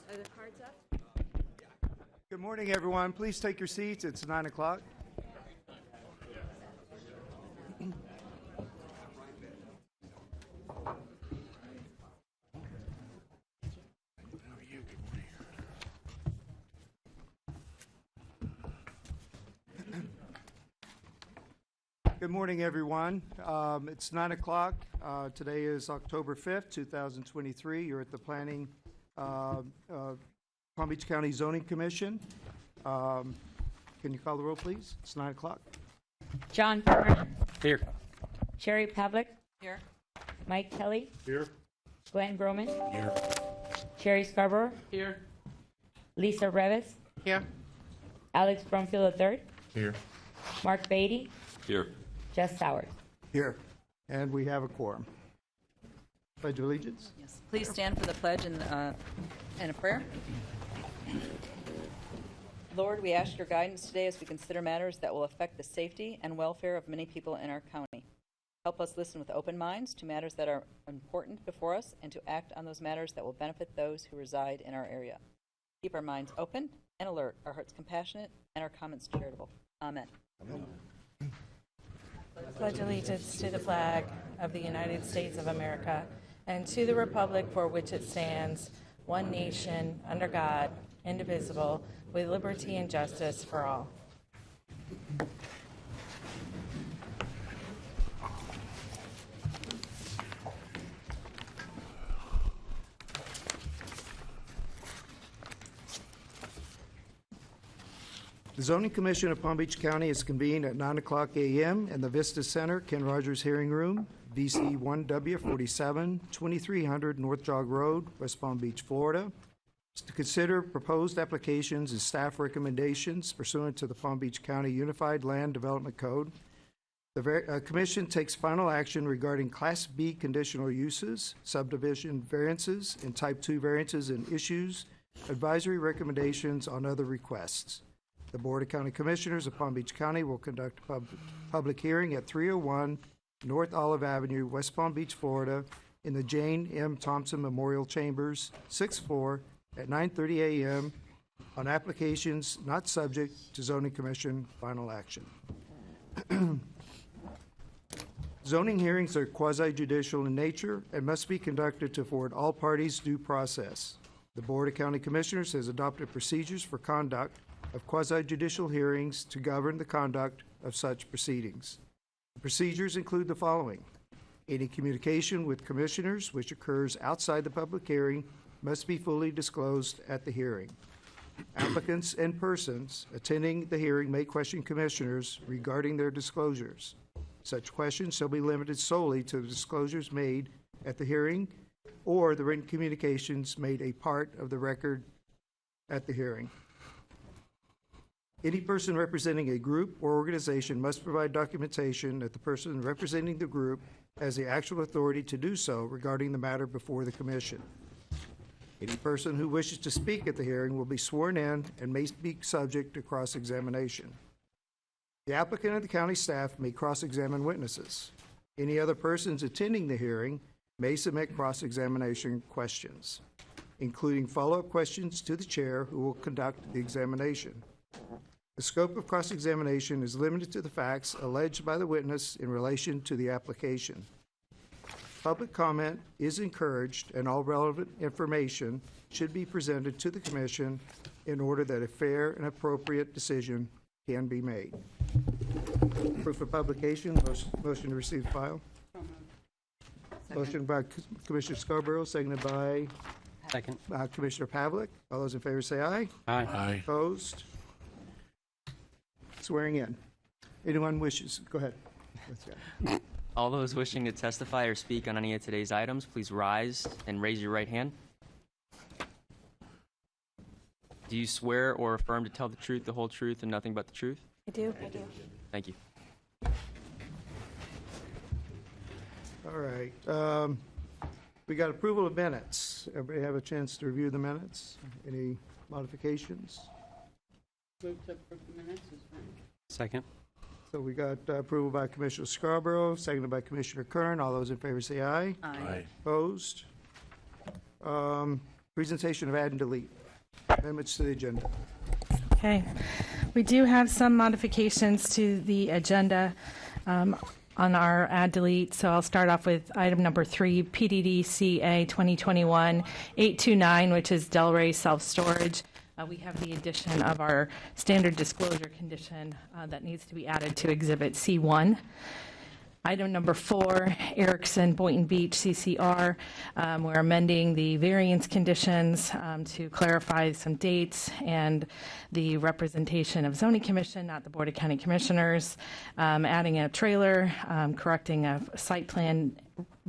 Are the cards up? Good morning, everyone. Please take your seats. It's 9 o'clock. Good morning, everyone. It's 9 o'clock. Today is October 5th, 2023. You're at the Planning Palm Beach County Zoning Commission. Can you call the roll, please? It's 9 o'clock. John Turner. Here. Sherry Pavlik. Here. Mike Kelly. Here. Glenn Groman. Here. Sherry Scarborough. Here. Lisa Revis. Here. Alex Brumfield III. Here. Mark Beatty. Here. Jess Sowers. Here. And we have a quorum. Pledge of allegiance. Yes. Please stand for the pledge and a prayer. Lord, we ask your guidance today as we consider matters that will affect the safety and welfare of many people in our county. Help us listen with open minds to matters that are important before us and to act on those matters that will benefit those who reside in our area. Keep our minds open and alert, our hearts compassionate, and our comments charitable. Amen. Amen. Pledge allegiance to the flag of the United States of America and to the republic for which it stands, one nation, under God, indivisible, with liberty and justice for all. The Zoning Commission of Palm Beach County is convened at 9 o'clock a.m. in the Vista Center, Ken Rogers Hearing Room, VC 1W47, 2300 North Jog Road, West Palm Beach, Florida, to consider proposed applications and staff recommendations pursuant to the Palm Beach County Unified Land Development Code. The Commission takes final action regarding Class B conditional uses, subdivision variances, and Type 2 variances and issues advisory recommendations on other requests. The Board of County Commissioners of Palm Beach County will conduct a public hearing at 301 North Olive Avenue, West Palm Beach, Florida, in the Jane M. Thompson Memorial Chambers, 6th floor, at 9:30 a.m. on applications not subject to Zoning Commission final action. Zoning hearings are quasi-judicial in nature and must be conducted to afford all parties due process. The Board of County Commissioners has adopted procedures for conduct of quasi-judicial hearings to govern the conduct of such proceedings. The procedures include the following. Any communication with commissioners which occurs outside the public hearing must be fully disclosed at the hearing. Applicants and persons attending the hearing may question commissioners regarding their disclosures. Such questions shall be limited solely to the disclosures made at the hearing or the written communications made a part of the record at the hearing. Any person representing a group or organization must provide documentation that the person representing the group has the actual authority to do so regarding the matter before the commission. Any person who wishes to speak at the hearing will be sworn in and may be subject to cross-examination. The applicant and the county staff may cross-examine witnesses. Any other persons attending the hearing may submit cross-examination questions, including follow-up questions to the chair who will conduct the examination. The scope of cross-examination is limited to the facts alleged by the witness in relation to the application. Public comment is encouraged, and all relevant information should be presented to the Commission in order that a fair and appropriate decision can be made. Proof of publication, motion to receive file. Motion by Commissioner Scarborough, seconded by Commissioner Pavlik. All those in favor say aye. Aye. Aye. Opposed? Swearing in. Anyone wishes? Go ahead. Let's go. All those wishing to testify or speak on any of today's items, please rise and raise your right hand. Do you swear or affirm to tell the truth, the whole truth, and nothing but the truth? I do. Thank you. All right. We got approval of minutes. Everybody have a chance to review the minutes? Any modifications? Second. So we got approval by Commissioner Scarborough, seconded by Commissioner Kern. All those in favor say aye. Aye. Opposed? Presentation of add and delete. Amendments to the agenda. Okay. We do have some modifications to the agenda on our add delete. So I'll start off with item number 3, PDD-CA 2021-829, which is Delray Self-Storage. We have the addition of our standard disclosure condition that needs to be added to Exhibit C1. Item number 4, Erickson Boynton Beach CCR. We're amending the variance conditions to clarify some dates and the representation of zoning commission, not the Board of County Commissioners, adding a trailer, correcting a site plan,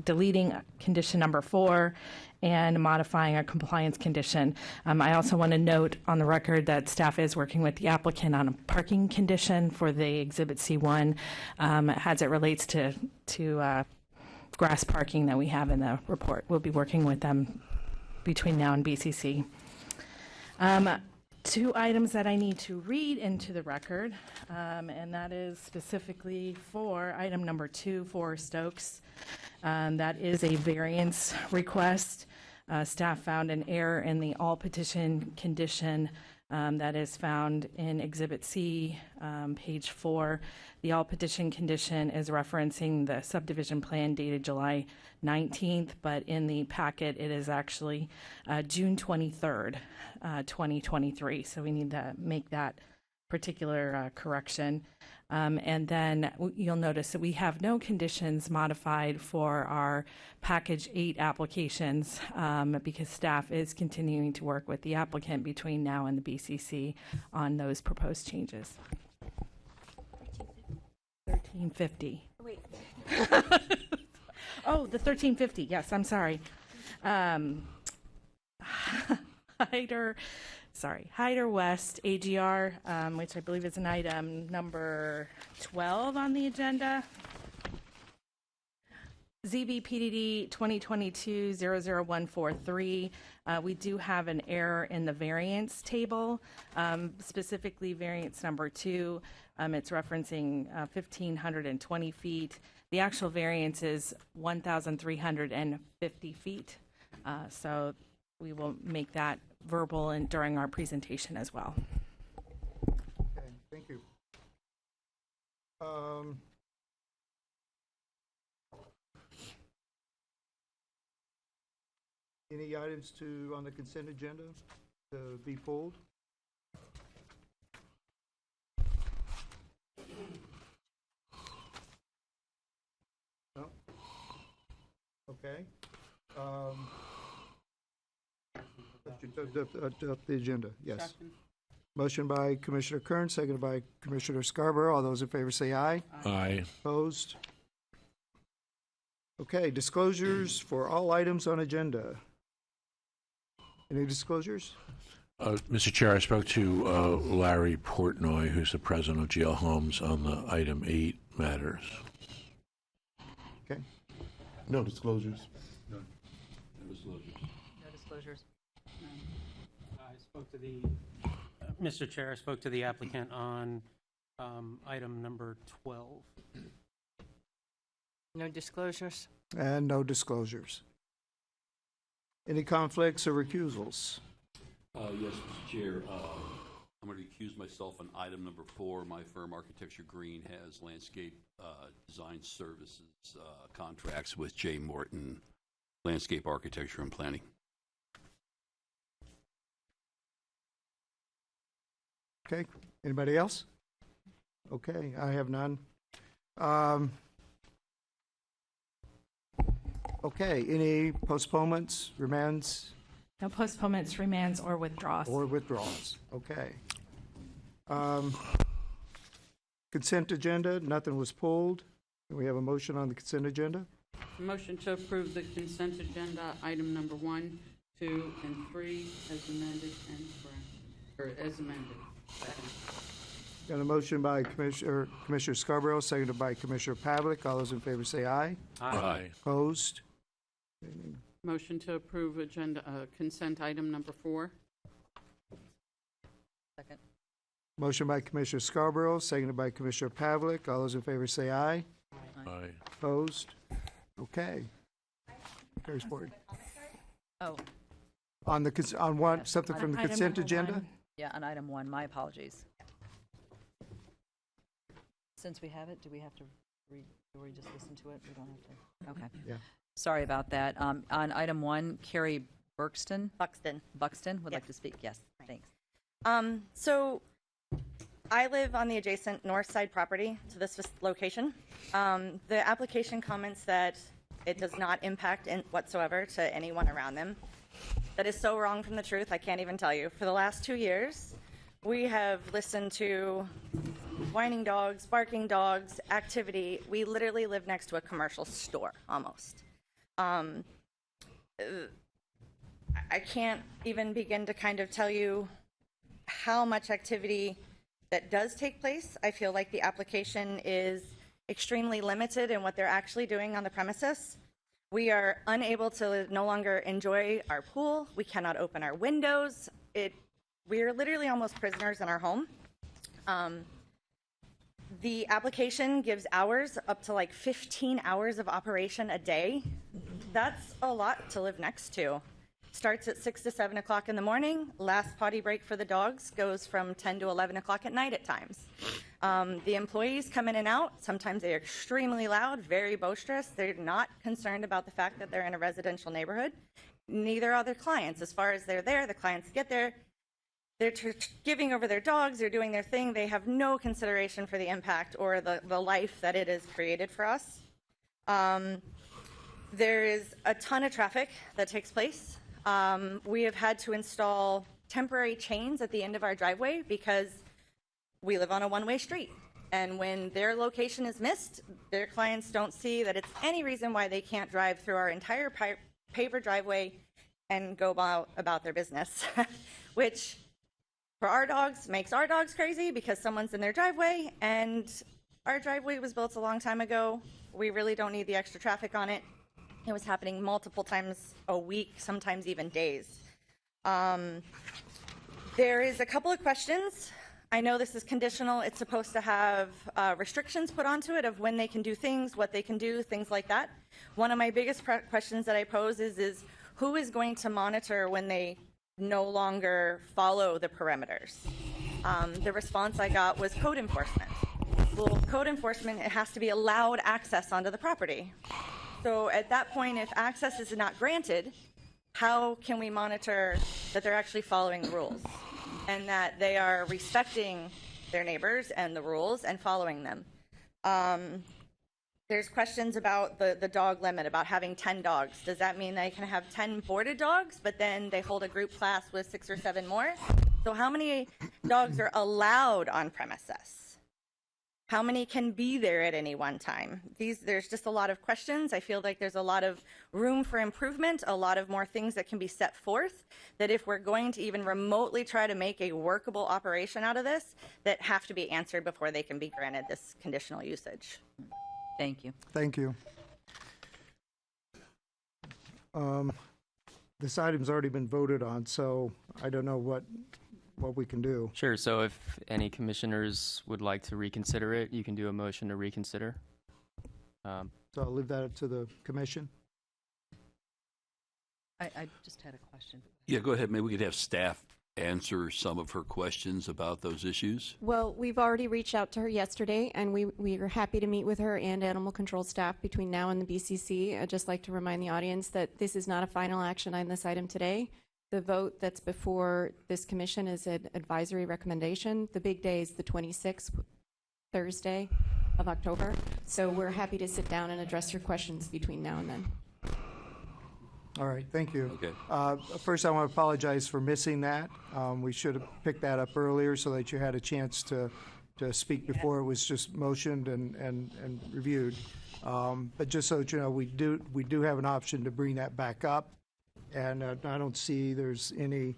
deleting condition number 4, and modifying a compliance condition. I also want to note on the record that staff is working with the applicant on a parking condition for the Exhibit C1 as it relates to grass parking that we have in the report. We'll be working with them between now and BCC. 2 items that I need to read into the record, and that is specifically for item number 2 for Stokes. That is a variance request. Staff found an error in the all petition condition that is found in Exhibit C, page 4. The all petition condition is referencing the subdivision plan dated July 19th, but in the packet it is actually June 23rd, 2023. So we need to make that particular correction. And then you'll notice that we have no conditions modified for our Package 8 applications because staff is continuing to work with the applicant between now and the BCC on those proposed changes. 1350. Wait. Oh, the 1350. Yes, I'm sorry. Hyder West AGR, which I believe is an item number 12 on the agenda. ZBPDD 2022-00143. We do have an error in the variance table, specifically variance number 2. It's referencing 1,520 feet. The actual variance is 1,350 feet. So we will make that verbal and during our presentation as well. Okay, thank you. Any items on the consent agenda to be pulled? No? Okay. Up the agenda, yes. Motion by Commissioner Kern, seconded by Commissioner Scarborough. All those in favor say aye. Aye. Opposed? Okay, disclosures for all items on agenda. Any disclosures? Mr. Chair, I spoke to Larry Portnoy, who's the president of GL Homes, on the item 8 matters. Okay. No disclosures. No disclosures. I spoke to the, Mr. Chair, I spoke to the applicant on item number 12. No disclosures. And no disclosures. Any conflicts or recusals? Yes, Mr. Chair. I'm going to recuse myself on item number 4. My firm, Architecture Green, has landscape design services contracts with J. Morton Landscape Architecture and Planning. Okay, anybody else? Okay, I have none. Okay, any postponements, remands, No postponements, remands, or withdrawals. or withdrawals? Okay. Consent agenda, nothing was pulled. We have a motion on the consent agenda. Motion to approve the consent agenda, item number 1, 2, and 3, as amended as amended. Second. Got a motion by Commissioner Scarborough, seconded by Commissioner Pavlik. All those in favor say aye. Aye. Opposed? Motion to approve agenda, consent item number 4. Second. Motion by Commissioner Scarborough, seconded by Commissioner Pavlik. All those in favor say aye. Aye. Opposed? Okay. Carries forward. Oh, On the, on what, something from the Item consent number agenda? one. Yeah, on item 1, my apologies. Since we have it, do we have to read, do we just listen to it? We don't have to, okay. Yeah. Sorry about that. On item 1, Carrie Buxton would like Yes. to speak. Yes, thanks. So I live on the adjacent north side property to this location. The application comments that it does not impact whatsoever to anyone around them. That is so wrong from the truth, I can't even tell you. For the last 2 years, we have listened to whining dogs, barking dogs, activity. We literally live next to a commercial store, almost. I can't even begin to kind of tell you how much activity that does take place. I feel like the application is extremely limited in what they're actually doing on the premises. We are unable to no longer enjoy our pool. We cannot open our windows. We are literally almost prisoners in our home. The application gives hours, up to like 15 hours of operation a day. That's a lot to live next to. Starts at 6 to 7 o'clock in the morning. Last potty break for the dogs goes from 10 to 11 o'clock at night at times. The employees come in and out. Sometimes they are extremely loud, very boisterous. They're not concerned about the fact that they're in a residential neighborhood. Neither are their clients. As far as they're there, the clients get there. They're giving over their dogs. They're doing their thing. They have no consideration for the impact or the life that it has created for us. There is a ton of traffic that takes place. We have had to install temporary chains at the end of our driveway because we live on a one-way street. And when their location is missed, their clients don't see that it's any reason why they can't drive through our entire paver driveway and go about their business, which for our dogs makes our dogs crazy because someone's in their driveway, and our driveway was built a long time ago. We really don't need the extra traffic on it. It was happening multiple times a week, sometimes even days. There is a couple of questions. I know this is conditional. It's supposed to have restrictions put onto it of when they can do things, what they can do, things like that. One of my biggest questions that I pose is who is going to monitor when they no longer follow the perimeters? The response I got was code enforcement. Well, code enforcement, it has to be allowed access onto the property. So at that point, if access is not granted, how can we monitor that they're actually following the rules and that they are respecting their neighbors and the rules and following them? There's questions about the dog limit, about having 10 dogs. Does that mean they can have 10 boarded dogs, but then they hold a group class with 6 or 7 more? So how many dogs are allowed on premises? How many can be there at any one time? There's just a lot of questions. I feel like there's a lot of room for improvement, a lot of more things that can be set forth, that if we're going to even remotely try to make a workable operation out of this, that have to be answered before they can be granted this conditional usage. Thank you. Thank you. This item's already been voted on, so I don't know what we can do. Sure. So if any commissioners would like to reconsider it, you can do a motion to reconsider. So I'll leave that up to the commission. I just had a question. Yeah, go ahead. Maybe we could have staff answer some of her questions about those issues. Well, we've already reached out to her yesterday, and we are happy to meet with her and animal control staff between now and the BCC. I'd just like to remind the audience that this is not a final action on this item today. The vote that's before this commission is an advisory recommendation. The big day is the 26th, Thursday of October. So we're happy to sit down and address your questions between now and then. All right, thank you. Okay. First, I want to apologize for missing that. We should have picked that up earlier so that you had a chance to speak before it was just motioned and reviewed. But just so that you know, we do have an option to bring that back up, and I don't see there's any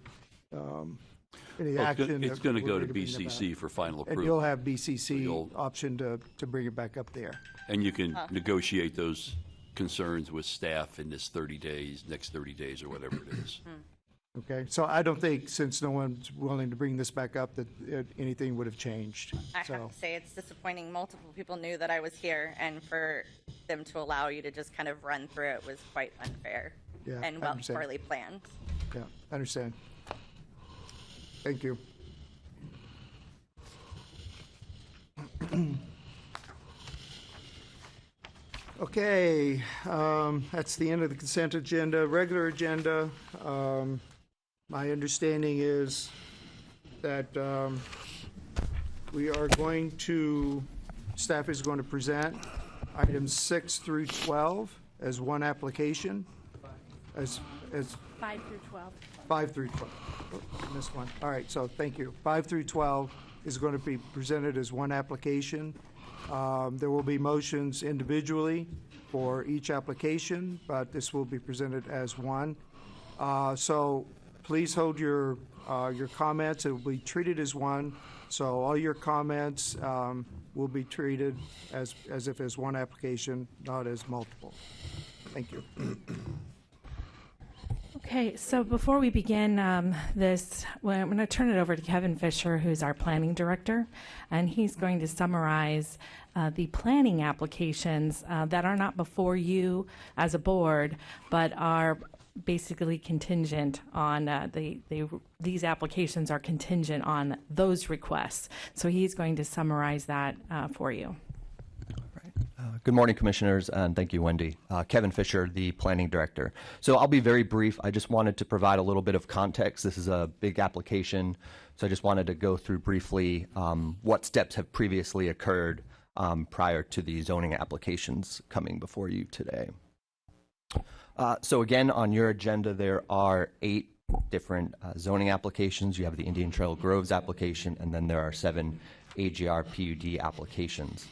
action. It's going to that go we're to gonna bring it BCC back. for final approval. And you'll have BCC So you'll- option to bring it back up there. And you can negotiate those concerns with staff in this 30 days, next 30 days, or whatever it is. Okay, so I don't think, since no one's willing to bring this back up, that anything would have changed. I So, have to say, it's disappointing. Multiple people knew that I was here, and for them to allow you to just kind of run through it was quite unfair Yeah, and I understand. poorly planned. Yeah, I understand. Thank you. Okay, that's the end of the consent agenda. Regular agenda, my understanding is that we are going to, staff is going to present items 6 through 12 as one application, as 5 through 12. 5 through 12. Oh, I missed one. All right, so thank you. 5 through 12 is going to be presented as one application. There will be motions individually for each application, but this will be presented as one. So please hold your comments. It will be treated as one. So all your comments will be treated as if it's one application, not as multiple. Thank you. Okay, so before we begin this, well, I'm going to turn it over to Kevin Fisher, who's our planning director, and he's going to summarize the planning applications that are not before you as a board, but are basically contingent on these applications are contingent on those requests. So he's going to summarize that for you. Good morning, Commissioners, and thank you, Wendy. Kevin Fisher, the Planning Director. So I'll be very brief. I just wanted to provide a little bit of context. This is a big application, so I just wanted to go through briefly what steps have previously occurred prior to the zoning applications coming before you today. So again, on your agenda, there are 8 different zoning applications. You have the Indian Trail Groves application, and then there are 7 AGR PUD applications.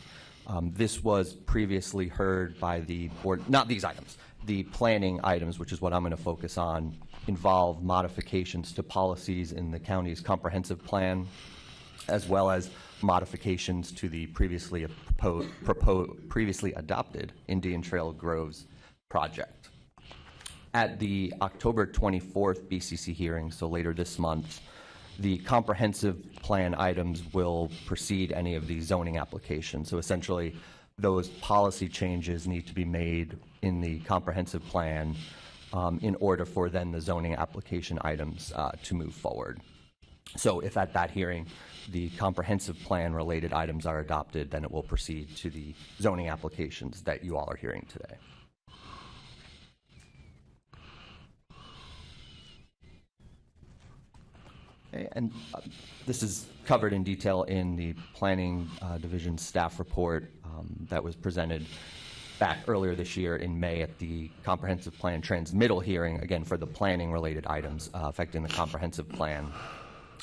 This was previously heard by the board, not these items. The planning items, which is what I'm going to focus on, involve modifications to policies in the county's comprehensive plan, as well as modifications to the previously adopted Indian Trail Groves project. At the October 24th BCC hearing, so later this month, the comprehensive plan items will precede any of these zoning applications. So essentially, those policy changes need to be made in the comprehensive plan in order for then the zoning application items to move forward. So if at that hearing the comprehensive plan related items are adopted, then it will proceed to the zoning applications that you all are hearing today. Okay, and this is covered in detail in the Planning Division staff report that was presented back earlier this year in May at the Comprehensive Plan Transmittal hearing, again for the planning-related items affecting the comprehensive plan.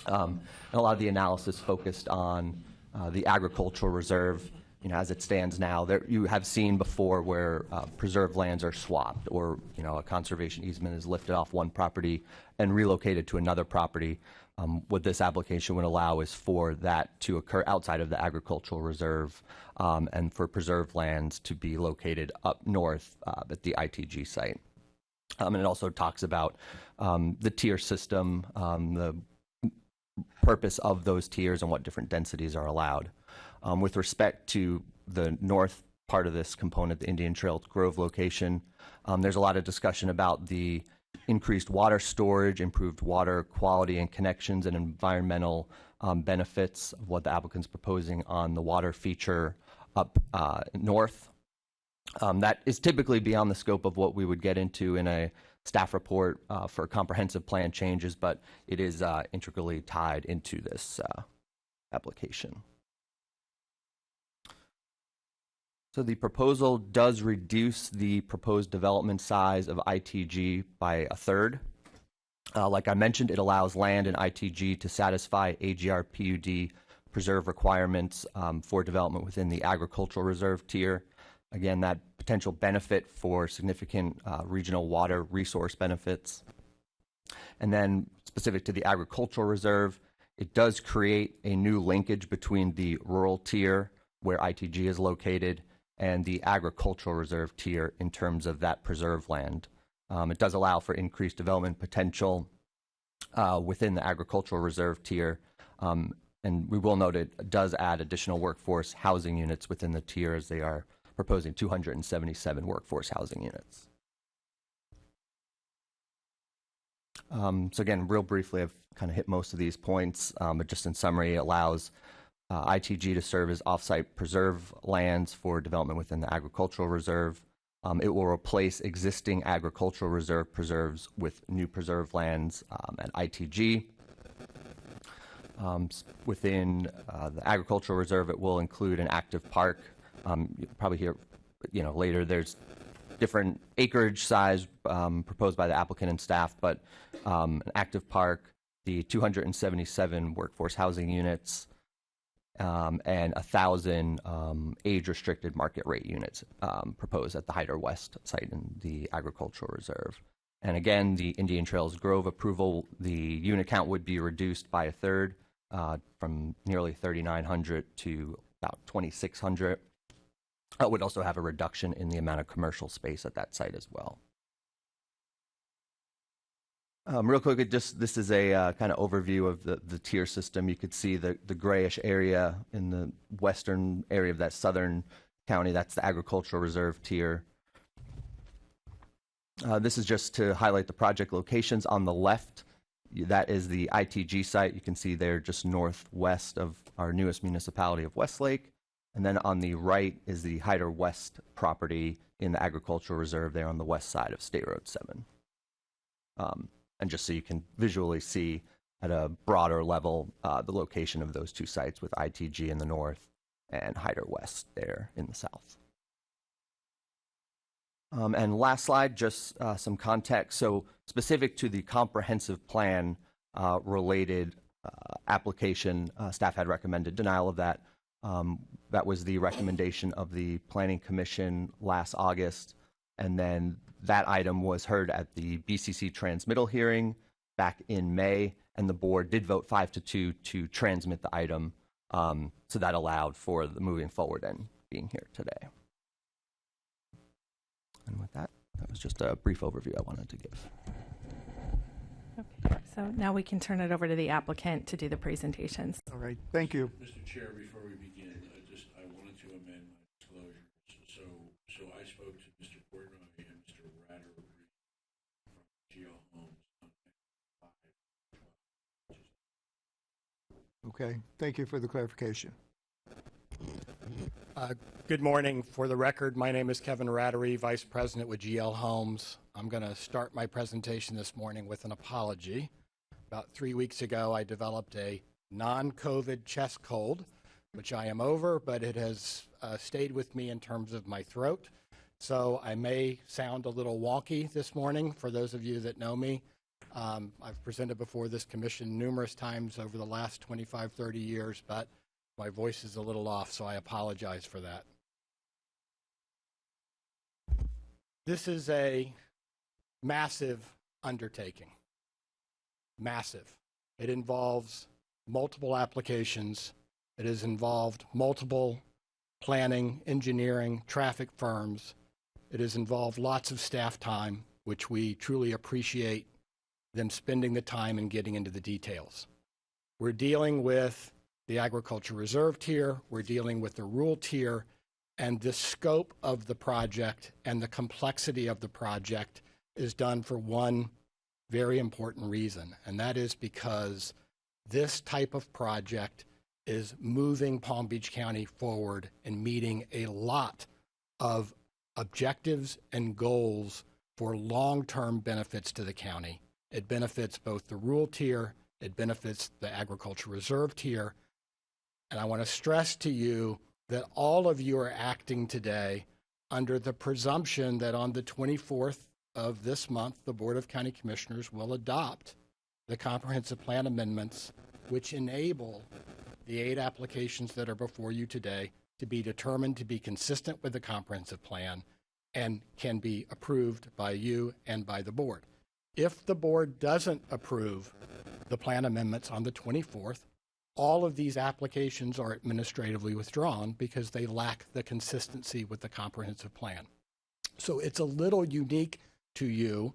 And a lot of the analysis focused on the agricultural reserve. You know, as it stands now, there you have seen before where preserved lands are swapped, or a conservation easement is lifted off one property and relocated to another property. What this application would allow is for that to occur outside of the agricultural reserve, and for preserved lands to be located up north at the ITG site. And it also talks about the tier system, the purpose of those tiers, and what different densities are allowed. With respect to the north part of this component, the Indian Trail Grove location, there's a lot of discussion about the increased water storage, improved water quality and connections, and environmental benefits of what the applicant's proposing on the water feature up north. That is typically beyond the scope of what we would get into in a staff report for comprehensive plan changes, but it is integrally tied into this application. So the proposal does reduce the proposed development size of ITG by 1/3. Like I mentioned, it allows land in ITG to satisfy AGR PUD preserve requirements for development within the agricultural reserve tier. Again, that potential benefit for significant regional water resource benefits. And then specific to the agricultural reserve, it does create a new linkage between the rural tier, where ITG is located, and the agricultural reserve tier in terms of that preserved land. It does allow for increased development potential within the agricultural reserve tier. And we will note it does add additional workforce housing units within the tier, as they are proposing 277 workforce housing units. So again, real briefly, I've kind of hit most of these points, but just in summary, it allows ITG to serve as offsite preserve lands for development within the agricultural reserve. It will replace existing agricultural reserve preserves with new preserve lands at ITG. Within the agricultural reserve, it will include an active park. You'll probably hear, later there's different acreage size proposed by the applicant and staff, but an active park, the 277 workforce housing units, and 1,000 age-restricted market rate units proposed at the Hyder West site in the agricultural reserve. And again, the Indian Trails Grove approval, the unit count would be reduced by a third from nearly 3,900 to about 2,600. It would also have a reduction in the amount of commercial space at that site as well. Real quick, this is a kind of overview of the tier system. You could see the grayish area in the western area of that southern county. That's the agricultural reserve tier. This is just to highlight the project locations. On the left, that is the ITG site. You can see there just northwest of our newest municipality of Westlake. And then on the right is the Hyder West property in the agricultural reserve there on the west side of State Road 7. And just so you can visually see at a broader level the location of those two sites with ITG in the north and Hyder West there in the south. And last slide, just some context. So specific to the comprehensive plan related application, staff had recommended denial of that. That was the recommendation of the Planning Commission last August. And then that item was heard at the BCC transmittal hearing back in May, and the board did vote 5-2 to transmit the item. So that allowed for the moving forward and being here today. And with that, that was just a brief overview I wanted to give. Okay, so now we can turn it over to the applicant to do the presentations. All right, thank you. Mr. Chair, before we begin, I wanted to amend my disclosure. So I spoke to Mr. Portnoy and Mr. Ratter from GL Homes on Okay, thank you for the clarification. Good morning. For the record, my name is Kevin Rattery, Vice President with GL Homes. I'm going to start my presentation this morning with an apology. About 3 weeks ago, I developed a non-COVID chest cold, which I am over, but it has stayed with me in terms of my throat. So I may sound a little wonky this morning for those of you that know me. I've presented before this commission numerous times over the last 25, 30 years, but my voice is a little off, so I apologize for that. This is a massive undertaking. Massive. It involves multiple applications. It has involved multiple planning, engineering, traffic firms. It has involved lots of staff time, which we truly appreciate them spending the time and getting into the details. We're dealing with the agriculture reserve tier, we're dealing with the rural tier, and the scope of the project and the complexity of the project is done for one very important reason, and that is because this type of project is moving Palm Beach County forward and meeting a lot of objectives and goals for long-term benefits to the county. It benefits both the rural tier, it benefits the agriculture reserve tier, and I want to stress to you that all of you are acting today under the presumption that on the 24th of this month, the Board of County Commissioners will adopt the comprehensive plan amendments, which enable the 8 applications that are before you today to be determined to be consistent with the comprehensive plan and can be approved by you and by the board. If the board doesn't approve the plan amendments on the 24th, all of these applications are administratively withdrawn because they lack the consistency with the comprehensive plan. So it's a little unique to you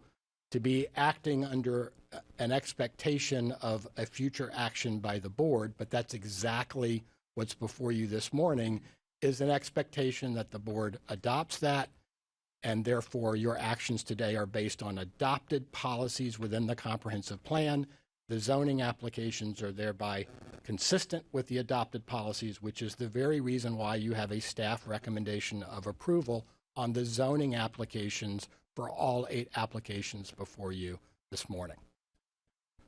to be acting under an expectation of a future action by the board, but that's exactly what's before you this morning, is an expectation that the board adopts that and therefore your actions today are based on adopted policies within the comprehensive plan. The zoning applications are thereby consistent with the adopted policies, which is the very reason why you have a staff recommendation of approval on the zoning applications for all 8 applications before you this morning.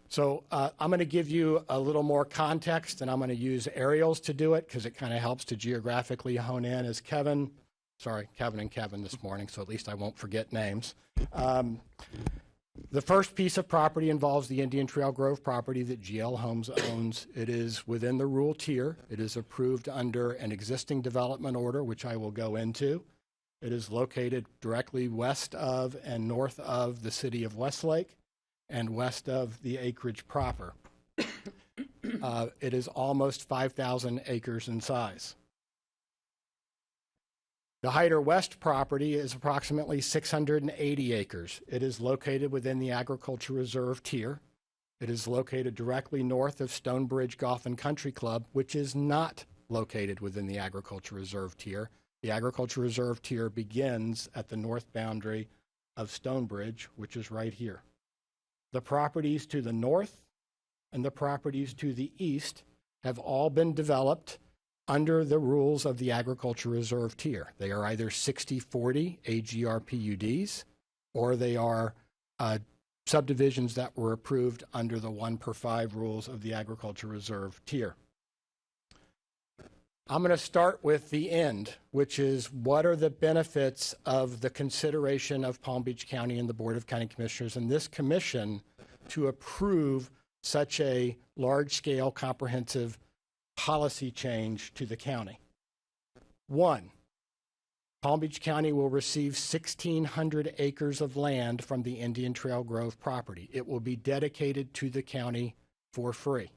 So I'm going to give you a little more context, and I'm going to use aerials to do it because it kind of helps to geographically hone in as Kevin and Kevin this morning, so at least I won't forget names. The first piece of property involves the Indian Trail Grove property that GL Homes owns. It is within the rural tier. It is approved under an existing development order, which I will go into. It is located directly west of and north of the city of Westlake and west of the acreage proper. It is almost 5,000 acres in size. The Hyder West property is approximately 680 acres. It is located within the Agriculture Reserve tier. It is located directly north of Stonebridge Golf and Country Club, which is not located within the Agriculture Reserve tier. The Agriculture Reserve tier begins at the north boundary of Stonebridge, which is right here. The properties to the north and the properties to the east have all been developed under the rules of the Agriculture Reserve tier. They are either 60/40 AGR PUDs, or they are subdivisions that were approved under the 1/5 rules of the Agriculture Reserve tier. I'm going to start with the end, which is what are the benefits of the consideration of Palm Beach County and the Board of County Commissioners and this commission to approve such a large-scale comprehensive policy change to the county. 1, Palm Beach County will receive 1,600 acres of land from the Indian Trail Grove property. It will be dedicated to the county for free.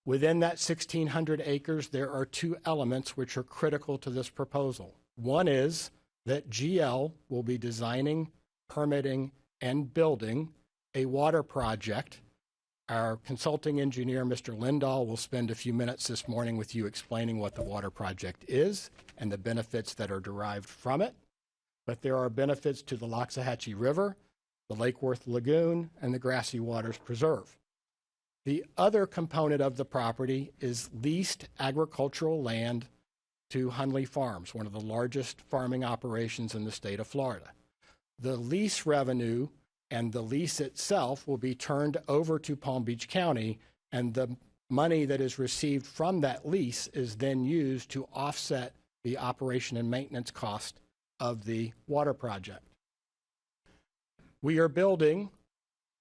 Within that 1,600 acres, there are 2 elements which are critical to this proposal. One is that GL will be designing, permitting, and building a water project. Our consulting engineer, Mr. Lindahl, will spend a few minutes this morning with you explaining what the water project is and the benefits that are derived from it. But there are benefits to the Loxahatchee River, the Lake Worth Lagoon, and the Grassy Waters Preserve. The other component of the property is leased agricultural land to Hunley Farms, one of the largest farming operations in the state of Florida. The lease revenue and the lease itself will be turned over to Palm Beach County, and the money that is received from that lease is then used to offset the operation and maintenance cost of the water project. We are building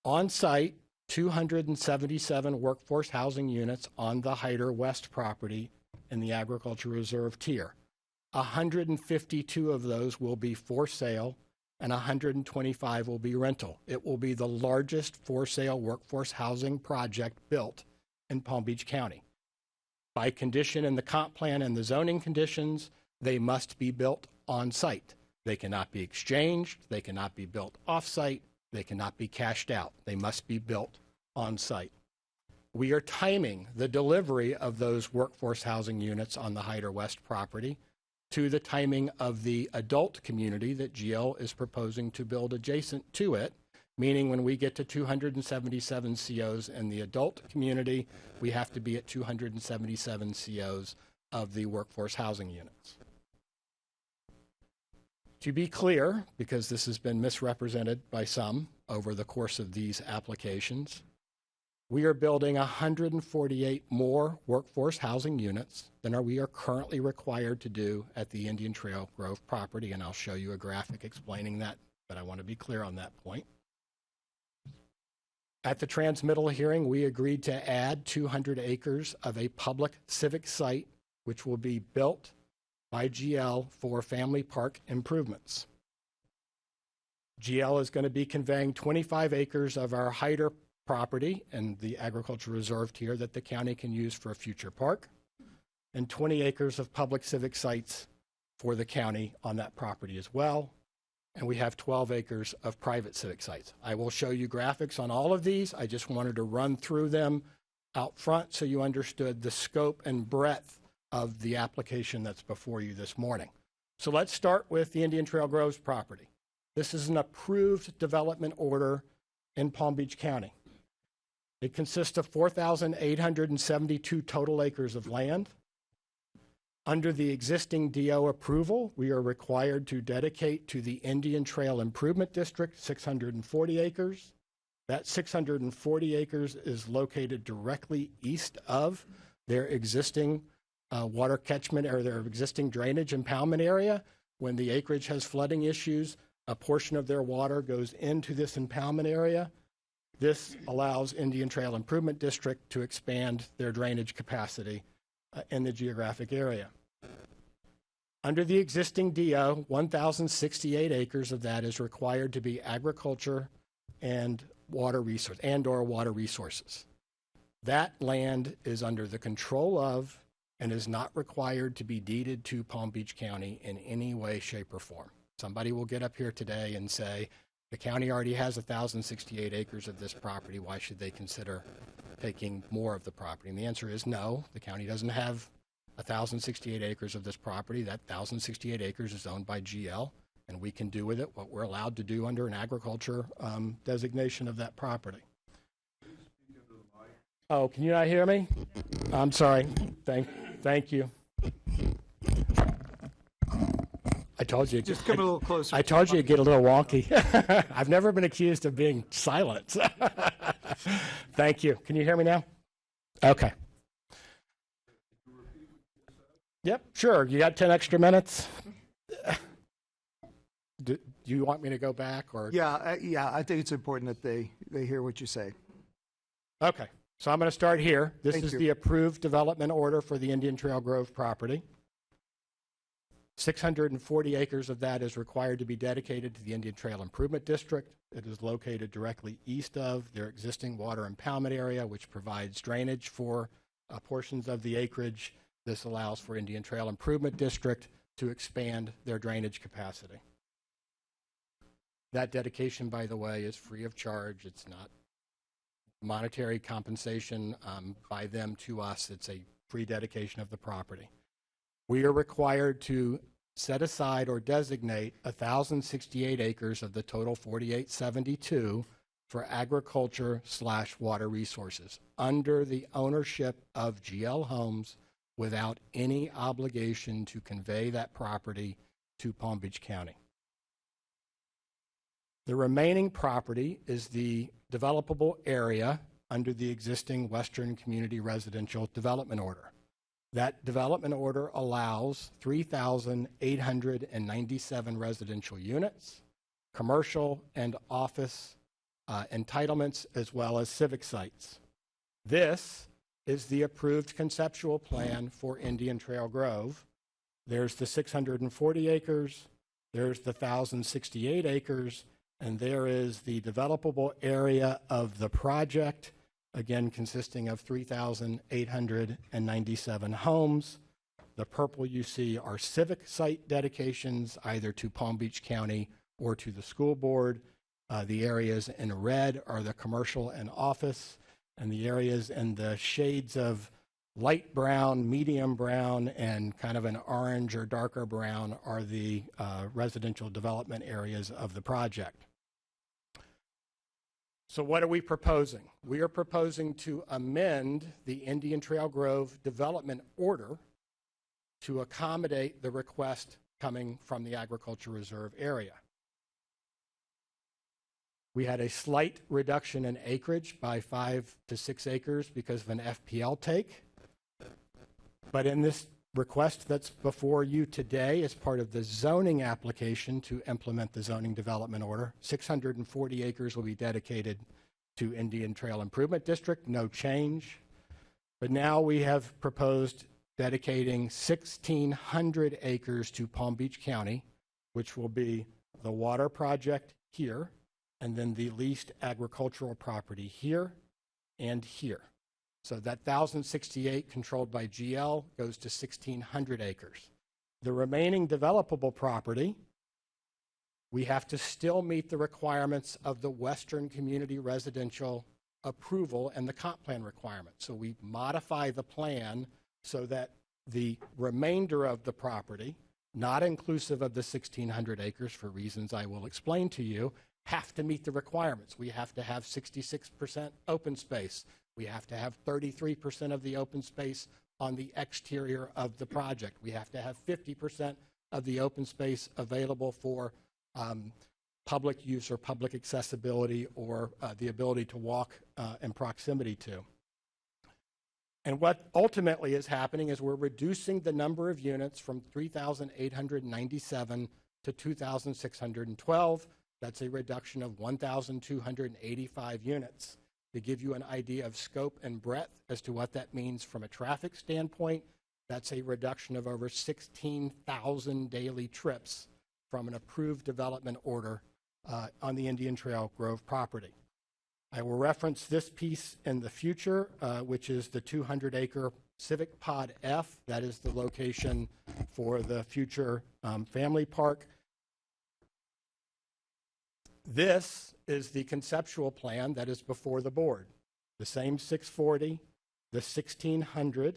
on-site 277 workforce housing units on the Hyder West property in the Agriculture Reserve tier. 152 of those will be for sale and 125 will be rental. It will be the largest for-sale workforce housing project built in Palm Beach County. By condition in the comp plan and the zoning conditions, they must be built on-site. They cannot be exchanged, they cannot be built off-site, they cannot be cashed out. They must be built on-site. We are timing the delivery of those workforce housing units on the Hyder West property to the timing of the adult community that GL is proposing to build adjacent to it, meaning when we get to 277 COs in the adult community, we have to be at 277 COs of the workforce housing units. To be clear, because this has been misrepresented by some over the course of these applications, we are building 148 more workforce housing units than we are currently required to do at the Indian Trail Grove property, and I'll show you a graphic explaining that, but I want to be clear on that point. At the transmittal hearing, we agreed to add 200 acres of a public civic site, which will be built by GL for family park improvements. GL is going to be conveying 25 acres of our Hyder property and the Agriculture Reserve tier that the county can use for a future park, and 20 acres of public civic sites for the county on that property as well. And we have 12 acres of private civic sites. I will show you graphics on all of these. I just wanted to run through them out front so you understood the scope and breadth of the application that's before you this morning. So let's start with the Indian Trail Groves property. This is an approved development order in Palm Beach County. It consists of 4,872 total acres of land. Under the existing DO approval, we are required to dedicate to the Indian Trail Improvement District 640 acres. That 640 acres is located directly east of their existing water catchment or their existing drainage impoundment area. When the acreage has flooding issues, a portion of their water goes into this impoundment area. This allows Indian Trail Improvement District to expand their drainage capacity in the geographic area. Under the existing DO, 1,068 acres of that is required to be agriculture and water resource and/or water resources. That land is under the control of and is not required to be deeded to Palm Beach County in any way, shape, or form. Somebody will get up here today and say, the county already has 1,068 acres of this property. Why should they consider taking more of the property? And the answer is no. The county doesn't have 1,068 acres of this property. That 1,068 acres is owned by GL, and we can do with it what we're allowed to do under an agriculture designation of that property. Oh, can you not hear me? I'm sorry. Thank you. I told you. Just come a little closer. I told you it'd get a little wonky. I've never been accused of being silent. Thank you. Can you hear me now? Okay. Yep, sure. You got 10 extra minutes? Do you want me to go back or? Yeah, I think it's important that they hear what you say. Okay. So I'm going to start here. This Thank is you. the approved development order for the Indian Trail Grove property. 640 acres of that is required to be dedicated to the Indian Trail Improvement District. It is located directly east of their existing water impoundment area, which provides drainage for portions of the acreage. This allows for Indian Trail Improvement District to expand their drainage capacity. That dedication, by the way, is free of charge. It's not monetary compensation by them to us. It's a free dedication of the property. We are required to set aside or designate 1,068 acres of the total 4,872 for agriculture/water resources under the ownership of GL Homes without any obligation to convey that property to Palm Beach County. The remaining property is the developable area under the existing Western Community Residential Development Order. That development order allows 3,897 residential units, commercial and office entitlements, as well as civic sites. This is the approved conceptual plan for Indian Trail Grove. There's the 640 acres, there's the 1,068 acres, and there is the developable area of the project, again consisting of 3,897 homes. The purple you see are civic site dedications, either to Palm Beach County or to the school board. The areas in red are the commercial and office, and the areas in the shades of light brown, medium brown, and kind of an orange or darker brown are the residential development areas of the project. So what are we proposing? We are proposing to amend the Indian Trail Grove development order to accommodate the request coming from the Agriculture Reserve area. We had a slight reduction in acreage by 5 to 6 acres because of an FPL take. But in this request that's before you today as part of the zoning application to implement the zoning development order, 640 acres will be dedicated to Indian Trail Improvement District, no change. But now we have proposed dedicating 1,600 acres to Palm Beach County, which will be the water project here, and then the leased agricultural property here and here. So that 1,068 controlled by GL goes to 1,600 acres. The remaining developable property, we have to still meet the requirements of the Western Community Residential approval and the comp plan requirements. So we modify the plan so that the remainder of the property not inclusive of the 1,600 acres for reasons I will explain to you, have to meet the requirements. We have to have 66% open space. We have to have 33% of the open space on the exterior of the project. We have to have 50% of the open space available for public use or public accessibility or the ability to walk in proximity to. And what ultimately is happening is we're reducing the number of units from 3,897 to 2,612. That's a reduction of 1,285 units. To give you an idea of scope and breadth as to what that means from a traffic standpoint, that's a reduction of over 16,000 daily trips from an approved development order on the Indian Trail Grove property. I will reference this piece in the future, which is the 200-acre Civic Pod F. That is the location for the future family park. This is the conceptual plan that is before the board. The same 640, the 1,600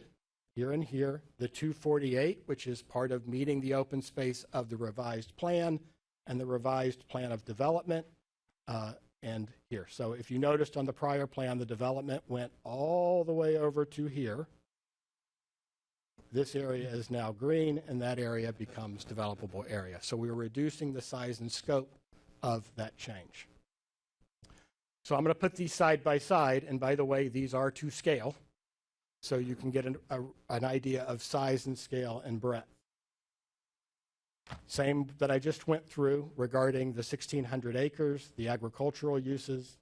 here and here, the 248, which is part of meeting the open space of the revised plan, and the revised plan of development, and here. So if you noticed on the prior plan, the development went all the way over to here. This area is now green, and that area becomes developable area. So we're reducing the size and scope of that change. So I'm going to put these side by side, and by the way, these are to scale, so you can get an idea of size and scale and breadth. Same that I just went through regarding the 1,600 acres, the agricultural uses.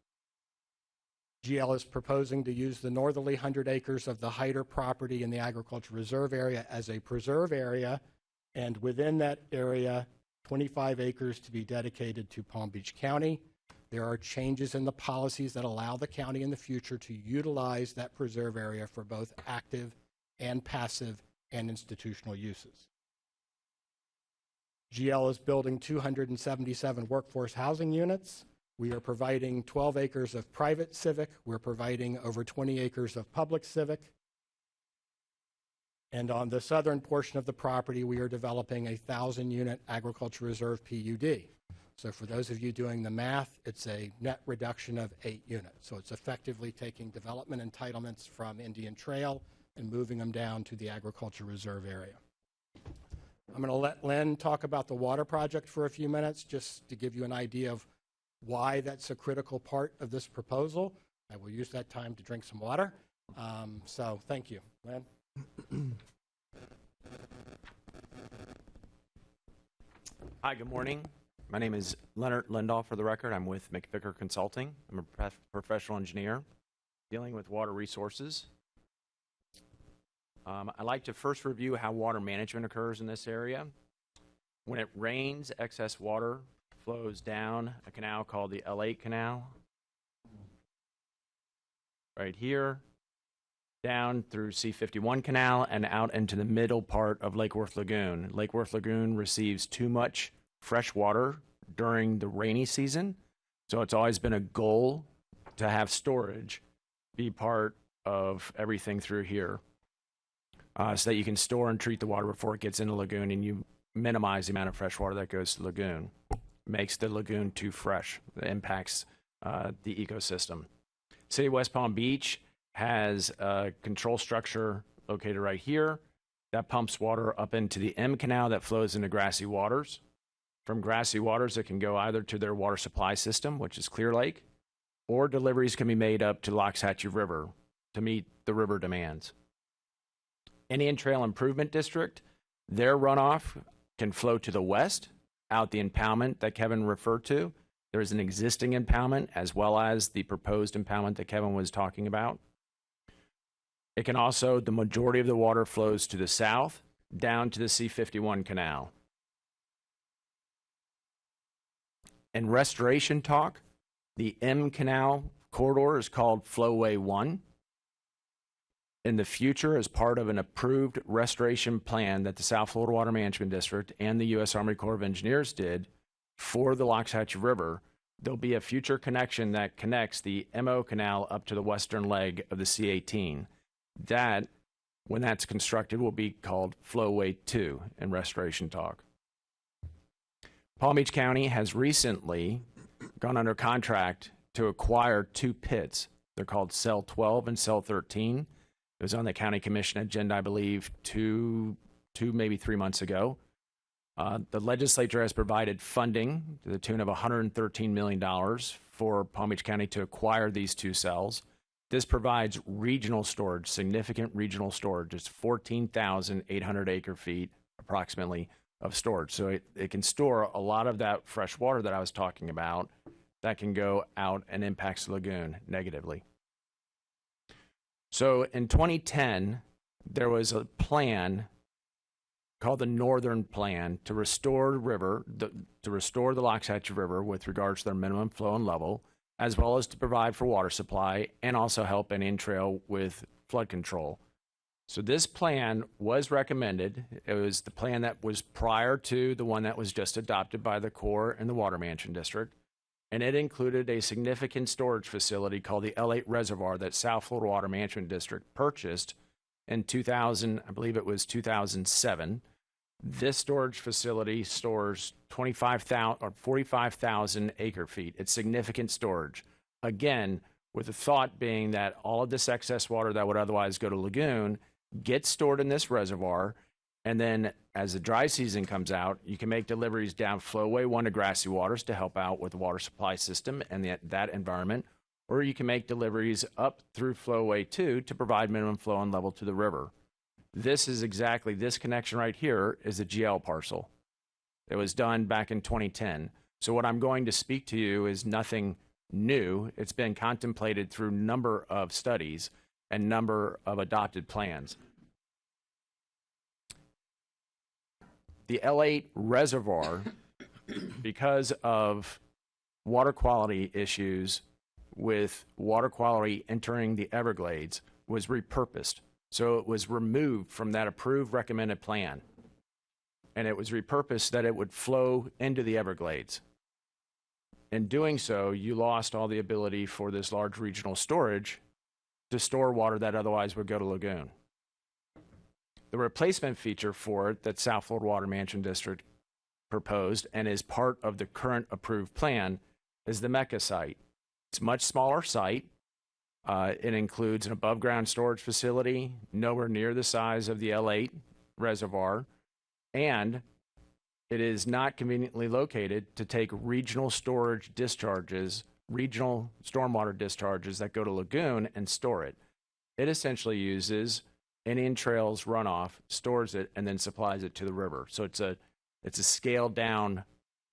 GL is proposing to use the northerly 100 acres of the Hyder property in the agricultural reserve area as a preserve area, and within that area, 25 acres to be dedicated to Palm Beach County. There are changes in the policies that allow the county in the future to utilize that preserve area for both active and passive and institutional uses. GL is building 277 workforce housing units. We are providing 12 acres of private civic. We're providing over 20 acres of public civic. And on the southern portion of the property, we are developing a 1,000-unit agriculture reserve PUD. So for those of you doing the math, it's a net reduction of 8 units. So it's effectively taking development entitlements from Indian Trail and moving them down to the agriculture reserve area. I'm going to let Len talk about the water project for a few minutes, just to give you an idea of why that's a critical part of this proposal. I will use that time to drink some water. So thank you. Len? Hi, good morning. My name is Leonard Lindahl, for the record. I'm with McVicker Consulting. I'm a professional engineer dealing with water resources. I'd like to first review how water management occurs in this area. When it rains, excess water flows down a canal called the L8 Canal, right here, down through C51 Canal and out into the middle part of Lake Worth Lagoon. Lake Worth Lagoon receives too much fresh water during the rainy season, so it's always been a goal to have storage be part of everything through here, so that you can store and treat the water before it gets in the lagoon, and you minimize the amount of fresh water that goes to the lagoon. Makes the lagoon too fresh. It impacts the ecosystem. City of West Palm Beach has a control structure located right here that pumps water up into the M Canal that flows into Grassy Waters. From Grassy Waters, it can go either to their water supply system, which is Clear Lake, or deliveries can be made up to Loxahatchee River to meet the river demands. Indian Trail Improvement District, their runoff can flow to the west, out the impoundment that Kevin referred to. There is an existing impoundment as well as the proposed impoundment that Kevin was talking about. It can also, the majority of the water flows to the south, down to the C51 Canal. In restoration talk, the M Canal corridor is called Flowway 1. In the future, as part of an approved restoration plan that the South Florida Water Management District and the U.S. Army Corps of Engineers did for the Loxahatchee River, there'll be a future connection that connects the MO Canal up to the western leg of the C18. That When that's constructed, will be called Flowway 2 in restoration talk. Palm Beach County has recently gone under contract to acquire 2 pits. They're called Cell 12 and Cell 13. It was on the County Commission agenda, I believe, two, maybe 3 months ago. The legislature has provided funding to the tune of $113 million for Palm Beach County to acquire these 2 cells. This provides regional storage, significant regional storage. It's 14,800 acre feet approximately of storage. So it can store a lot of that fresh water that I was talking about that can go out and impacts the lagoon negatively. So in 2010, there was a plan called the Northern Plan to restore the river, to restore the Loxahatchee River with regards to their minimum flow and level, as well as to provide for water supply and also help an in-trail with flood control. So this plan was recommended. It was the plan that was prior to the one that was just adopted by the Corps and the Water Management District. And it included a significant storage facility called the L8 Reservoir that South Florida Water Management District purchased in 2000, I believe it was 2007. This storage facility stores 25,000 or 45,000 acre feet. It's significant storage. Again, with the thought being that all of this excess water that would otherwise go to lagoon gets stored in this reservoir, and then as the dry season comes out, you can make deliveries down Flowway 1 to Grassy Waters to help out with the water supply system and that environment, or you can make deliveries up through Flowway 2 to provide minimum flow and level to the river. This is exactly, this connection right here is the GL parcel. It was done back in 2010. So what I'm going to speak to you is nothing new. It's been contemplated through number of studies and number of adopted plans. The L8 reservoir, because of water quality issues with water quality entering the Everglades, was repurposed. So it was removed from that approved recommended plan. And it was repurposed that it would flow into the Everglades. In doing so, you lost all the ability for this large regional storage to store water that otherwise would go to lagoon. The replacement feature for it that South Florida Water Management District proposed and is part of the current approved plan is the Mecca site. It's a much smaller site. It includes an above-ground storage facility, nowhere near the size of the L8 reservoir, and it is not conveniently located to take regional storage discharges, regional stormwater discharges that go to lagoon and store it. It essentially uses Indian Trails runoff, stores it, and then supplies it to the river. So it's a scaled-down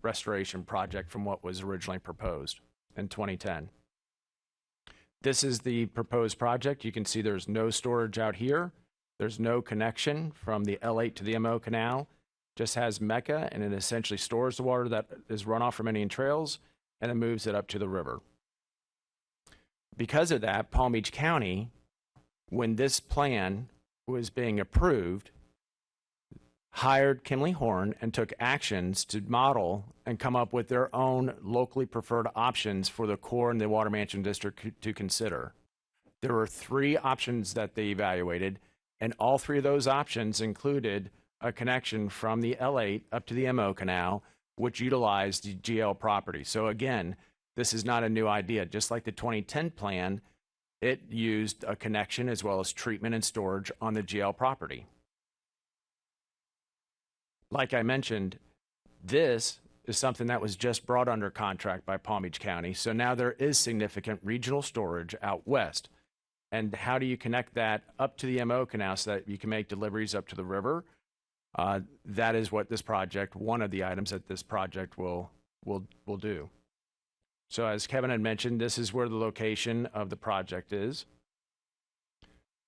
restoration project from what was originally proposed in 2010. This is the proposed project. You can see there's no storage out here. There's no connection from the L8 to the MO canal. Just has Mecca, and it essentially stores the water that is runoff from Indian Trails and then moves it up to the river. Because of that, Palm Beach County, when this plan was being approved, hired Kimley Horn and took actions to model and come up with their own locally preferred options for the Corps and the Water Management District to consider. There were 3 options that they evaluated, and all 3 of those options included a connection from the L8 up to the MO canal, which utilized the GL property. So again, this is not a new idea. Just like the 2010 plan, it used a connection as well as treatment and storage on the GL property. Like I mentioned, this is something that was just brought under contract by Palm Beach County. So now there is significant regional storage out west. And how do you connect that up to the MO canal so that you can make deliveries up to the river? That is what this project, one of the items that this project will do. So as Kevin had mentioned, this is where the location of the project is.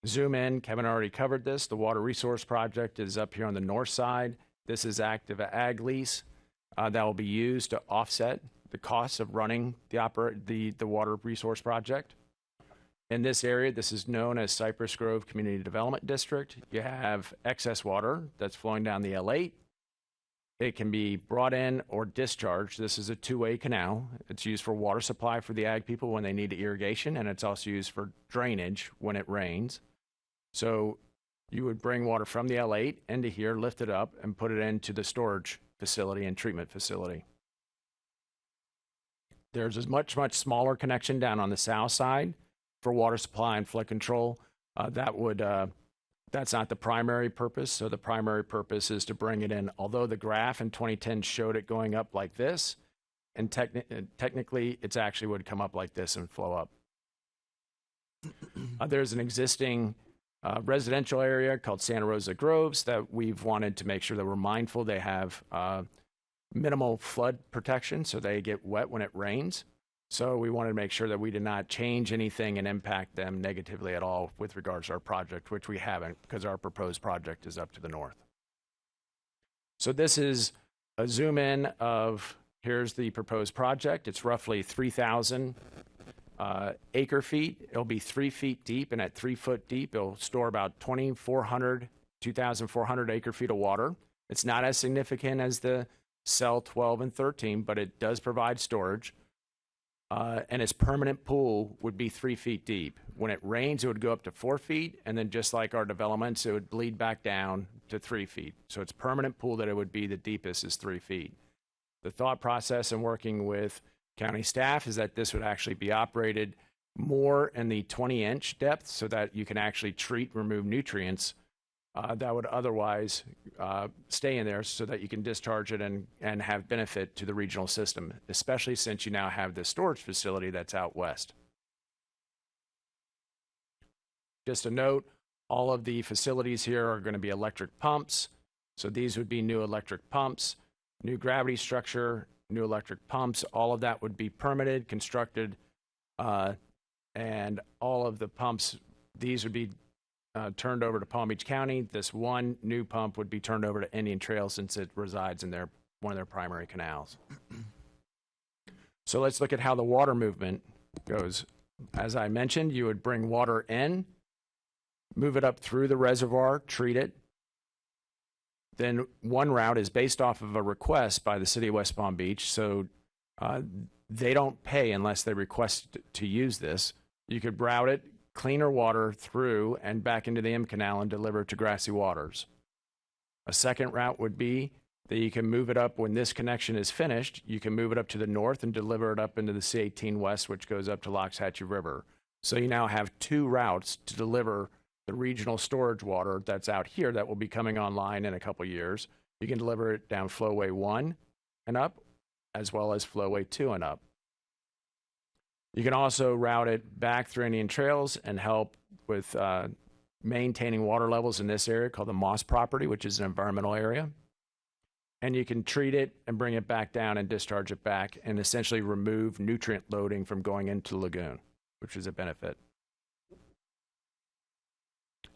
Zoom in, Kevin already covered this. The water resource project is up here on the north side. This is active ag lease that will be used to offset the costs of running the water resource project. In this area, this is known as Cypress Grove Community Development District. You have excess water that's flowing down the L8. It can be brought in or discharged. This is a 2-way canal. It's used for water supply for the ag people when they need irrigation, and it's also used for drainage when it rains. So you would bring water from the L8 into here, lift it up, and put it into the storage facility and treatment facility. There's a much smaller connection down on the south side for water supply and flood control. That's not the primary purpose. So the primary purpose is to bring it in. Although the graph in 2010 showed it going up like this, and technically it's actually would come up like this and flow up. There's an existing residential area called Santa Rosa Groves that we've wanted to make sure that we're mindful they have minimal flood protection, so they get wet when it rains. So we wanted to make sure that we did not change anything and impact them negatively at all with regards to our project, which we haven't, because our proposed project is up to the north. So this is a zoom in of, here's the proposed project. It's roughly 3,000 acre feet. It'll be 3 feet deep, and at 3 foot deep, it'll store about 2,400 acre feet of water. It's not as significant as the cell 12 and 13, but it does provide storage. And its permanent pool would be 3 feet deep. When it rains, it would go up to 4 feet, and then just like our developments, it would bleed back down to 3 feet. So its permanent pool that it would be the deepest is 3 feet. The thought process in working with county staff is that this would actually be operated more in the 20-inch depth so that you can actually treat, remove nutrients that would otherwise stay in there, so that you can discharge it and have benefit to the regional system, especially since you now have this storage facility that's out west. Just a note, all of the facilities here are going to be electric pumps. So these would be new electric pumps, new gravity structure, new electric pumps. All of that would be permitted, constructed, and all of the pumps, these would be turned over to Palm Beach County. This one new pump would be turned over to Indian Trail since it resides in one of their primary canals. So let's look at how the water movement goes. As I mentioned, you would bring water in, move it up through the reservoir, treat it. Then one route is based off of a request by the city of West Palm Beach. So they don't pay unless they request to use this. You could route it, cleaner water through and back into the M Canal and deliver it to Grassy Waters. A second route would be that you can move it up when this connection is finished. You can move it up to the north and deliver it up into the C-18 West, which goes up to Loxahatchee River. So you now have 2 routes to deliver the regional storage water that's out here that will be coming online in a couple years. You can deliver it down Flowway 1 and up, as well as Flowway 2 and up. You can also route it back through Indian Trails and help with maintaining water levels in this area called the Moss property, which is an environmental area. And you can treat it and bring it back down and discharge it back and essentially remove nutrient loading from going into the lagoon, which is a benefit.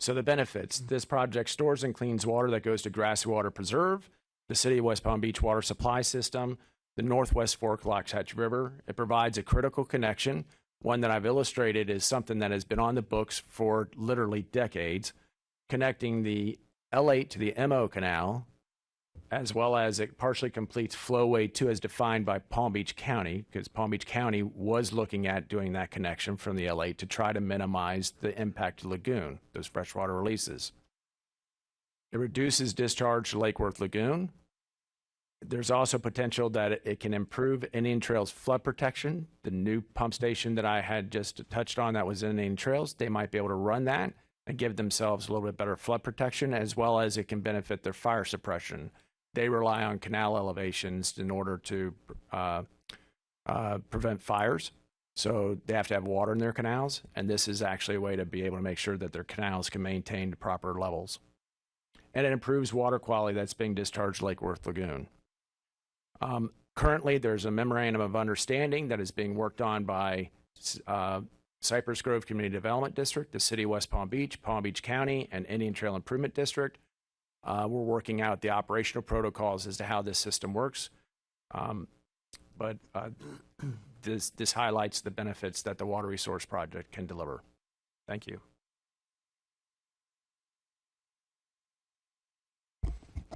So the benefits, this project stores and cleans water that goes to Grassy Water Preserve, the City of West Palm Beach water supply system, the Northwest Fork Loxahatchee River. It provides a critical connection. One that I've illustrated is something that has been on the books for literally decades, connecting the L8 to the MO Canal, as well as it partially completes Flowway 2 as defined by Palm Beach County, because Palm Beach County was looking at doing that connection from the L8 to try to minimize the impact to lagoon, those freshwater releases. It reduces discharge to Lake Worth Lagoon. There's also potential that it can improve Indian Trails flood protection. The new pump station that I had just touched on that was in Indian Trails, they might be able to run that and give themselves a little bit better flood protection, as well as it can benefit their fire suppression. They rely on canal elevations in order to prevent fires. So they have to have water in their canals, and this is actually a way to be able to make sure that their canals can maintain proper levels. And it improves water quality that's being discharged to Lake Worth Lagoon. Currently, there's a memorandum of understanding that is being worked on by Cypress Grove Community Development District, the City of West Palm Beach County, and Indian Trail Improvement District. We're working out the operational protocols as to how this system works. This highlights the benefits that the Water Resource Project can deliver. Thank you.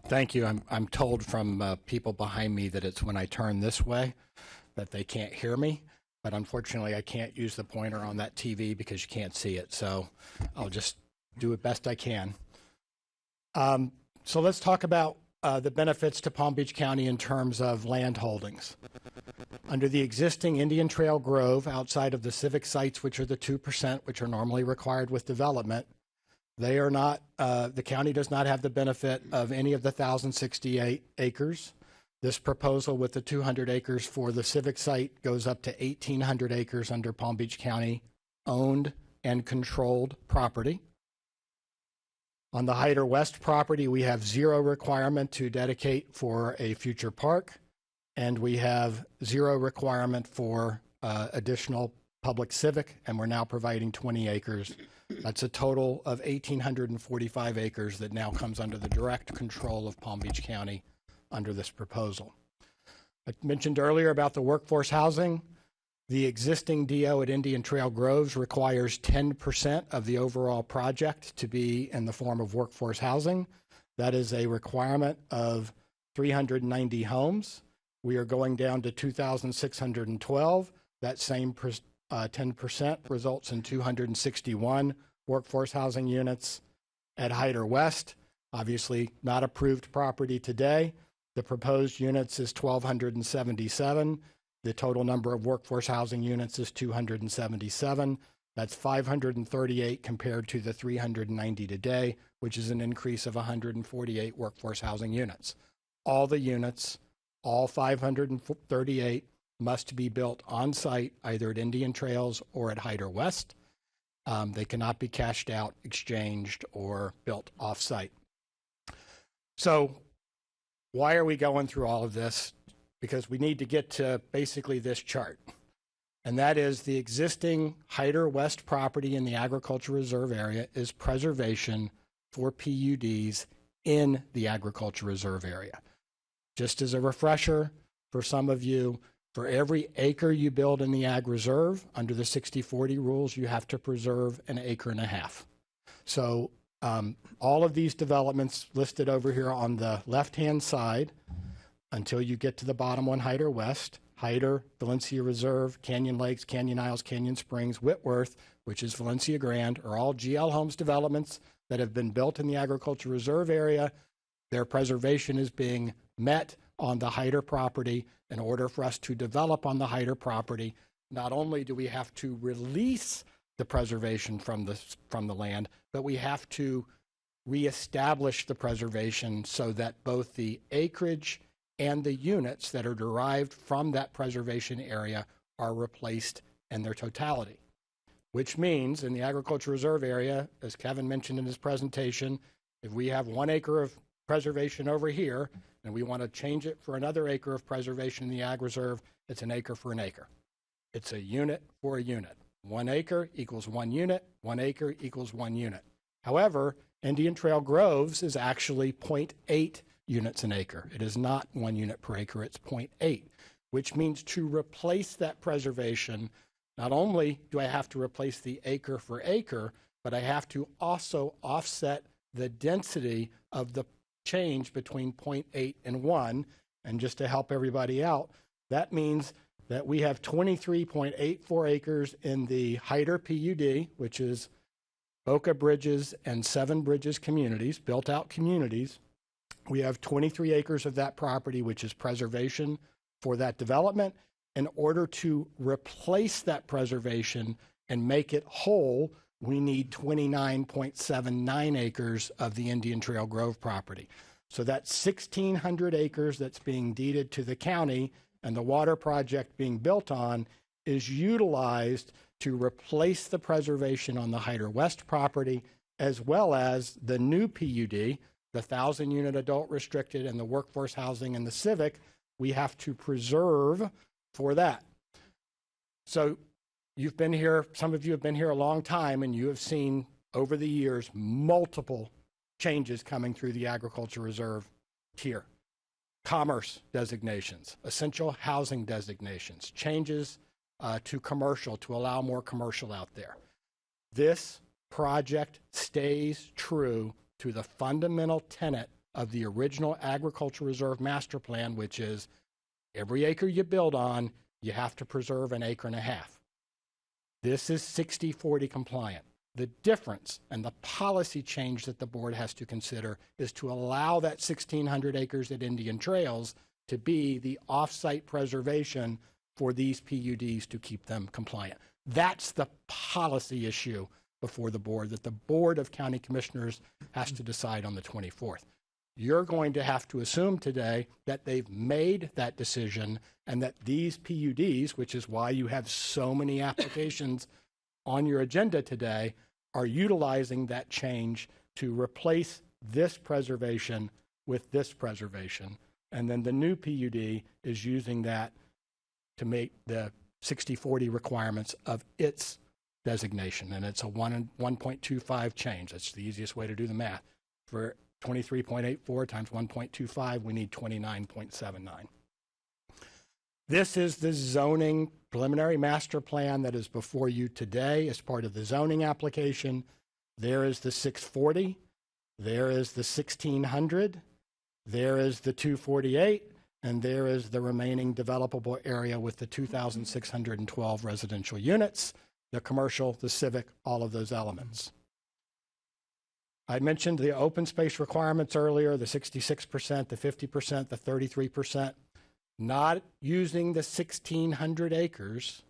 Thank you. I'm told from people behind me that it's when I turn this way that they can't hear me, but unfortunately I can't use the pointer on that TV because you can't see it. So I'll just do it best I can. So let's talk about the benefits to Palm Beach County in terms of land holdings. Under the existing Indian Trail Grove, outside of the civic sites, which are the 2%, which are normally required with development, they are not, the county does not have the benefit of any of the 1,068 acres. This proposal with the 200 acres for the civic site goes up to 1,800 acres under Palm Beach County owned and controlled property. On the Hyder West property, we have zero requirement to dedicate for a future park, and we have zero requirement for additional public civic, and we're now providing 20 acres. That's a total of 1,845 acres that now comes under the direct control of Palm Beach County under this proposal. I mentioned earlier about the workforce housing. The existing DO at Indian Trail Groves requires 10% of the overall project to be in the form of workforce housing. That is a requirement of 390 homes. We are going down to 2,612. That same 10% results in 261 workforce housing units. At Hyder West, obviously not approved property today. The proposed units is 1,277. The total number of workforce housing units is 277. That's 538 compared to the 390 today, which is an increase of 148 workforce housing units. All the units, all 538, must be built on site, either at Indian Trails or at Hyder West. They cannot be cashed out, exchanged, or built off site. So why are we going through all of this? Because we need to get to basically this chart. And that is the existing Hyder West property in the agriculture reserve area is preservation for PUDs in the agriculture reserve area. Just as a refresher for some of you, for every acre you build in the ag reserve, under the 60-40 rules, you have to preserve an acre and a half. So all of these developments listed over here on the left-hand side, until you get to the bottom one, Hyder West, Hyder, Valencia Reserve, Canyon Lakes, Canyon Isles, Canyon Springs, Whitworth, which is Valencia Grand, are all GL Homes developments that have been built in the agriculture reserve area. Their preservation is being met on the Hyder property. In order for us to develop on the Hyder property, not only do we have to release the preservation from the land, but we have to reestablish the preservation so that both the acreage and the units that are derived from that preservation area are replaced in their totality. Which means in the agriculture reserve area, as Kevin mentioned in his presentation, if we have 1 acre of preservation over here and we want to change it for another acre of preservation in the ag reserve, it's an acre for an acre. It's a unit for a unit. 1 acre equals 1 unit, 1 acre equals 1 unit. However, Indian Trail Groves is actually 0.8 units an acre. It is not 1 unit per acre, it's 0.8, which means to replace that preservation, not only do I have to replace the acre for acre, but I have to also offset the density of the change between 0.8 and 1. And just to help everybody out, that means that we have 23.84 acres in the Hyder PUD, which is Boca Bridges and Seven Bridges communities, built out communities. We have 23 acres of that property, which is preservation for that development. In order to replace that preservation and make it whole, we need 29.79 acres of the Indian Trail Grove property. So that 1,600 acres that's being deeded to the county and the water project being built on is utilized to replace the preservation on the Hyder West property, as well as the new PUD, the 1,000-unit adult restricted and the workforce housing and the civic, we have to preserve for that. So you've been here, some of you have been here a long time, and you have seen over the years multiple changes coming through the agriculture reserve tier. Commerce designations, essential housing designations, changes to commercial to allow more commercial out there. This project stays true to the fundamental tenet of the original agriculture reserve master plan, which is every acre you build on, you have to preserve an acre and a half. This is 60-40 compliant. The difference and the policy change that the board has to consider is to allow that 1,600 acres at Indian Trails to be the off-site preservation for these PUDs to keep them compliant. That's the policy issue before the board that the Board of County Commissioners has to decide on the 24th. You're going to have to assume today that they've made that decision and that these PUDs, which is why you have so many applications on your agenda today, are utilizing that change to replace this preservation with this preservation. And then the new PUD is using that to make the 60/40 requirements of its designation. And it's a 1.25 change. That's the easiest way to do the math. For 23.84 times 1.25, we need 29.79. This is the zoning preliminary master plan that is before you today as part of the zoning application. There is the 640. There is the 1,600. There is the 248. And there is the remaining developable area with the 2,612 residential units, the commercial, the civic, all of those elements. I mentioned the open space requirements earlier, the 66%, the 50%, the 33%. Not using the 1,600 acres,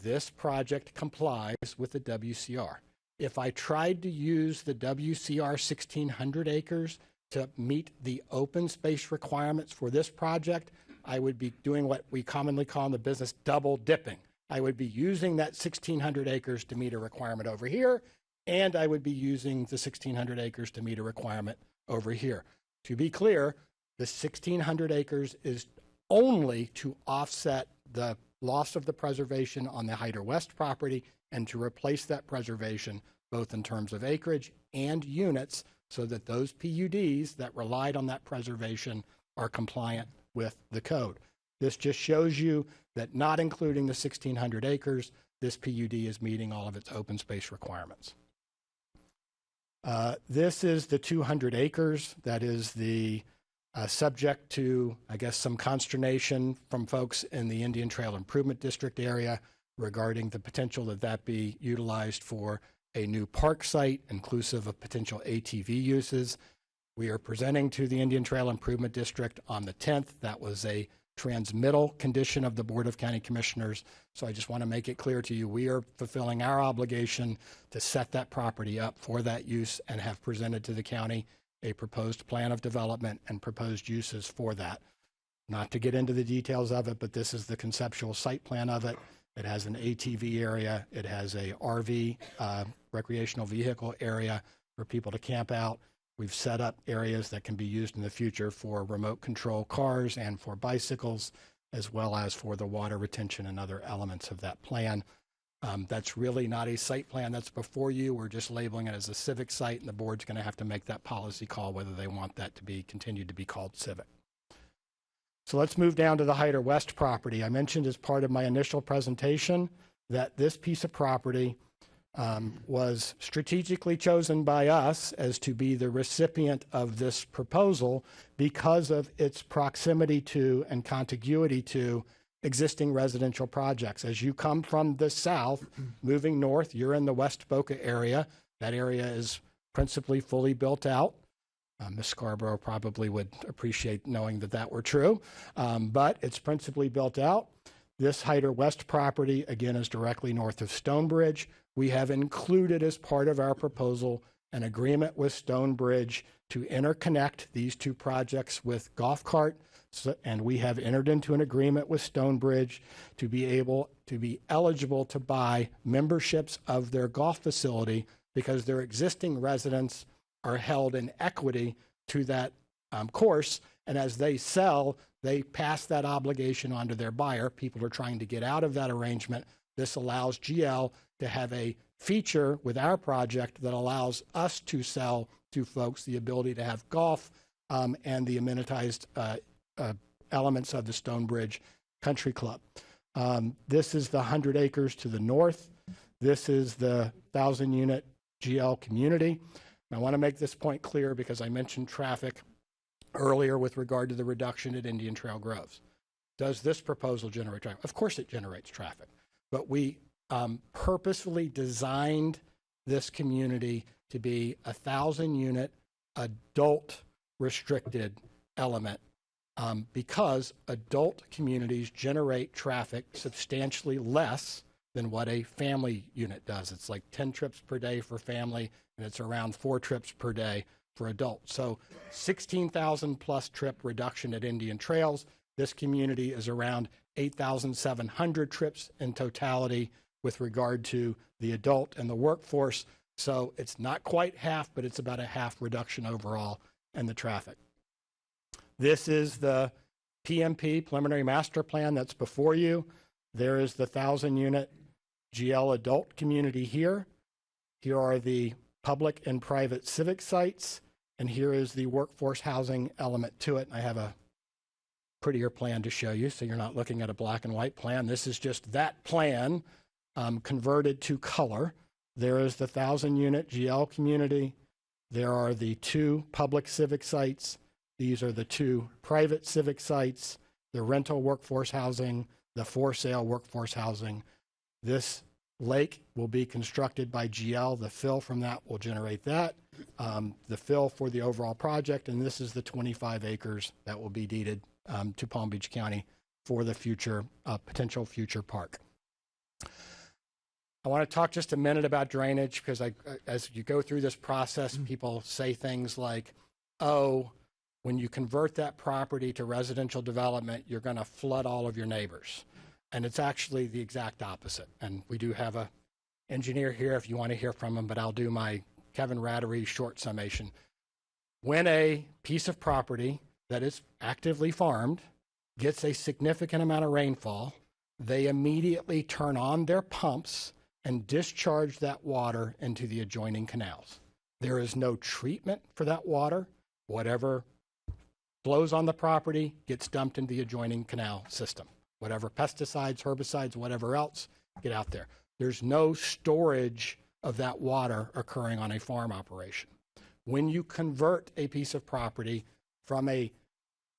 this project complies with the WCR. If I tried to use the WCR 1,600 acres to meet the open space requirements for this project, I would be doing what we commonly call in the business double dipping. I would be using that 1,600 acres to meet a requirement over here, and I would be using the 1,600 acres to meet a requirement over here. To be clear, the 1,600 acres is only to offset the loss of the preservation on the Hyder West property and to replace that preservation both in terms of acreage and units so that those PUDs that relied on that preservation are compliant with the code. This just shows you that not including the 1,600 acres, this PUD is meeting all of its open space requirements. This is the 200 acres. That is the subject to, I guess, some consternation from folks in the Indian Trail Improvement District area regarding the potential that that be utilized for a new park site, inclusive of potential ATV uses. We are presenting to the Indian Trail Improvement District on the 10th. That was a transmittal condition of the Board of County Commissioners. So I just want to make it clear to you, we are fulfilling our obligation to set that property up for that use and have presented to the county a proposed plan of development and proposed uses for that. Not to get into the details of it, but this is the conceptual site plan of it. It has an ATV area. It has a RV, recreational vehicle area for people to camp out. We've set up areas that can be used in the future for remote control cars and for bicycles, as well as for the water retention and other elements of that plan. That's really not a site plan that's before you. We're just labeling it as a civic site, and the board's going to have to make that policy call whether they want that to be continued to be called civic. So let's move down to the Hyder West property. I mentioned as part of my initial presentation that this piece of property was strategically chosen by us as to be the recipient of this proposal because of its proximity to and contiguity to existing residential projects. As you come from the south, moving north, you're in the West Boca area. That area is principally fully built out. Ms. Scarborough probably would appreciate knowing that that were true, but it's principally built out. This Hyder West property, again, is directly north of Stonebridge. We have included as part of our proposal an agreement with Stonebridge to interconnect these two projects with golf cart. And we have entered into an agreement with Stonebridge to be able to be eligible to buy memberships of their golf facility because their existing residents are held in equity to that course. And as they sell, they pass that obligation on to their buyer. People are trying to get out of that arrangement. This allows GL to have a feature with our project that allows us to sell to folks the ability to have golf and the amenitized elements of the Stonebridge Country Club. This is the 100 acres to the north. This is the 1,000-unit GL community. And I want to make this point clear because I mentioned traffic earlier with regard to the reduction at Indian Trail Groves. Does this proposal generate traffic? Of course it generates traffic, but we purposefully designed this community to be a 1,000-unit adult restricted element because adult communities generate traffic substantially less than what a family unit does. It's like 10 trips per day for family, and it's around 4 trips per day for adults. So 16,000 plus trip reduction at Indian Trails. This community is around 8,700 trips in totality with regard to the adult and the workforce. So it's not quite half, but it's about a half reduction overall in the traffic. This is the PMP, Preliminary Master Plan, that's before you. There is the 1,000-unit GL adult community here. Here are the public and private civic sites, and here is the workforce housing element to it. I have a prettier plan to show you, so you're not looking at a black and white plan. This is just that plan converted to color. There is the 1,000-unit GL community. There are the 2 public civic sites. These are the 2 private civic sites, the rental workforce housing, the for sale workforce housing. This lake will be constructed by GL. The fill from that will generate that. The fill for the overall project, and this is the 25 acres that will be deeded to Palm Beach County for the future, potential future park. I want to talk just a minute about drainage because as you go through this process, people say things like, oh, when you convert that property to residential development, you're going to flood all of your neighbors. And it's actually the exact opposite. And we do have an engineer here if you want to hear from him, but I'll do my Kevin Rattery short summation. When a piece of property that is actively farmed gets a significant amount of rainfall, they immediately turn on their pumps and discharge that water into the adjoining canals. There is no treatment for that water. Whatever flows on the property gets dumped into the adjoining canal system. Whatever pesticides, herbicides, whatever else, get out there. There's no storage of that water occurring on a farm operation. When you convert a piece of property from a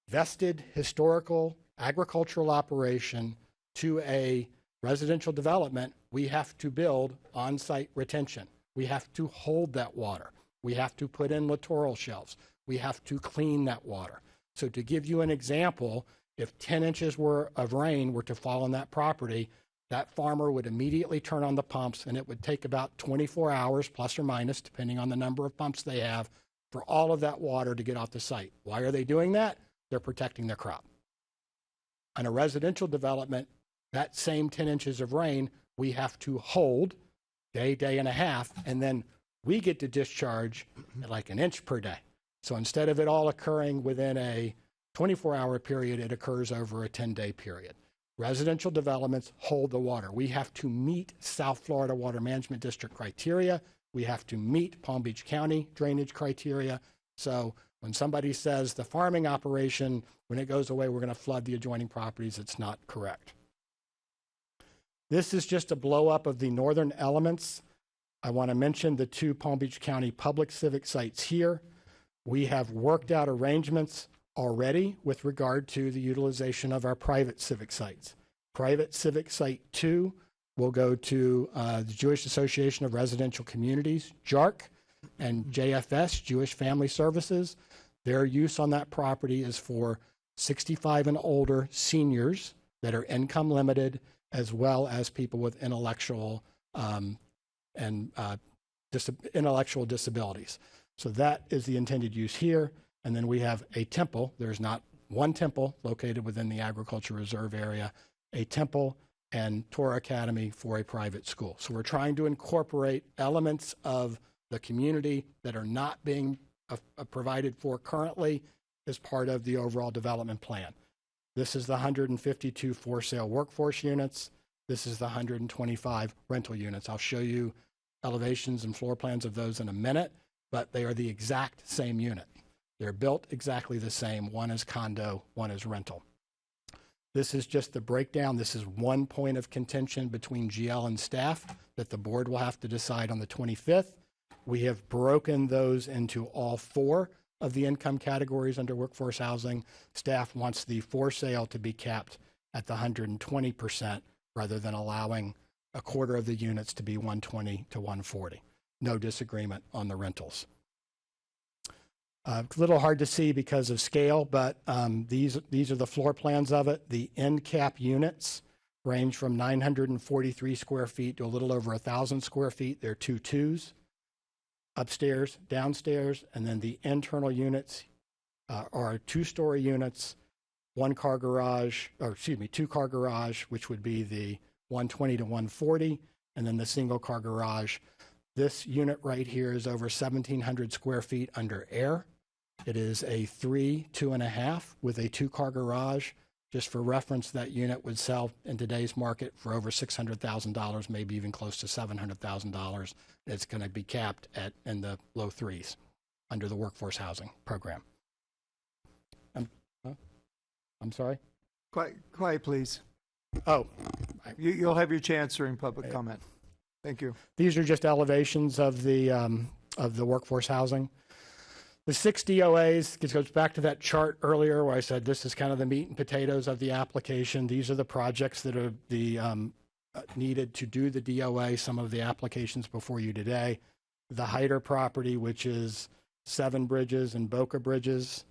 vested historical agricultural operation to a residential development, we have to build on-site retention. We have to hold that water. We have to put in littoral shelves. We have to clean that water. So to give you an example, if 10 inches of rain were to fall on that property, that farmer would immediately turn on the pumps, and it would take about 24 hours, plus or minus, depending on the number of pumps they have, for all of that water to get off the site. Why are they doing that? They're protecting their crop. On a residential development, that same 10 inches of rain, we have to hold day and a half, and then we get to discharge at like an inch per day. So instead of it all occurring within a 24-hour period, it occurs over a 10-day period. Residential developments hold the water. We have to meet South Florida Water Management District criteria. We have to meet Palm Beach County drainage criteria. So when somebody says the farming operation, when it goes away, we're going to flood the adjoining properties, it's not correct. This is just a blow up of the northern elements. I want to mention the 2 Palm Beach County public civic sites here. We have worked out arrangements already with regard to the utilization of our private civic sites. Private civic site 2 will go to the Jewish Association of Residential Communities, JARC, and JFS, Jewish Family Services. Their use on that property is for 65 and older seniors that are income limited, as well as people with intellectual intellectual disabilities. So that is the intended use here. And then we have a temple. There's not one temple located within the agriculture reserve area, a temple and Torah Academy for a private school. So we're trying to incorporate elements of the community that are not being provided for currently as part of the overall development plan. This is the 152 for sale workforce units. This is the 125 rental units. I'll show you elevations and floor plans of those in a minute, but they are the exact same unit. They're built exactly the same. One is condo, one is rental. This is just the breakdown. This is one point of contention between GL and staff that the board will have to decide on the 25th. We have broken those into all 4 of the income categories under workforce housing. Staff wants the for sale to be capped at the 120% rather than allowing a quarter of the units to be 120 to 140. no disagreement on the rentals. A little hard to see because of scale, but these are the floor plans of it. The end cap units range from 943 square feet to a little over 1,000 square feet. They're 2 twos, upstairs, downstairs, and then the internal units are 2-story units, 2-car garage, which would be the 120 to 140, and then the single-car garage. This unit right here is over 1,700 square feet under air. It is a 3, 2.5 with a 2-car garage. Just for reference, that unit would sell in today's market for over $600,000, maybe even close to $700,000. It's going to be capped in the low 3s under the workforce housing program. I'm sorry? Quiet, please. Oh. You'll have your chance during public comment. Thank you. These are just elevations of the workforce housing. The 6 DOAs, it goes back to that chart earlier where I said this is kind of the meat and potatoes of the application. These are the projects that are needed to do the DOA, some of the applications before you today. The Hyder property, which is 7 Bridges and Boca Bridges.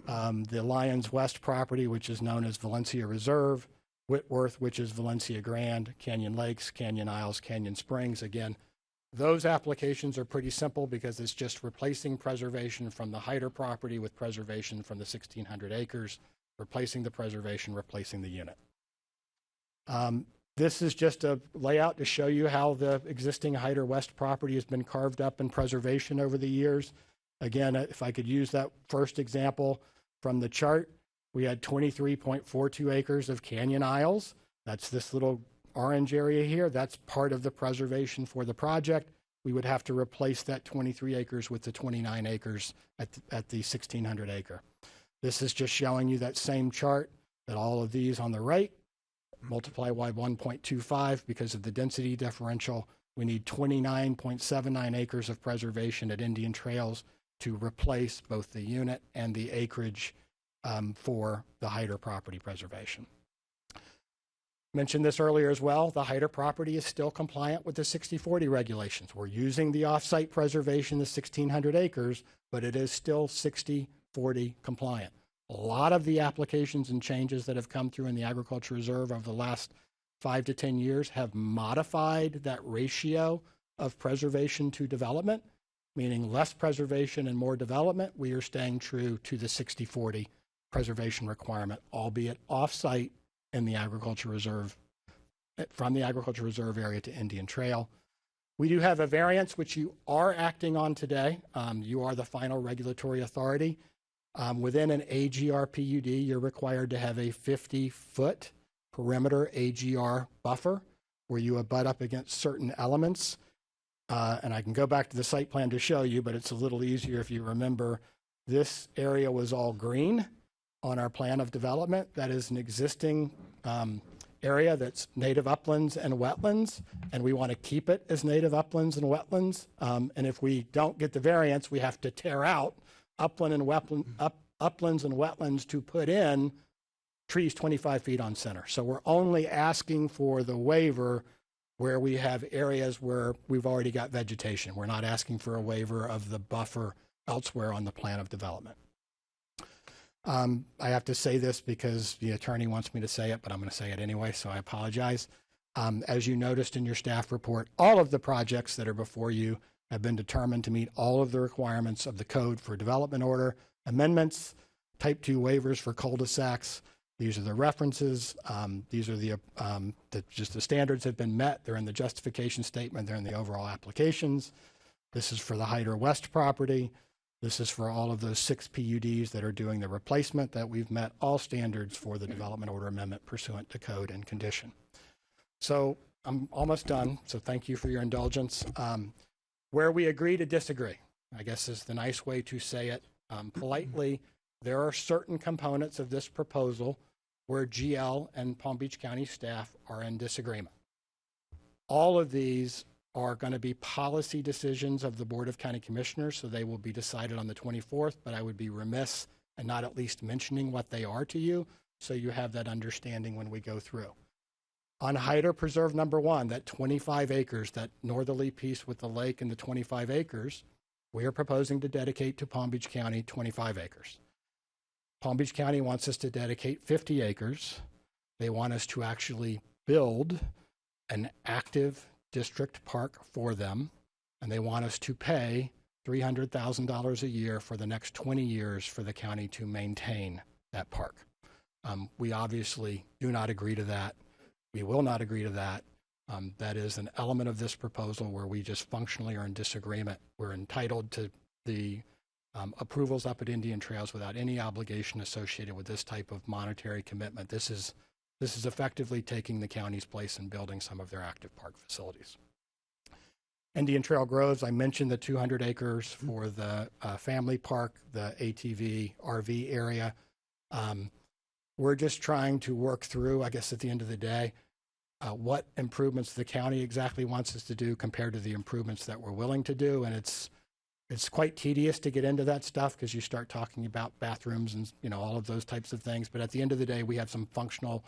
The Lions West property, which is known as Valencia Reserve. Whitworth, which is Valencia Grand. Canyon Lakes, Canyon Isles, Canyon Springs. Again, those applications are pretty simple because it's just replacing preservation from the Hyder property with preservation from the 1,600 acres, replacing the preservation, replacing the unit. This is just a layout to show you how the existing Hyder West property has been carved up in preservation over the years. Again, if I could use that first example from the chart, we had 23.42 acres of Canyon Isles. That's this little orange area here. That's part of the preservation for the project. We would have to replace that 23 acres with the 29 acres at the 1,600 acre. This is just showing you that same chart, that all of these on the right multiply by 1.25 because of the density differential. We need 29.79 acres of preservation at Indian Trails to replace both the unit and the acreage for the Hyder property preservation. Mentioned this earlier as well, the Hyder property is still compliant with the 60/40 regulations. We're using the off-site preservation, the 1,600 acres, but it is still 60/40 compliant. A lot of the applications and changes that have come through in the Agriculture Reserve over the last 5 to 10 years have modified that ratio of preservation to development, meaning less preservation and more development. We are staying true to the 60/40 preservation requirement, albeit off-site in the Agriculture Reserve, from the Agriculture Reserve area to Indian Trail. We do have a variance, which you are acting on today. You are the final regulatory authority. Within an AGR PUD, you're required to have a 50-foot perimeter AGR buffer where you abut up against certain elements. And I can go back to the site plan to show you, but it's a little easier if you remember this area was all green on our plan of development. That is an existing area that's native uplands and wetlands, and we want to keep it as native uplands and wetlands. And if we don't get the variance, we have to tear out uplands and wetlands to put in trees 25 feet on center. So we're only asking for the waiver where we have areas where we've already got vegetation. We're not asking for a waiver of the buffer elsewhere on the plan of development. I have to say this because the attorney wants me to say it, but I'm going to say it anyway, so I apologize. As you noticed in your staff report, all of the projects that are before you have been determined to meet all of the requirements of the code for development order amendments, type 2 waivers for cul-de-sacs. These are the references. These are just the standards have been met. They're in the justification statement. They're in the overall applications. This is for the Hyder West property. This is for all of those 6 PUDs that are doing the replacement, that we've met all standards for the development order amendment pursuant to code and condition. So I'm almost done, so thank you for your indulgence. Where we agree to disagree, I guess is the nice way to say it politely. There are certain components of this proposal where GL and Palm Beach County staff are in disagreement. All of these are going to be policy decisions of the Board of County Commissioners, so they will be decided on the 24th, but I would be remiss in not at least mentioning what they are to you, so you have that understanding when we go through. On Hyder Preserve number 1, that 25 acres, that northerly piece with the lake and the 25 acres, we are proposing to dedicate to Palm Beach County 25 acres. Palm Beach County wants us to dedicate 50 acres. They want us to actually build an active district park for them, and they want us to pay $300,000 a year for the next 20 years for the county to maintain that park. We obviously do not agree to that. We will not agree to that. That is an element of this proposal where we just functionally are in disagreement. We're entitled to the approvals up at Indian Trails without any obligation associated with this type of monetary commitment. This is effectively taking the county's place in building some of their active park facilities. Indian Trail Groves, I mentioned the 200 acres for the family park, the ATV, RV area. We're just trying to work through, I guess at the end of the day, what improvements the county exactly wants us to do compared to the improvements that we're willing to do. And it's quite tedious to get into that stuff because you start talking about bathrooms and all of those types of things. But at the end of the day, we have some functional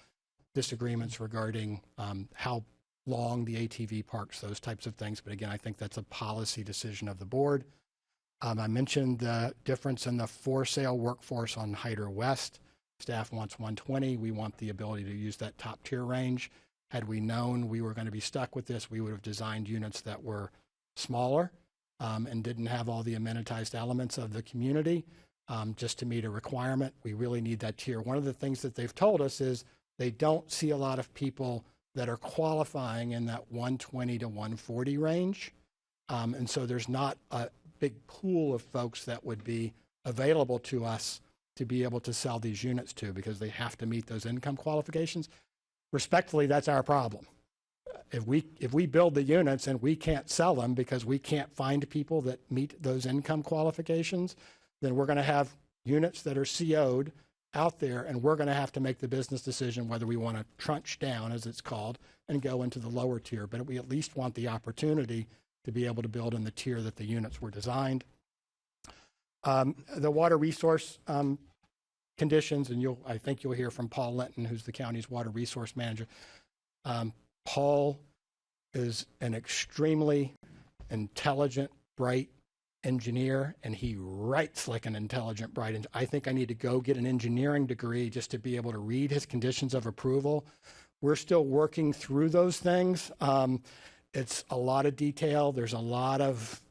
disagreements regarding how long the ATV parks, those types of things. But again, I think that's a policy decision of the board. I mentioned the difference in the for sale workforce on Hyder West. Staff wants 120. We want the ability to use that top tier range. Had we known we were going to be stuck with this, we would have designed units that were smaller and didn't have all the amenitized elements of the community just to meet a requirement. We really need that tier. One of the things that they've told us is they don't see a lot of people that are qualifying in that 120 to 140 range. And so there's not a big pool of folks that would be available to us to be able to sell these units to because they have to meet those income qualifications. Respectfully, that's our problem. If we build the units and we can't sell them because we can't find people that meet those income qualifications, then we're going to have units that are CO'd out there, and we're going to have to make the business decision whether we want to trunch down, as it's called, and go into the lower tier. But we at least want the opportunity to be able to build in the tier that the units were designed. The water resource conditions, and I think you'll hear from Paul Linton, who's the county's water resource manager. Paul is an extremely intelligent, bright engineer, and he writes like an intelligent, bright engineer. I think I need to go get an engineering degree just to be able to read his conditions of approval. We're still working through those things. It's a lot of detail. There's a lot of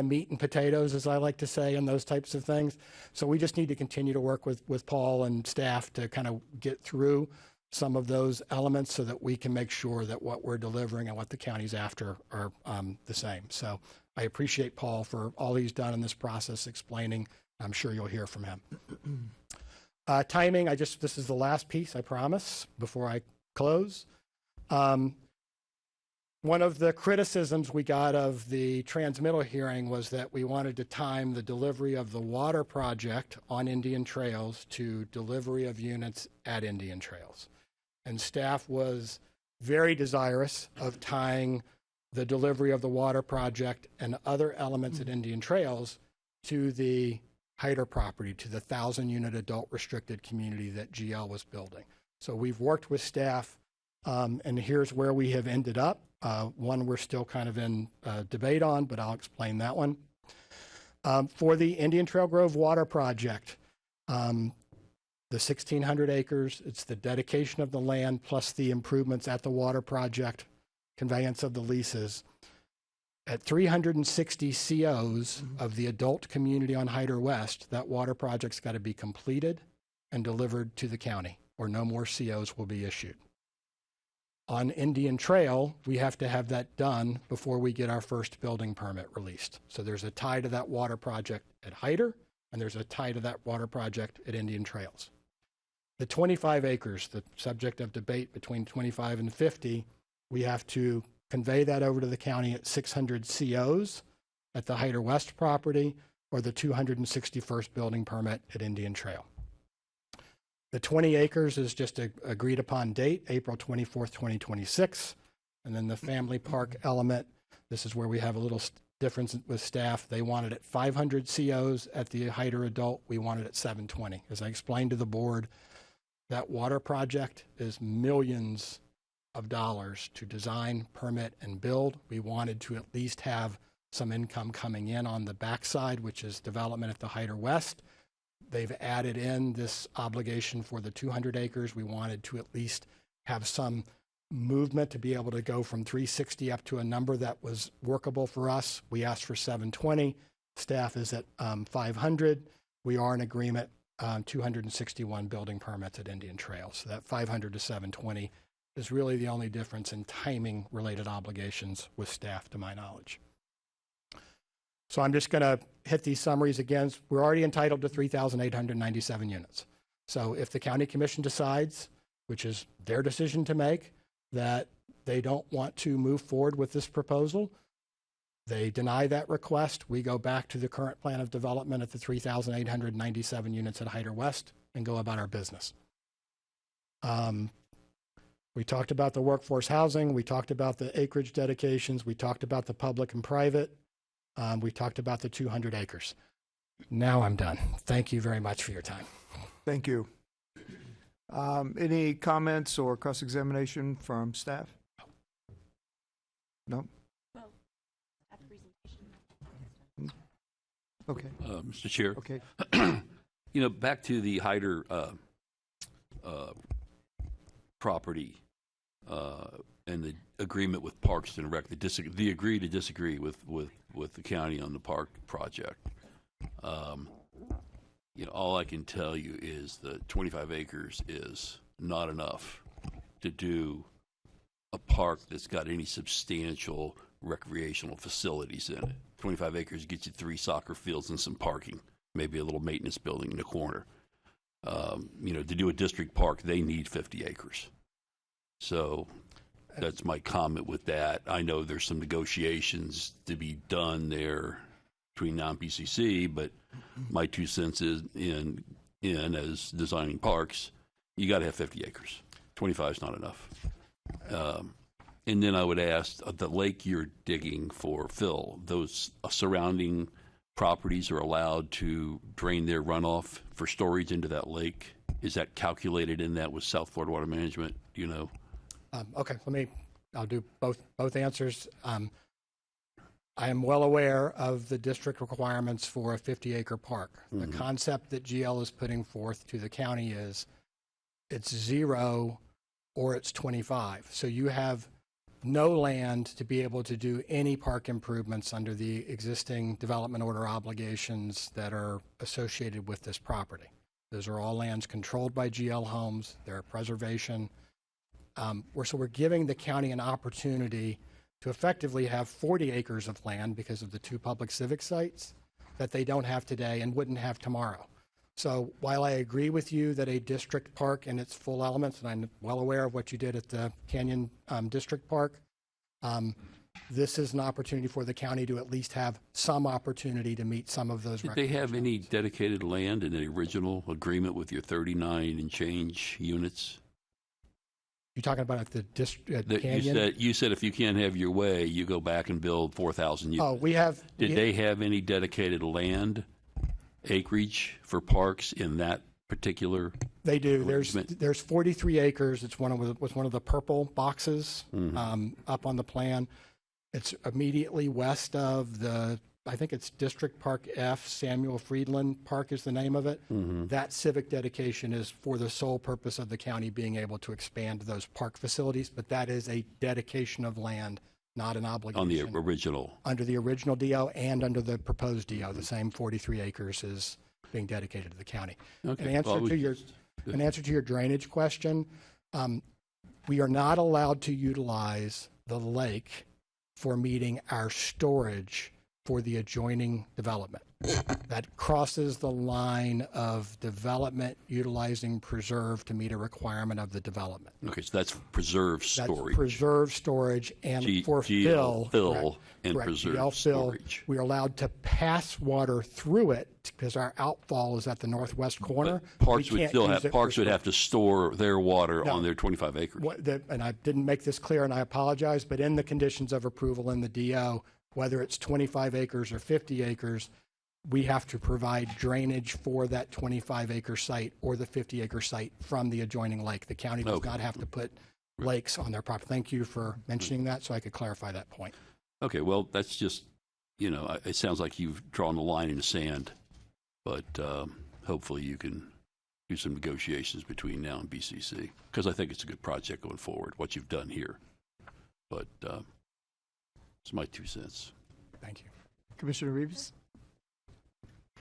meat and potatoes, as I like to say, and those types of things. So we just need to continue to work with Paul and staff to kind of get through some of those elements so that we can make sure that what we're delivering and what the county's after are the same. So I appreciate Paul for all he's done in this process explaining. I'm sure you'll hear from him. Timing, this is the last piece, I promise, before I close. One of the criticisms we got of the transmittal hearing was that we wanted to time the delivery of the water project on Indian Trails to delivery of units at Indian Trails. And staff was very desirous of tying the delivery of the water project and other elements at Indian Trails to the Hyder property, to the 1,000-unit adult restricted community that GL was building. So we've worked with staff, and here's where we have ended up. One we're still kind of in debate on, but I'll explain that one. For the Indian Trail Grove water project, the 1,600 acres, it's the dedication of the land plus the improvements at the water project, conveyance of the leases. At 360 COs of the adult community on Hyder West, that water project's got to be completed and delivered to the county, or no more COs will be issued. On Indian Trail, we have to have that done before we get our first building permit released. So there's a tie to that water project at Hyder, and there's a tie to that water project at Indian Trails. The 25 acres, the subject of debate between 25 and 50, we have to convey that over to the county at 600 COs at the Hyder West property, or the 261st building permit at Indian Trail. The 20 acres is just an agreed upon date, April 24th, 2026. And then the family park element, this is where we have a little difference with staff. They wanted at 500 COs at the Hyder adult. We wanted at 720. As I explained to the board, that water project is millions of dollars to design, permit, and build. We wanted to at least have some income coming in on the backside, which is development at the Hyder West. They've added in this obligation for the 200 acres. We wanted to at least have some movement to be able to go from 360 up to a number that was workable for us. We asked for 720. Staff is at 500. We are in agreement 261 building permits at Indian Trail. So that 500 to 720 is really the only difference in timing related obligations with staff, to my knowledge. So I'm just going to hit these summaries again. We're already entitled to 3,897 units. So if the county commission decides, which is their decision to make, that they don't want to move forward with this proposal, they deny that request, we go back to the current plan of development at the 3,897 units at Hyder West and go about our business. We talked about the workforce housing. We talked about the acreage dedications. We talked about the public and private. We talked about the 200 acres. Now I'm done. Thank you very much for your time. Thank you. Any comments or cross-examination from staff? No? Okay. Mr. Chair. Okay. You know, back to the Hyder property and the agreement with Parks and Rec, the agree to disagree with the county on the park project. You know, all I can tell you is that 25 acres is not enough to do a park that's got any substantial recreational facilities in it. 25 acres gets you 3 soccer fields and some parking, maybe a little maintenance building in the corner. You know, to do a district park, they need 50 acres. So that's my comment with that. I know there's some negotiations to be done there between now and PCC, but my 2 cents is in as designing parks, you got to have 50 acres. 25 is not enough. And then I would ask, the lake you're digging for fill, those surrounding properties are allowed to drain their runoff for storage into that lake? Is that calculated in that with South Florida Water Management? Do you know? Okay, I'll do both answers. I am well aware of the district requirements for a 50-acre park. The concept that GL is putting forth to the county is it's 0 or it's 25. So you have no land to be able to do any park improvements under the existing development order obligations that are associated with this property. Those are all lands controlled by GL Homes. They're preservation. So we're giving the county an opportunity to effectively have 40 acres of land because of the 2 public civic sites that they don't have today and wouldn't have tomorrow. So while I agree with you that a district park in its full elements, and I'm well aware of what you did at the Canyon District Park, this is an opportunity for the county to at least have some opportunity to meet some of those. Did they have any dedicated land in the original agreement with your 39 and change units? You're talking about at the district Canyon? You said if you can't have your way, you go back and build 4,000 units. Oh, we have. Did they have any dedicated land acreage for parks in that particular? They do. arrangement? There's 43 acres. It's one of the purple boxes up on the plan. It's immediately west of I think it's District Park F. Samuel Friedland Park is the name of it. That civic dedication is for the sole purpose of the county being able to expand those park facilities, but that is a dedication of land, not an obligation. On the original? Under the original DO and under the proposed DO, the same 43 acres is being dedicated to the county. Okay. In answer to your drainage question, we are not allowed to utilize the lake for meeting our storage for the adjoining development. That crosses the line of development utilizing preserve to meet a requirement of the development. Okay, so that's preserve storage. That's preserve storage and for fill. Fill and correct, preserve GL fill, storage. we are allowed to pass water through it because our outfall is at the northwest corner. But parks would have to store their water on their 25 acres. And I didn't make this clear, and I apologize, but in the conditions of approval in the DO, whether it's 25 acres or 50 acres, we have to provide drainage for that 25-acre site or the 50-acre site from the adjoining lake. The county does not have to put lakes on their property. Thank you for mentioning that so I could clarify that point. Okay, well, that's just, it sounds like you've drawn the line in the sand, but hopefully you can do some negotiations between now and BCC, because I think it's a good project going forward, what you've done here. But it's my 2 cents. Thank you. Commissioner Reeves?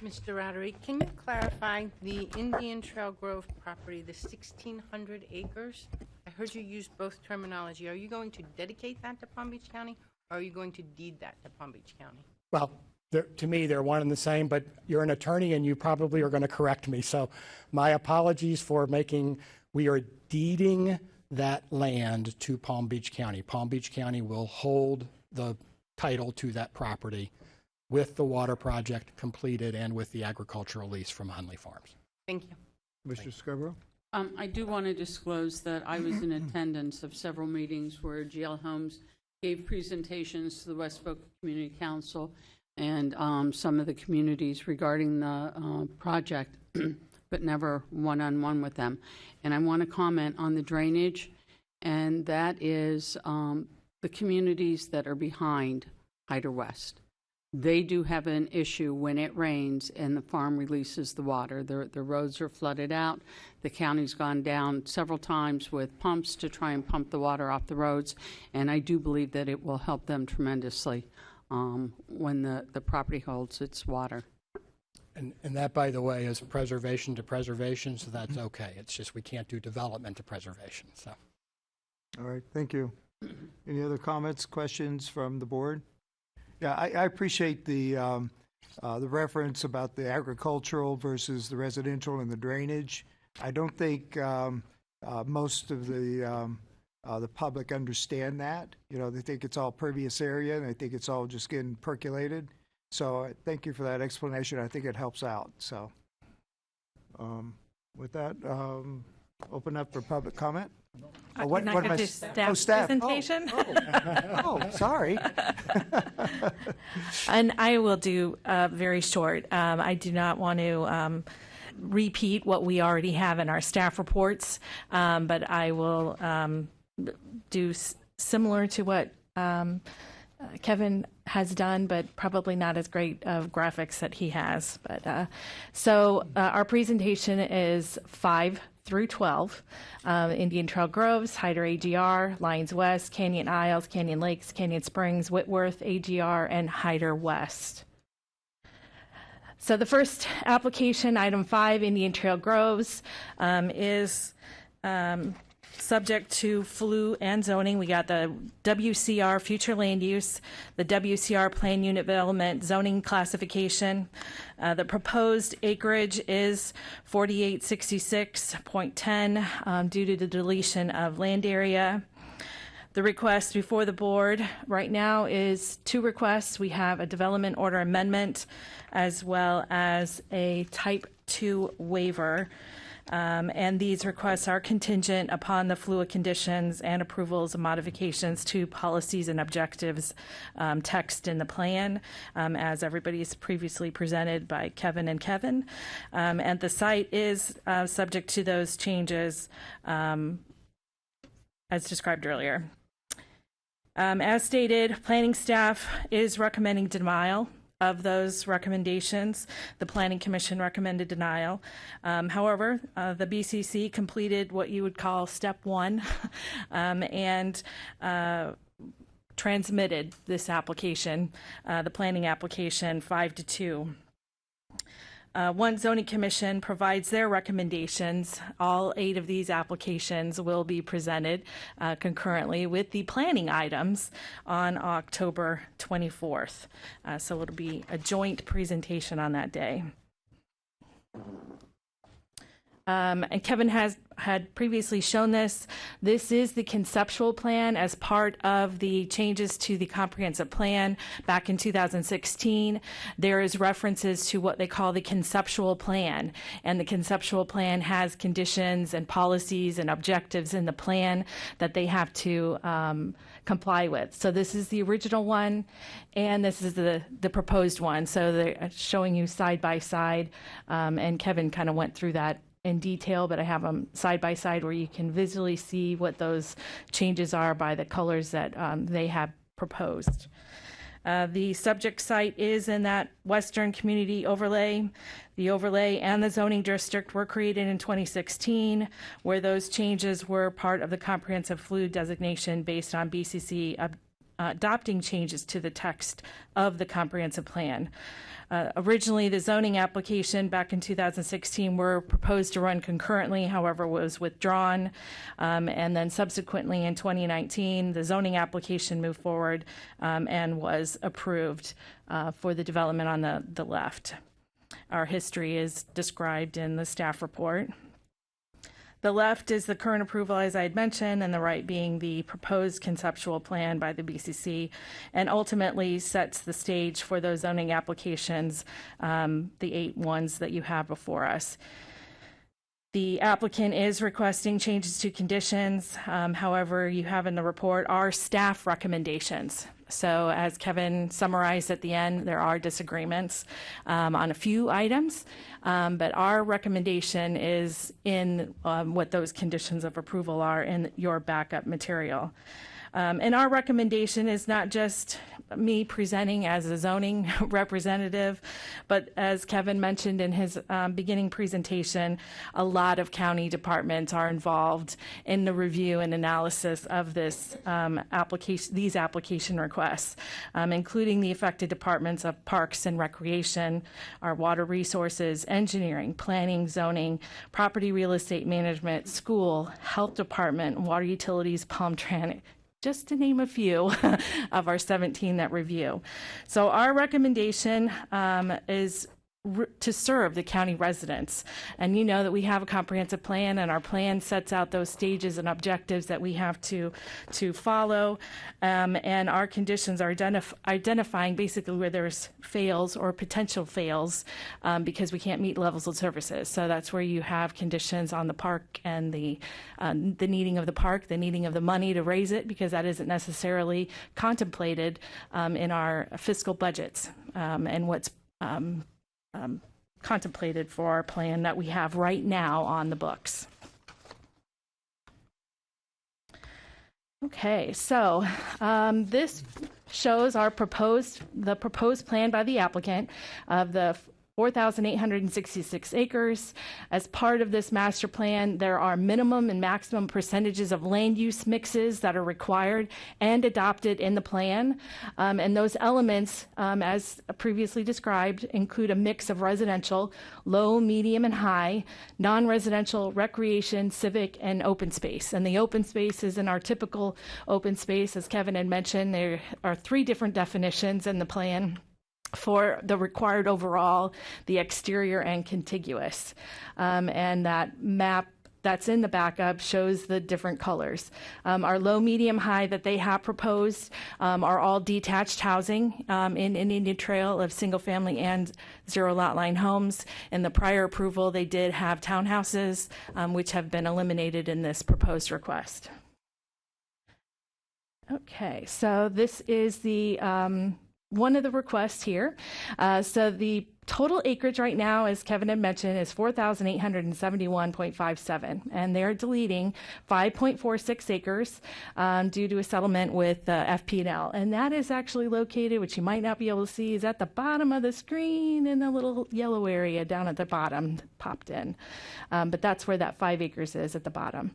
Mr. Rotary, can you clarify the Indian Trail Grove property, the 1,600 acres? I heard you use both terminology. Are you going to dedicate that to Palm Beach County, or are you going to deed that to Palm Beach County? Well, to me, they're one and the same, but you're an attorney and you probably are going to correct me. So my apologies for we are deeding that land to Palm Beach County. Palm Beach County will hold the title to that property with the water project completed and with the agricultural lease from Hunley Farms. Thank you. Mr. Scarborough? I do want to disclose that I was in attendance of several meetings where GL Homes gave presentations to the West Spoke Community Council and some of the communities regarding the project, but never one-on-one with them. And I want to comment on the drainage, and that is the communities that are behind Hyder West. They do have an issue when it rains and the farm releases the water. The roads are flooded out. The county's gone down several times with pumps to try and pump the water off the roads, and I do believe that it will help them tremendously when the property holds its water. And that, by the way, is preservation to preservation, so that's okay. It's just we can't do development to preservation. So. All right, thank you. Any other comments, questions from the board? Yeah, I appreciate the reference about the agricultural versus the residential and the drainage. I don't think most of the public understand that. They think it's all pervious area, and they think it's all just getting percolated. So thank you for that explanation. I think it helps out. So with that, open up for public comment. Can I get to staff presentation? Sorry. And I will do very short. I do not want to repeat what we already have in our staff reports, but I will do similar to what Kevin has done, but probably not as great of graphics that he has. But so our presentation is 5 through 12, Indian Trail Groves, Hyder AGR, Lions West, Canyon Isles, Canyon Lakes, Canyon Springs, Whitworth AGR, and Hyder West. So the first application, item 5, Indian Trail Groves, is subject to FLU and zoning. We got the WCR future land use, the WCR plan unit development zoning classification. The proposed acreage is 4866.10 due to the deletion of land area. The request before the board right now is 2 requests. We have a development order amendment as well as a type 2 waiver. And these requests are contingent upon the FLUA conditions and approvals of modifications to policies and objectives text in the plan, as everybody's previously presented by Kevin and Kevin. And the site is subject to those changes as described earlier. As stated, planning staff is recommending denial of those recommendations. The Planning Commission recommended denial. However, the BCC completed what you would call step 1 and transmitted this application, the planning application 5-2. Once Zoning Commission provides their recommendations, all 8 of these applications will be presented concurrently with the planning items on October 24th. So it'll be a joint presentation on that day. And Kevin had previously shown this. This is the conceptual plan as part of the changes to the comprehensive plan back in 2016. There is references to what they call the conceptual plan, and the conceptual plan has conditions and policies and objectives in the plan that they have to comply with. So this is the original one, and this is the proposed one. So they're showing you side by side, and Kevin kind of went through that in detail, but I have them side by side where you can visually see what those changes are by the colors that they have proposed. The subject site is in that Western Community Overlay. The overlay and the zoning district were created in 2016, where those changes were part of the comprehensive fluid designation based on BCC adopting changes to the text of the comprehensive plan. Originally, the zoning application back in 2016 were proposed to run concurrently, however, was withdrawn. And then subsequently in 2019, the zoning application moved forward and was approved for the development on the left. Our history is described in the staff report. The left is the current approval, as I had mentioned, and the right being the proposed conceptual plan by the BCC, and ultimately sets the stage for those zoning applications, the 8 ones that you have before us. The applicant is requesting changes to conditions. However, you have in the report our staff recommendations. So as Kevin summarized at the end, there are disagreements on a few items, but our recommendation is in what those conditions of approval are in your backup material. And our recommendation is not just me presenting as a zoning representative, but as Kevin mentioned in his beginning presentation, a lot of county departments are involved in the review and analysis of this these application requests, including the affected departments of Parks and Recreation, our Water Resources, Engineering, Planning, Zoning, Property Real Estate Management, School, Health Department, Water Utilities, Palm Transit, just to name a few of our 17 that review. So our recommendation is to serve the county residents. And you know that we have a comprehensive plan, and our plan sets out those stages and objectives that we have to follow. And our conditions are identifying basically where there's fails or potential fails because we can't meet levels of services. So that's where you have conditions on the park and the needing of the park, the needing of the money to raise it, because that isn't necessarily contemplated in our fiscal budgets and what's contemplated for our plan that we have right now on the books. Okay, so this shows the proposed plan by the applicant of the 4,866 acres. As part of this master plan, there are minimum and maximum percentages of land use mixes that are required and adopted in the plan. And those elements, as previously described, include a mix of residential, low, medium, and high, non-residential, recreation, civic, and open space. And the open space is in our typical open space. As Kevin had mentioned, there are 3 different definitions in the plan for the required overall, the exterior, and contiguous. And that map that's in the backup shows the different colors. Our low, medium, high that they have proposed are all detached housing in Indian Trail of single family and 0 lot line homes. In the prior approval, they did have townhouses, which have been eliminated in this proposed request. Okay, so this is the one of the requests here. So the total acreage right now, as Kevin had mentioned, is 4,871.57, and they're deleting 5.46 acres due to a settlement with FP&L. And that is actually located, which you might not be able to see, is at the bottom of the screen in the little yellow area down at the bottom, popped in. But that's where that 5 acres is at the bottom.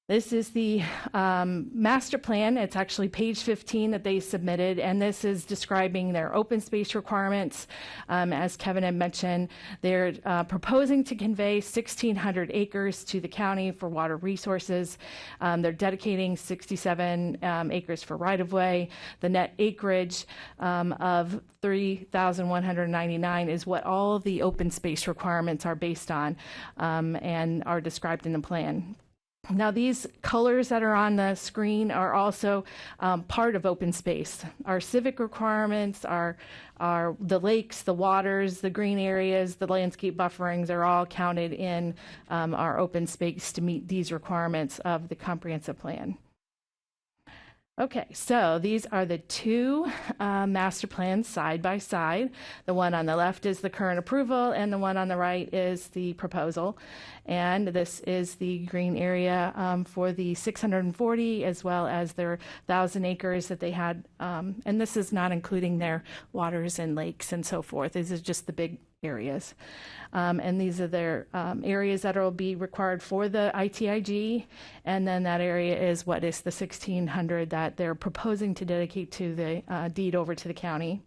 This is the master plan. It's actually page 15 that they submitted, and this is describing their open space requirements. As Kevin had mentioned, they're proposing to convey 1,600 acres to the county for water resources. They're dedicating 67 acres for right-of-way. The net acreage of 3,199 is what all of the open space requirements are based on and are described in the plan. Now, these colors that are on the screen are also part of open space. Our civic requirements, are the lakes, the waters, the green areas, the landscape bufferings are all counted in our open space to meet these requirements of the comprehensive plan. Okay, so these are the two master plans side by side. The one on the left is the current approval, and the one on the right is the proposal. And this is the green area for the 640, as well as their 1,000 acres that they had. And this is not including their waters and lakes and so forth. These are just the big areas. And these are their areas that will be required for the ITIG. And then that area is what is the 1,600 that they're proposing to dedicate to the deed over to the county.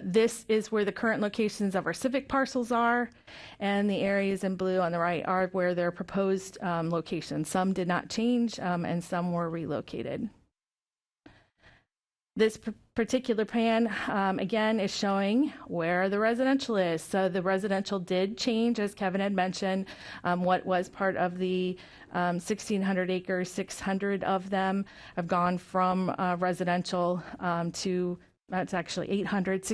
This is where the current locations of our civic parcels are, and the areas in blue on the right are where their proposed locations. Some did not change, and some were relocated. This particular plan, again, is showing where the residential is. So the residential did change, as Kevin had mentioned. What was part of the 1,600 acres, 600 of them have gone from residential to, that's actually 800.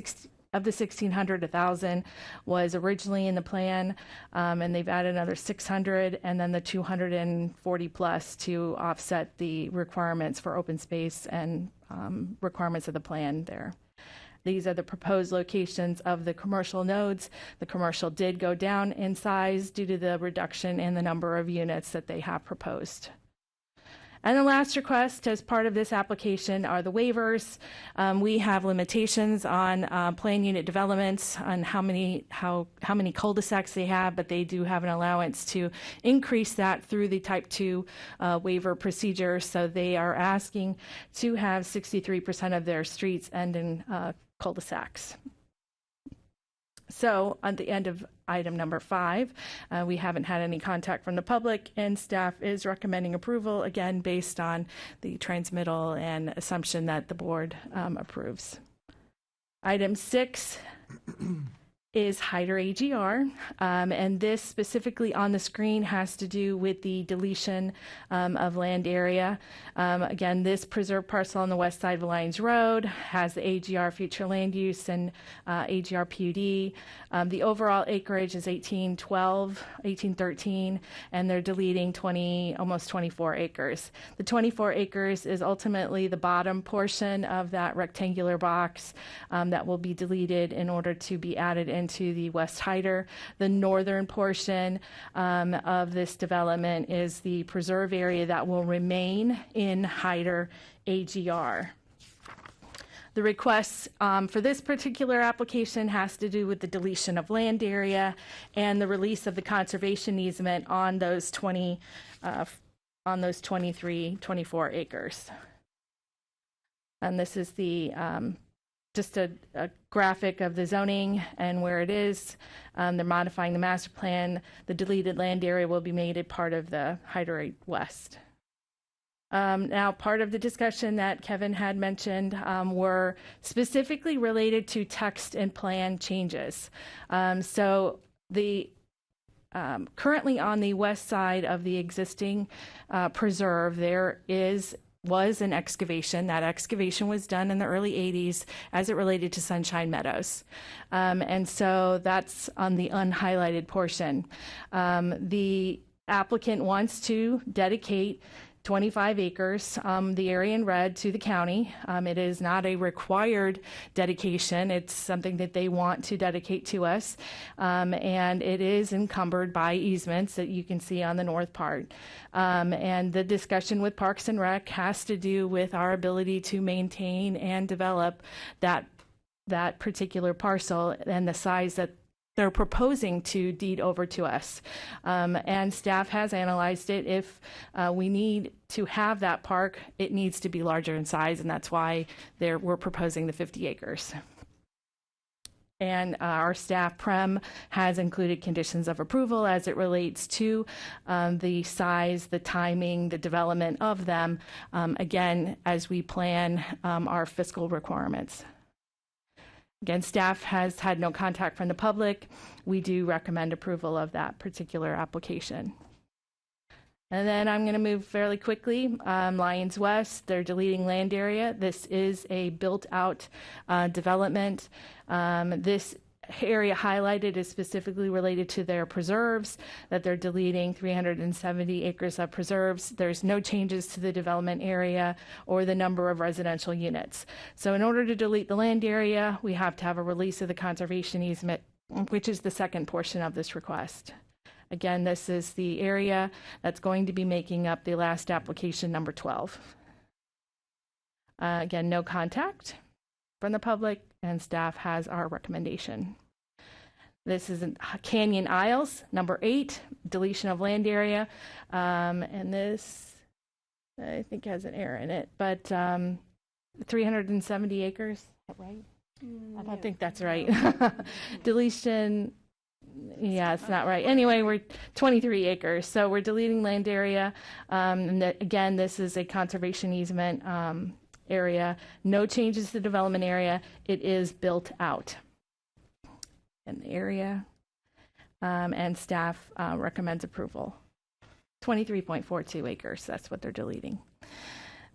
Of the 1,600, 1,000 was originally in the plan, and they've added another 600, and then the 240 plus to offset the requirements for open space and requirements of the plan there. These are the proposed locations of the commercial nodes. The commercial did go down in size due to the reduction in the number of units that they have proposed. And the last request as part of this application are the waivers. We have limitations on plan unit developments, on how many cul-de-sacs they have, but they do have an allowance to increase that through the type 2 waiver procedure. So they are asking to have 63% of their streets end in cul-de-sacs. So at the end of item number 5, we haven't had any contact from the public, and staff is recommending approval, again, based on the transmittal and assumption that the board approves. Item 6 is HIDER AGR, and this specifically on the screen has to do with the deletion of land area. Again, this preserved parcel on the west side of Lyons Road has the AGR future land use and AGR PUD. The overall acreage is 1813, and they're deleting almost 24 acres. The 24 acres is ultimately the bottom portion of that rectangular box that will be deleted in order to be added into the West Hyder. The northern portion of this development is the preserve area that will remain in Hyder AGR. The request for this particular application has to do with the deletion of land area and the release of the conservation easement on those 24 acres. And this is the just a graphic of the zoning and where it is. They're modifying the master plan. The deleted land area will be made a part of the Hyder West. Now, part of the discussion that Kevin had mentioned were specifically related to text and plan changes. So the currently on the west side of the existing preserve, there was an excavation. That excavation was done in the early 80s as it related to Sunshine Meadows. And so that's on the unhighlighted portion. The applicant wants to dedicate 25 acres, the area in red, to the county. It is not a required dedication. It's something that they want to dedicate to us. And it is encumbered by easements that you can see on the north part. And the discussion with Parks and Rec has to do with our ability to maintain and develop that particular parcel and the size that they're proposing to deed over to us. And staff has analyzed it. If we need to have that park, it needs to be larger in size, and that's why we're proposing the 50 acres. And our staff PREM has included conditions of approval as it relates to the size, the timing, the development of them, again, as we plan our fiscal requirements. Again, staff has had no contact from the public. We do recommend approval of that particular application. And then I'm going to move fairly quickly. Lyons West, they're deleting land area. This is a built-out development. This area highlighted is specifically related to their preserves, that they're deleting 370 acres of preserves. There's no changes to the development area or the number of residential units. So in order to delete the land area, we have to have a release of the conservation easement, which is the second portion of this request. Again, this is the area that's going to be making up the last application, number 12. Again, no contact from the public, and staff has our recommendation. This is in Canyon Isles, number 8, deletion of land area. And this, I think, has an error in it, but 370 acres, is that right? I don't think that's right. Deletion, yeah, it's not right. Anyway, we're 23 acres, so we're deleting land area. And again, this is a conservation easement area. No changes to the development area. It is built out in the area, and staff recommends approval. 23.42 acres, that's what they're deleting.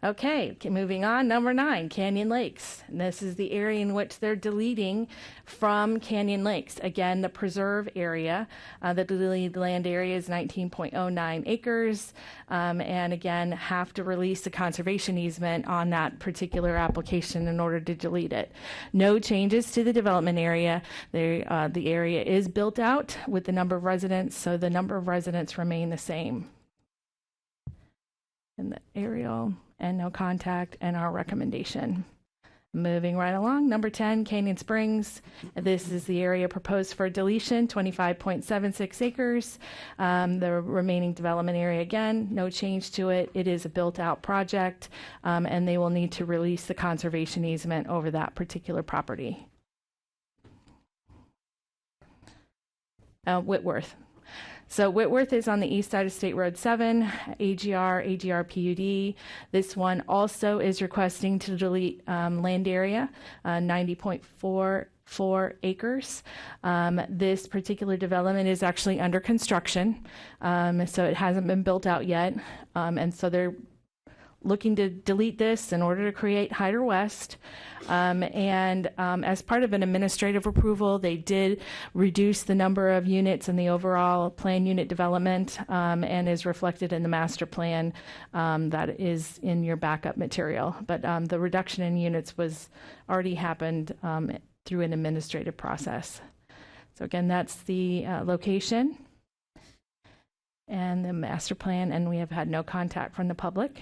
Okay, moving on, number 9, Canyon Lakes. And this is the area in which they're deleting from Canyon Lakes. Again, the preserve area, the deleted land area is 19.09 acres, and again, have to release the conservation easement on that particular application in order to delete it. No changes to the development area. The area is built out with the number of residents, so the number of residents remain the same. And the aerial, and no contact, and our recommendation. Moving right along, number 10, Canyon Springs. This is the area proposed for deletion, 25.76 acres. The remaining development area, again, no change to it. It is a built-out project, and they will need to release the conservation easement over that particular property. Whitworth. So Whitworth is on the east side of State Road 7, AGR PUD. This one also is requesting to delete land area, 90.44 acres. This particular development is actually under construction, so it hasn't been built out yet. And so they're looking to delete this in order to create Hyder West. As part of an administrative approval, they did reduce the number of units in the overall plan unit development, and is reflected in the master plan that is in your backup material. But the reduction in units was already happened through an administrative process. So again, that's the location and the master plan, and we have had no contact from the public.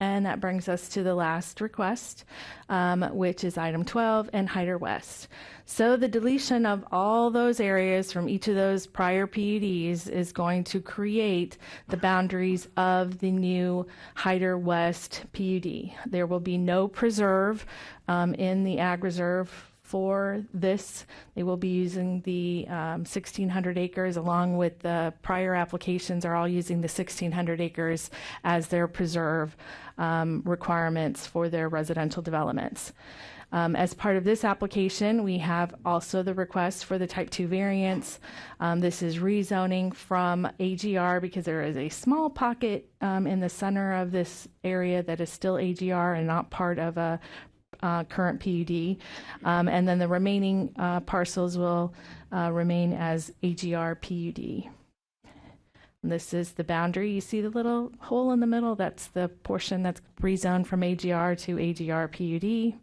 And that brings us to the last request, which is item 12 and Hyder West. So the deletion of all those areas from each of those prior PUDs is going to create the boundaries of the new Hyder West PUD. There will be no preserve in the ag reserve for this. They will be using the 1,600 acres, along with the prior applications are all using the 1,600 acres as their preserve requirements for their residential developments. As part of this application, we have also the request for the type 2 variance. This is rezoning from AGR because there is a small pocket in the center of this area that is still AGR and not part of a current PUD, and then the remaining parcels will remain as AGR PUD. And this is the boundary. You see the little hole in the middle? That's the portion that's rezoned from AGR to AGR PUD.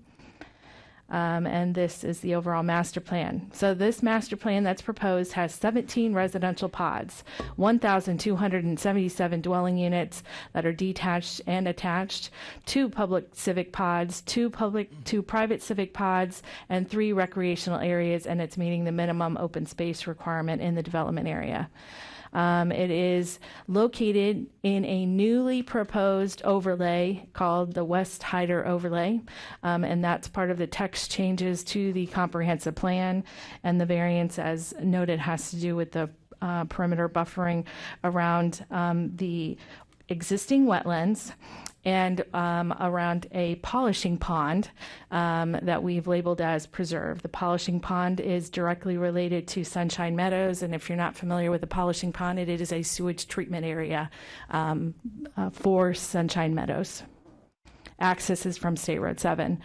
And this is the overall master plan. So this master plan that's proposed has 17 residential pods, 1,277 dwelling units that are detached and attached, 2 public civic pods, 2 private civic pods, and 3 recreational areas, and it's meeting the minimum open space requirement in the development area. It is located in a newly proposed overlay called the West Hyder Overlay, and that's part of the text changes to the comprehensive plan. And the variance, as noted, has to do with the perimeter buffering around the existing wetlands and around a polishing pond that we've labeled as preserve. The polishing pond is directly related to Sunshine Meadows, and if you're not familiar with the polishing pond, it is a sewage treatment area for Sunshine Meadows. access is from State Road 7.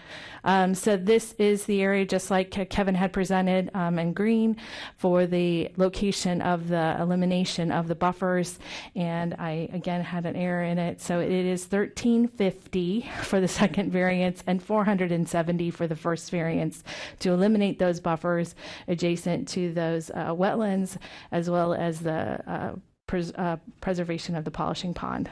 So this is the area, just like Kevin had presented in green, for the location of the elimination of the buffers. And I, again, had an error in it. So it is 1350 for the second variance and 470 for the first variance to eliminate those buffers adjacent to those wetlands, as well as the preservation of the polishing pond.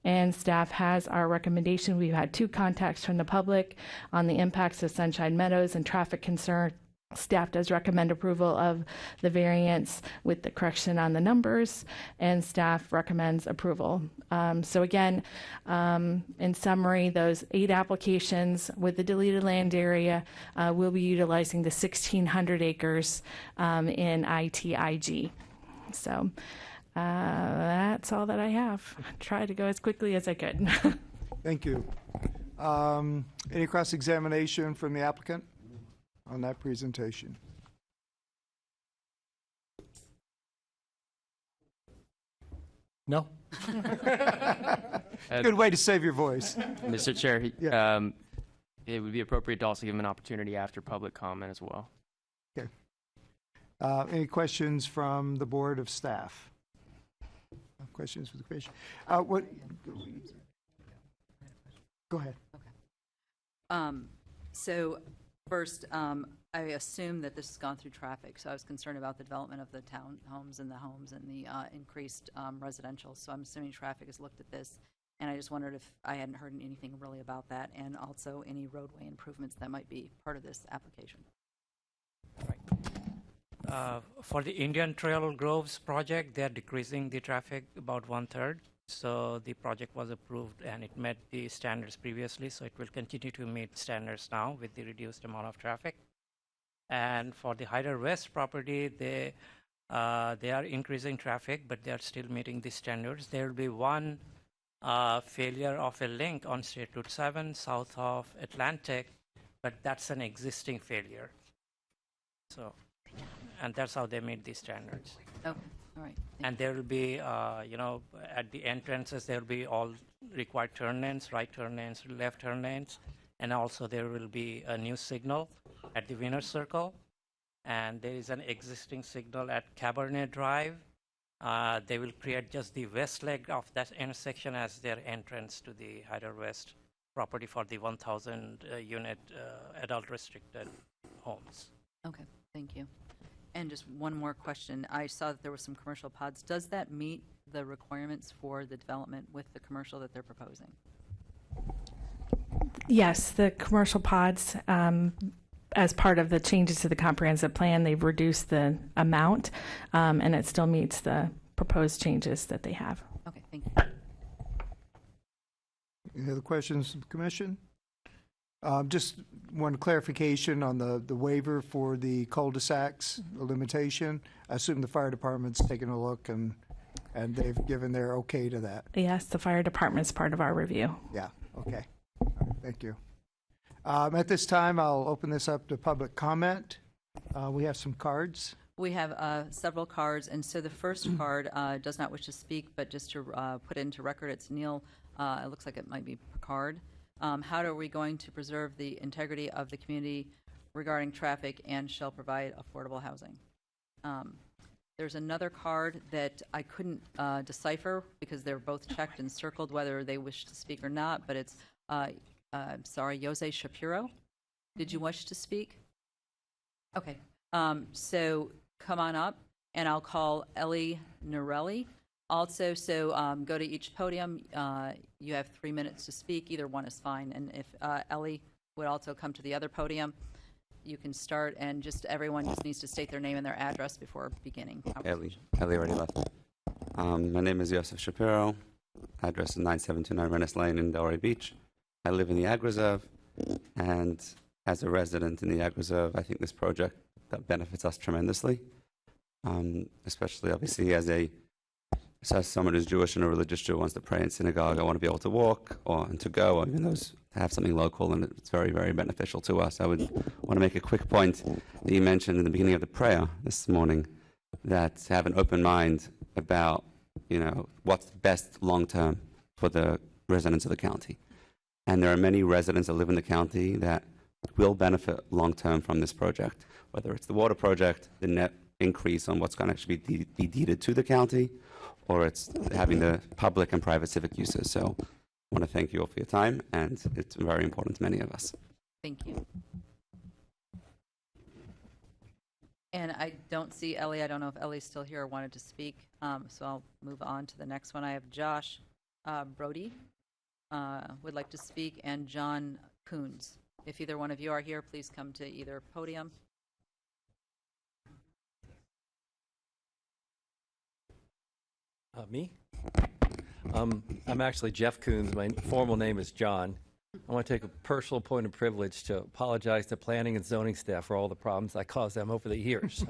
And staff has our recommendation. We've had 2 contacts from the public on the impacts of Sunshine Meadows and traffic concern. Staff does recommend approval of the variance with the correction on the numbers, and staff recommends approval. So again, in summary, those 8 applications with the deleted land area will be utilizing the 1,600 acres in ITIG. So that's all that I have. Try to go as quickly as I could. Thank you. Any cross-examination from the applicant on that presentation? No. Good way to save your voice. Mr. Chair, Yeah. it would be appropriate to also give him an opportunity after public comment as well. Okay. Any questions from the board of staff? Questions for the commission? Go ahead. So first, I assume that this has gone through traffic, so I was concerned about the development of the townhomes and the homes and the increased residential. So I'm assuming traffic has looked at this, and I just wondered if I hadn't heard anything really about that, and also any roadway improvements that might be part of this application. For the Indian Trail Groves project, they are decreasing the traffic about 1/3. So the project was approved and it met the standards previously, so it will continue to meet standards now with the reduced amount of traffic. And for the Hyder West property, they are increasing traffic, but they are still meeting the standards. There will be one failure of a link on State Route 7 south of Atlantic, but that's an existing failure. So, and that's how they meet the standards. Okay, all right. And there will be, at the entrances, there will be all required turn lanes, right turn lanes, left turn lanes, and also there will be a new signal at the Winner Circle, and there is an existing signal at Cabernet Drive. They will create just the west leg of that intersection as their entrance to the Hyder West property for the 1,000 unit adult restricted homes. Okay, thank you. And just one more question. I saw that there were some commercial pods. Does that meet the requirements for the development with the commercial that they're proposing? Yes, the commercial pods, as part of the changes to the comprehensive plan, they've reduced the amount, and it still meets the proposed changes that they have. Okay, thank you. Any other questions from the commission? Just one clarification on the waiver for the cul-de-sacs limitation. I assume the fire department's taken a look and they've given their okay to that. Yes, the fire department's part of our review. Yeah, okay. All right, thank you. At this time, I'll open this up to public comment. We have some cards. We have several cards, and so the first card does not wish to speak, but just to put into record, it's Neil. It looks like it might be Picard. How are we going to preserve the integrity of the community regarding traffic and shall provide affordable housing? There's another card that I couldn't decipher because they're both checked and circled whether they wish to speak or not, but it's, Jose Shapiro. Did you wish to speak? Okay, so come on up, and I'll call Ellie Norelli. Also, so go to each podium. You have 3 minutes to speak. Either one is fine. And if Ellie would also come to the other podium, you can start. And just everyone just needs to state their name and their address before beginning. Ellie already left. My name is Yosef Shapiro. Address is 9729 Rennes Lane in Delray Beach. I live in the Ag Reserve, and as a resident in the Ag Reserve, I think this project that benefits us tremendously, especially obviously as someone who's Jewish and a religious Jew wants to pray in synagogue. I want to be able to walk and to go, or even those to have something local, and it's very, very beneficial to us. I would want to make a quick point that you mentioned in the beginning of the prayer this morning, that to have an open mind about, what's best long term for the residents of the county. And there are many residents that live in the county that will benefit long-term from this project, whether it's the water project, the net increase on what's going to actually be deeded to the county, or it's having the public and private civic uses. So I want to thank you all for your time, and it's very important to many of us. Thank you. And I don't see Ellie. I don't know if Ellie's still here or wanted to speak. So I'll move on to the next one. I have Josh Brody would like to speak, and John Coons. If either one of you are here, please come to either podium. Me? I'm actually Jeff Coons. My formal name is John. I want to take a personal point of privilege to apologize to planning and zoning staff for all the problems I caused them over the years.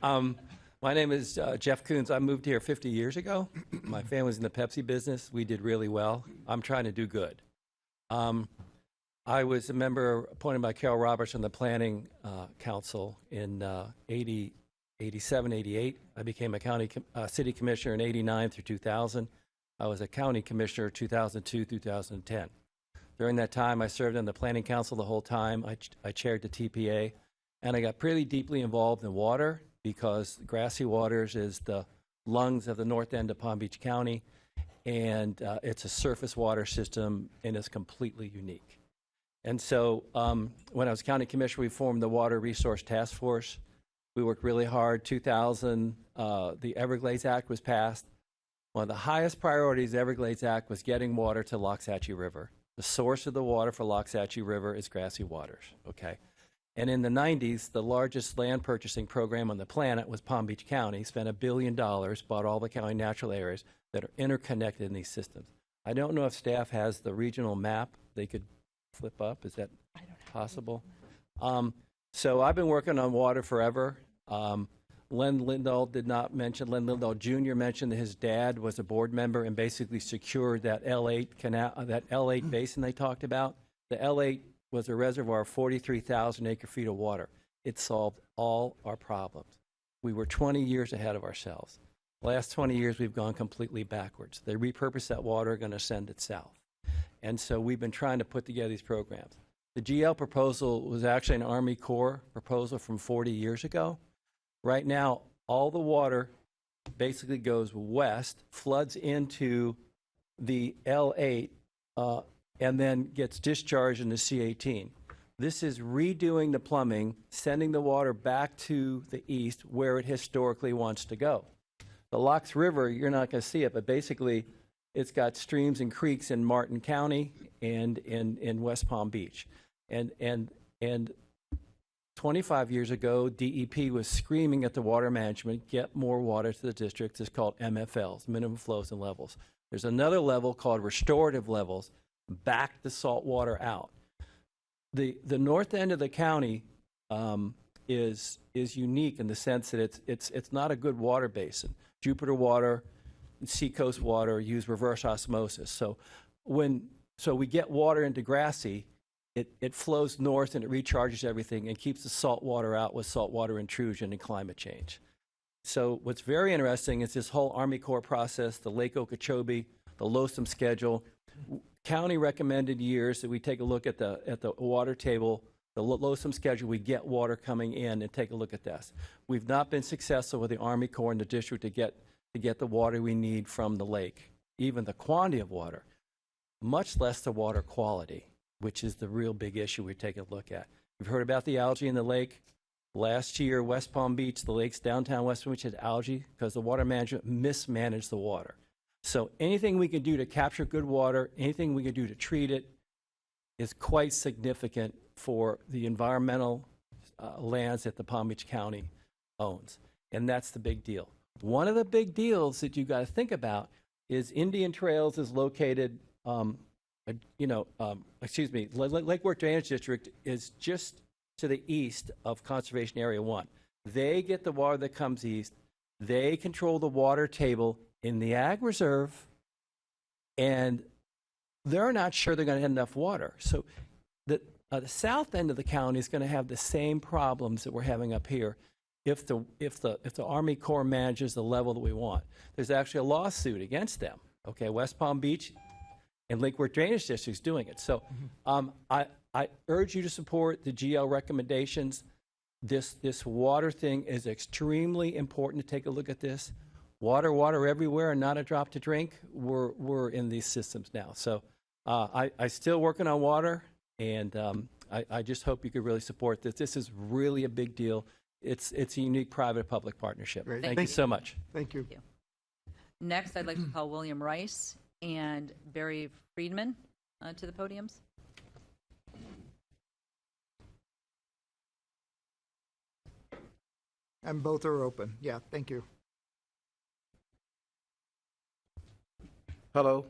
My name is Jeff Coons. I moved here 50 years ago. My family's in the Pepsi business. We did really well. I'm trying to do good. I was a member appointed by Carol Roberts on the Planning Council in 87, 88. I became a city commissioner in 89 through 2000. I was a county commissioner 2002 through 2010. During that time, I served on the Planning Council the whole time. I chaired the TPA, and I got pretty deeply involved in water because Grassy Waters is the lungs of the north end of Palm Beach County, and it's a surface water system, and it's completely unique. And so when I was county commissioner, we formed the Water Resource Task Force. We worked really hard. 2000, the Everglades Act was passed. One of the highest priorities of the Everglades Act was getting water to Loxahatchee River. The source of the water for Loxahatchee River is Grassy Waters, okay? And in the 90s, the largest land purchasing program on the planet was Palm Beach County, spent $1 billion, bought all the county natural areas that are interconnected in these systems. I don't know if staff has the regional map they could flip up. Is that possible? So I've been working on water forever. Len Lindahl did not mention, Len Lindahl Jr. mentioned that his dad was a board member and basically secured that L8 canal, that L8 basin they talked about. The L8 was a reservoir of 43,000 acre-feet of water. It solved all our problems. We were 20 years ahead of ourselves. Last 20 years, we've gone completely backwards. They repurposed that water, going to send it south. And so we've been trying to put together these programs. The GL proposal was actually an Army Corps proposal from 40 years ago. Right now, all the water basically goes west, floods into the L8, and then gets discharged into C18. This is redoing the plumbing, sending the water back to the east where it historically wants to go. The Lox River, you're not going to see it, but basically it's got streams and creeks in Martin County and in West Palm Beach. And 25 years ago, DEP was screaming at the water management, get more water to the districts. It's called MFLs, minimum flows and levels. There's another level called restorative levels, back the salt water out. The north end of the county is unique in the sense that it's not a good water basin. Jupiter water, Seacoast water use reverse osmosis. So we get water into Grassy, it flows north and it recharges everything and keeps the salt water out with saltwater intrusion and climate change. So what's very interesting is this whole Army Corps process, the Lake Okeechobee, the LOSUM schedule. County recommended years that we take a look at the water table, the LOSUM schedule, we get water coming in and take a look at this. We've not been successful with the Army Corps and the district to get the water we need from the lake, even the quantity of water, much less the water quality, which is the real big issue we're taking a look at. We've heard about the algae in the lake. Last year, West Palm Beach, the lakes downtown West Palm Beach had algae because the water management mismanaged the water. So anything we can do to capture good water, anything we can do to treat it is quite significant for the environmental lands that the Palm Beach County owns. And that's the big deal. One of the big deals that you got to think about is Indian Trails is located, Lake Worth Drainage District is just to the east of Conservation Area 1. They get the water that comes east. They control the water table in the ag reserve, and they're not sure they're going to have enough water. So the south end of the county is going to have the same problems that we're having up here if the Army Corps manages the level that we want. There's actually a lawsuit against them. Okay, West Palm Beach and Lake Worth Drainage District's doing it. So I urge you to support the GL recommendations. This water thing is extremely important to take a look at this. Water everywhere and not a drop to drink. We're in these systems now. So I still working on water, and I just hope you could really support this. This is really a big deal. It's a unique private-public partnership. Great. Thank you so much. Thank you. Next, I'd like to call William Rice and Barry Friedman to the podiums. And both are open. Yeah, thank you. Hello,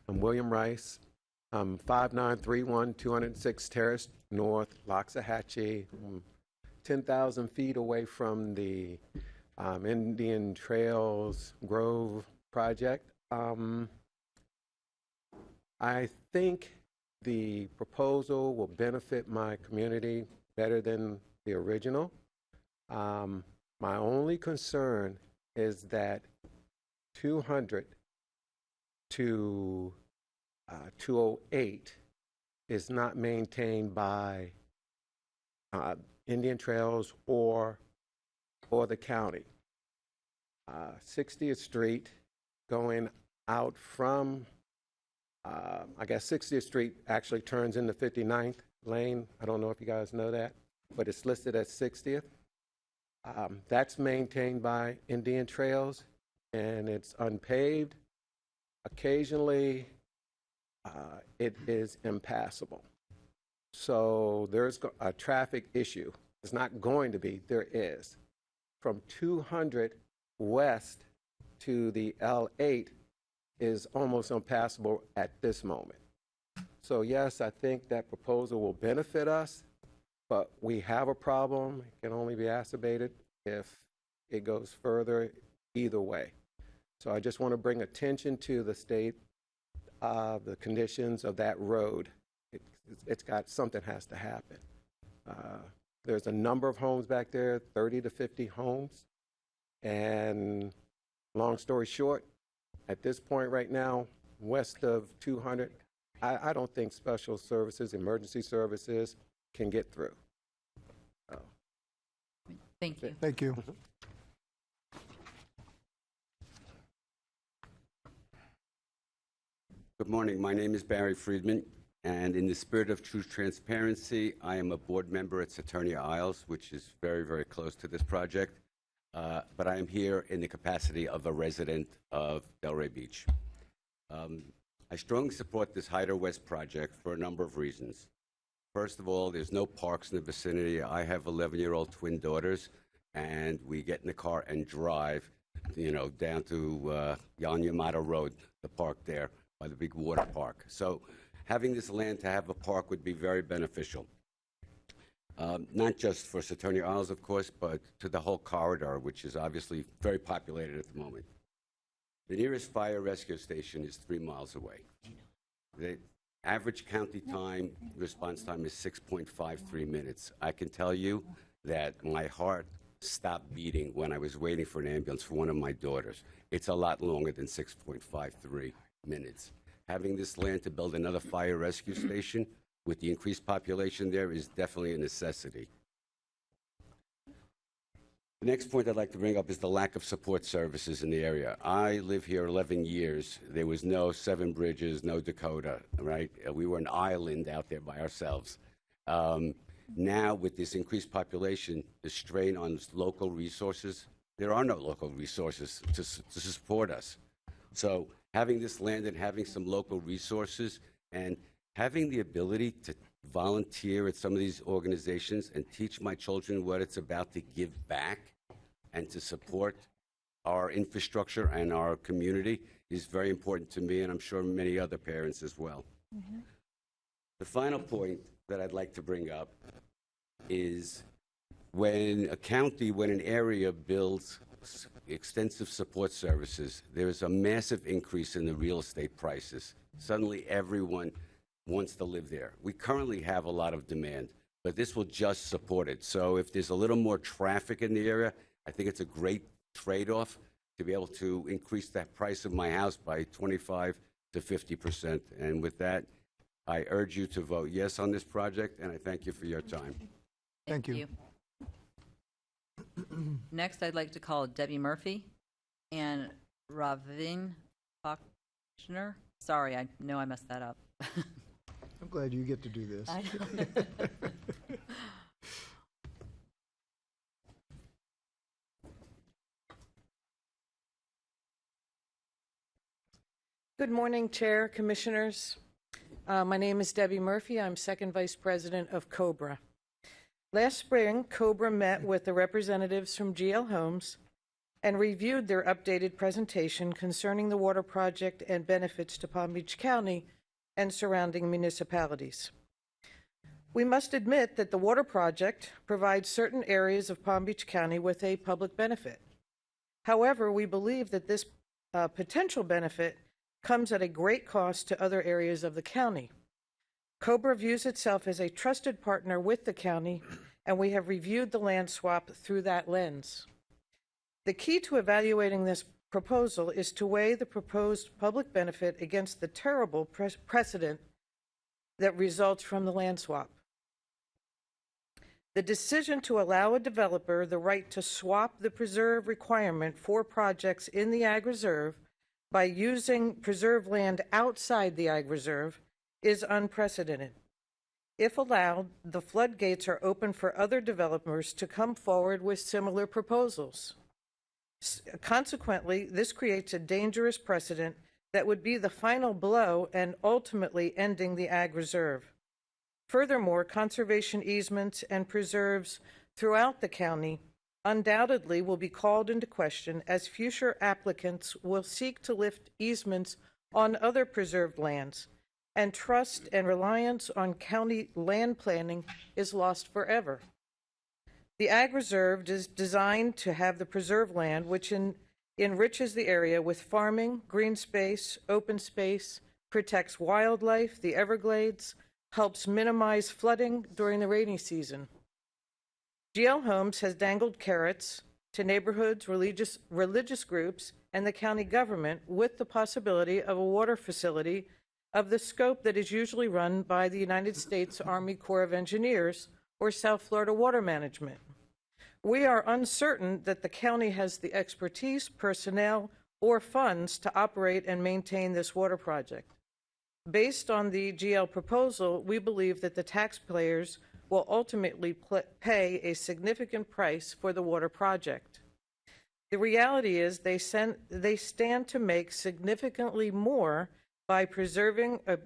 I'm William Rice. I'm 5931 206 Terrace North, Loxahatchee. I'm 10,000 feet away from the Indian Trails Grove project. I think the proposal will benefit my community better than the original. My only concern is that 200 to 208 is not maintained by Indian Trails or the county. 60th Street going out from, I guess 60th Street actually turns into 59th Lane. I don't know if you guys know that, but it's listed as 60th. That's maintained by Indian Trails, and it's unpaved. Occasionally, it is impassable. So there's a traffic issue. It's not going to be, there is. From 200 west to the L8 is almost impassable at this moment. So yes, I think that proposal will benefit us, but we have a problem. It can only be exacerbated if it goes further either way. So I just want to bring attention to the state of the conditions of that road. It's got, something has to happen. There's a number of homes back there, 30 to 50 homes. And long story short, at this point right now, west of 200, I don't think special services, emergency services can get through. Thank you. Thank you. Good morning. My name is Barry Friedman, and in the spirit of true transparency, I am a board member at Saturnia Isles, which is very, very close to this project. But I am here in the capacity of a resident of Delray Beach. I strongly support this Hyder West project for a number of reasons. First of all, there's no parks in the vicinity. I have 11-year-old twin daughters, and we get in the car and drive, down to Yan Yamada Road, the park there by the big water park. So having this land to have a park would be very beneficial. Not just for Saturnia Isles, of course, but to the whole corridor, which is obviously very populated at the moment. The nearest fire rescue station is 3 miles away. The average county time, response time is 6.53 minutes. I can tell you that my heart stopped beating when I was waiting for an ambulance for one of my daughters. It's a lot longer than 6.53 minutes. Having this land to build another fire rescue station with the increased population there is definitely a necessity. The next point I'd like to bring up is the lack of support services in the area. I live here 11 years. There was no Seven Bridges, no Dakota, right? We were an island out there by ourselves. Now, with this increased population, the strain on local resources, there are no local resources to support us. So having this land and having some local resources and having the ability to volunteer at some of these organizations and teach my children what it's about to give back and to support our infrastructure and our community is very important to me, and I'm sure many other parents as well. Mm-hmm. The final point that I'd like to bring up is when an area builds extensive support services, there is a massive increase in the real estate prices. Suddenly everyone wants to live there. We currently have a lot of demand, but this will just support it. So if there's a little more traffic in the area, I think it's a great trade-off to be able to increase that price of my house by $25,000 to to 50%. And with that, I urge you to vote yes on this project, and I thank you for your time. Thank you. Next, I'd like to call Debbie Murphy and Ravin Faulkner. Sorry, I know I messed that up. I'm glad you get to do this. I know. Good morning, Chair, Commissioners. My name is Debbie Murphy. I'm Second Vice President of COBRA. Last spring, COBRA met with the representatives from GL Homes and reviewed their updated presentation concerning the water project and benefits to Palm Beach County and surrounding municipalities. We must admit that the water project provides certain areas of Palm Beach County with a public benefit. However, we believe that this potential benefit comes at a great cost to other areas of the county. COBRA views itself as a trusted partner with the county, and we have reviewed the land swap through that lens. The key to evaluating this proposal is to weigh the proposed public benefit against the terrible precedent that results from the land swap. The decision to allow a developer the right to swap the preserve requirement for projects in the Ag Reserve by using preserved land outside the Ag Reserve is unprecedented. If allowed, the floodgates are open for other developers to come forward with similar proposals. Consequently, this creates a dangerous precedent that would be the final blow and ultimately ending the Ag Reserve. Furthermore, conservation easements and preserves throughout the county undoubtedly will be called into question as future applicants will seek to lift easements on other preserved lands, and trust and reliance on county land planning is lost forever. The Ag Reserve is designed to have the preserved land, which enriches the area with farming, green space, open space, protects wildlife, the Everglades, helps minimize flooding during the rainy season. GL Homes has dangled carrots to neighborhoods, religious groups, and the county government with the possibility of a water facility of the scope that is usually run by the United States Army Corps of Engineers or South Florida Water Management. We are uncertain that the county has the expertise, personnel, or funds to operate and maintain this water project. Based on the GL proposal, we believe that the taxpayers will ultimately pay a significant price for the water project. The reality is they stand to make significantly more by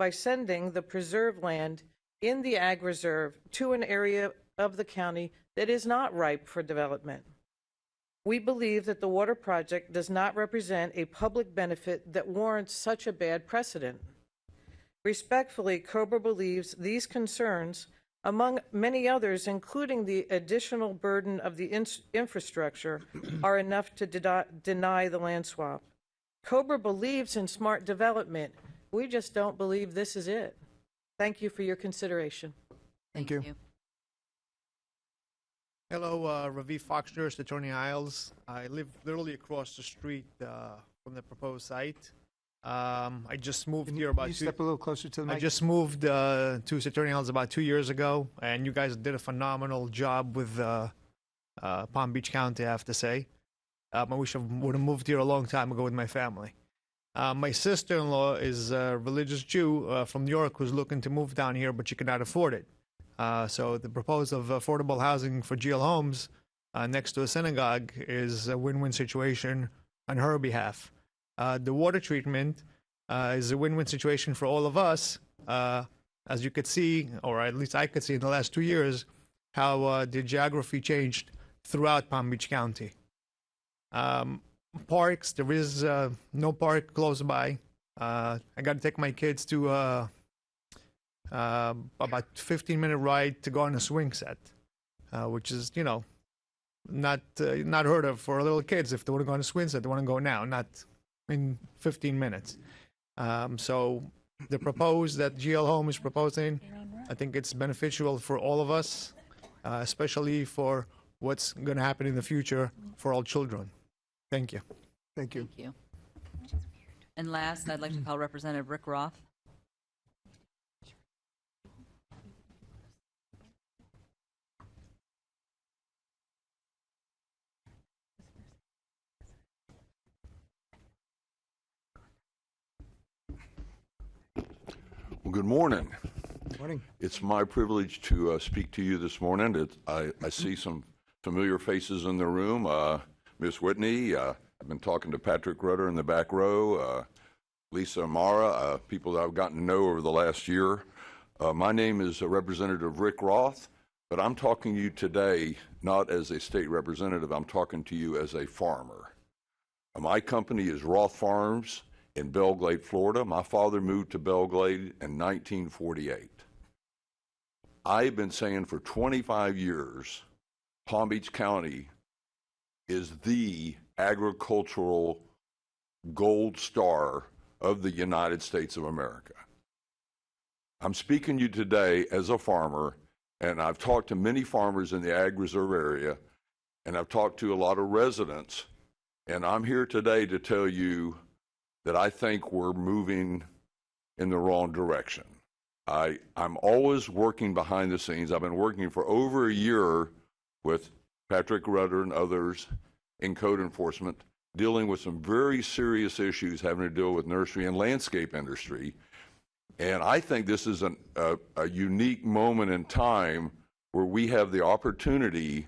sending the preserved land in the Ag Reserve to an area of the county that is not ripe for development. We believe that the water project does not represent a public benefit that warrants such a bad precedent. Respectfully, COBRA believes these concerns, among many others, including the additional burden of the infrastructure, are enough to deny the land swap. COBRA believes in smart development. We just don't believe this is it. Thank you for your consideration. Thank you. Hello, Ravi Foxhurst, Attorney Isles. I live literally across the street from the proposed site. I just moved here about Can you step a little closer to the mic? I just moved to Attorney Isles about 2 years ago, and you guys did a phenomenal job with Palm Beach County, I have to say. I wish I would have moved here a long time ago with my family. My sister-in-law is a religious Jew from New York who's looking to move down here, but she cannot afford it. So the proposal of affordable housing for GL Homes next to a synagogue is a win-win situation on her behalf. The water treatment is a win-win situation for all of us. As you could see, or at least I could see in the last 2 years, how the geography changed throughout Palm Beach County. Parks, there is no park close by. I got to take my kids to about 15-minute ride to go on a swing set, which is, not heard of for little kids. If they want to go on a swing set, they want to go now, not in 15 minutes. So the proposed that GL Home is proposing, I think it's beneficial for all of us, especially for what's going to happen in the future for all children. Thank you. Thank you. Thank you. And last, I'd like to call Representative Rick Roth. Well, good morning. Morning. It's my privilege to speak to you this morning. I see some familiar faces in the room. Ms. Whitney, I've been talking to Patrick Rudder in the back row, Lisa Amara, people that I've gotten to know over the last year. My name is Representative Rick Roth, but I'm talking to you today not as a state representative. I'm talking to you as a farmer. My company is Roth Farms in Belle Glade, Florida. My father moved to Belle Glade in 1948. I've been saying for 25 years, Palm Beach County is the agricultural gold star of the United States of America. I'm speaking to you today as a farmer, and I've talked to many farmers in the Ag Reserve area, and I've talked to a lot of residents, and I'm here today to tell you that I think we're moving in the wrong direction. I'm always working behind the scenes. I've been working for over a year with Patrick Rudder and others in code enforcement, dealing with some very serious issues having to do with nursery and landscape industry. And I think this is a unique moment in time where we have the opportunity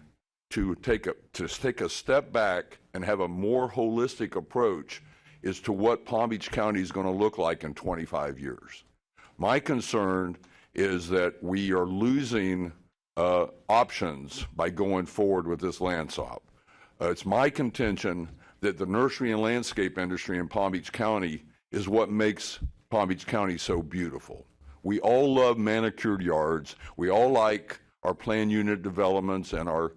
to take a step back and have a more holistic approach as to what Palm Beach County is going to look like in 25 years. My concern is that we are losing options by going forward with this land swap. It's my contention that the nursery and landscape industry in Palm Beach County is what makes Palm Beach County so beautiful. We all love manicured yards. We all like our planned unit developments and our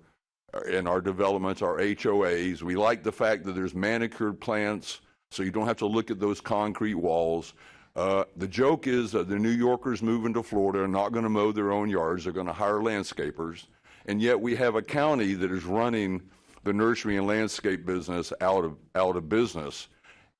developments, our HOAs. We like the fact that there's manicured plants, so you don't have to look at those concrete walls. The joke is that the New Yorkers moving to Florida are not going to mow their own yards. They're going to hire landscapers. And yet we have a county that is running the nursery and landscape business out of business.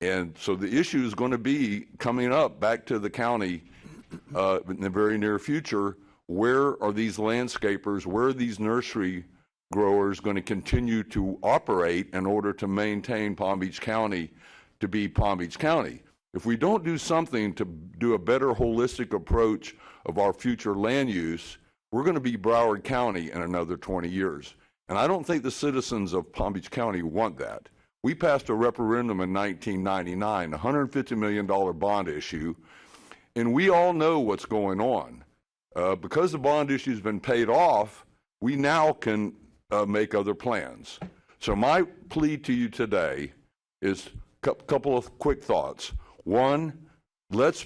And so the issue is going to be coming up back to the county in the very near future. Where are these landscapers, where are these nursery growers going to continue to operate in order to maintain Palm Beach County to be Palm Beach County? If we don't do something to do a better holistic approach of our future land use, we're going to be Broward County in another 20 years. And I don't think the citizens of Palm Beach County want that. We passed a referendum in 1999, a $150 million bond issue, and we all know what's going on. Because the bond issue has been paid off, we now can make other plans. So my plea to you today is a couple of quick thoughts. One, let's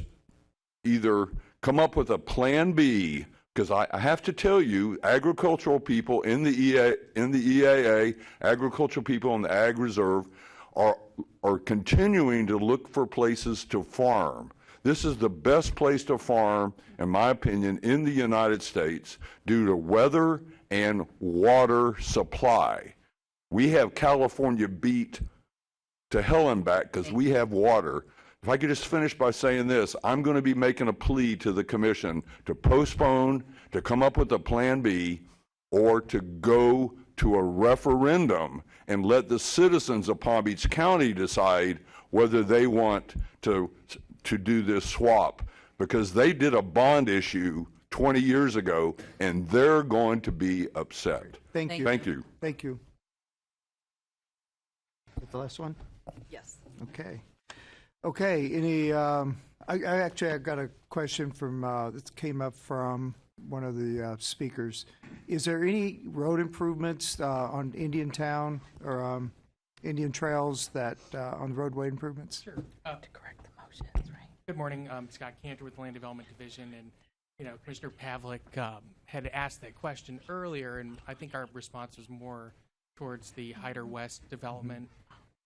either come up with a plan B, because I have to tell you, agricultural people in the EAA, agricultural people in the Ag Reserve are continuing to look for places to farm. This is the best place to farm, in my opinion, in the United States due to weather and water supply. We have California beat to hell and back because we have water. If I could just finish by saying this, I'm going to be making a plea to the commission to postpone, to come up with a plan B, or to go to a referendum and let the citizens of Palm Beach County decide whether they want to do this swap, because they did a bond issue 20 years ago and they're going to be upset. Thank you. Thank you. Thank you. Is that the last one? Yes. Okay. Okay, I've got a question from, that came up from one of the speakers. Is there any road improvements on Indian Town or Indian Trails that, on the roadway improvements? Sure. To correct the motions, right? Good morning, Scott Cantor with the Land Development Division, and Commissioner Pavlik had asked that question earlier, and I think our response was more towards the Hyder West development,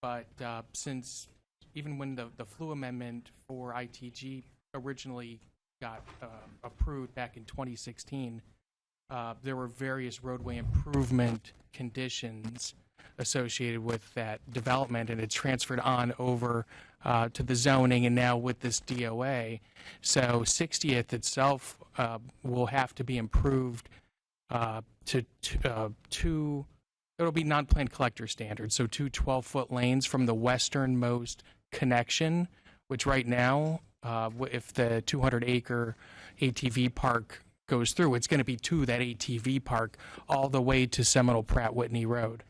but since even when the Flu Amendment for ITG originally got approved back in 2016, there were various roadway improvement conditions associated with that development, and it's transferred on over to the zoning and now with this DOA. So 60th itself will have to be improved to it'll be non-planned collector standards, so two 12-foot lanes from the westernmost connection, which right now, if the 200-acre ATV park goes through, it's going to be to that ATV park all the way to Seminole Pratt Whitney Road.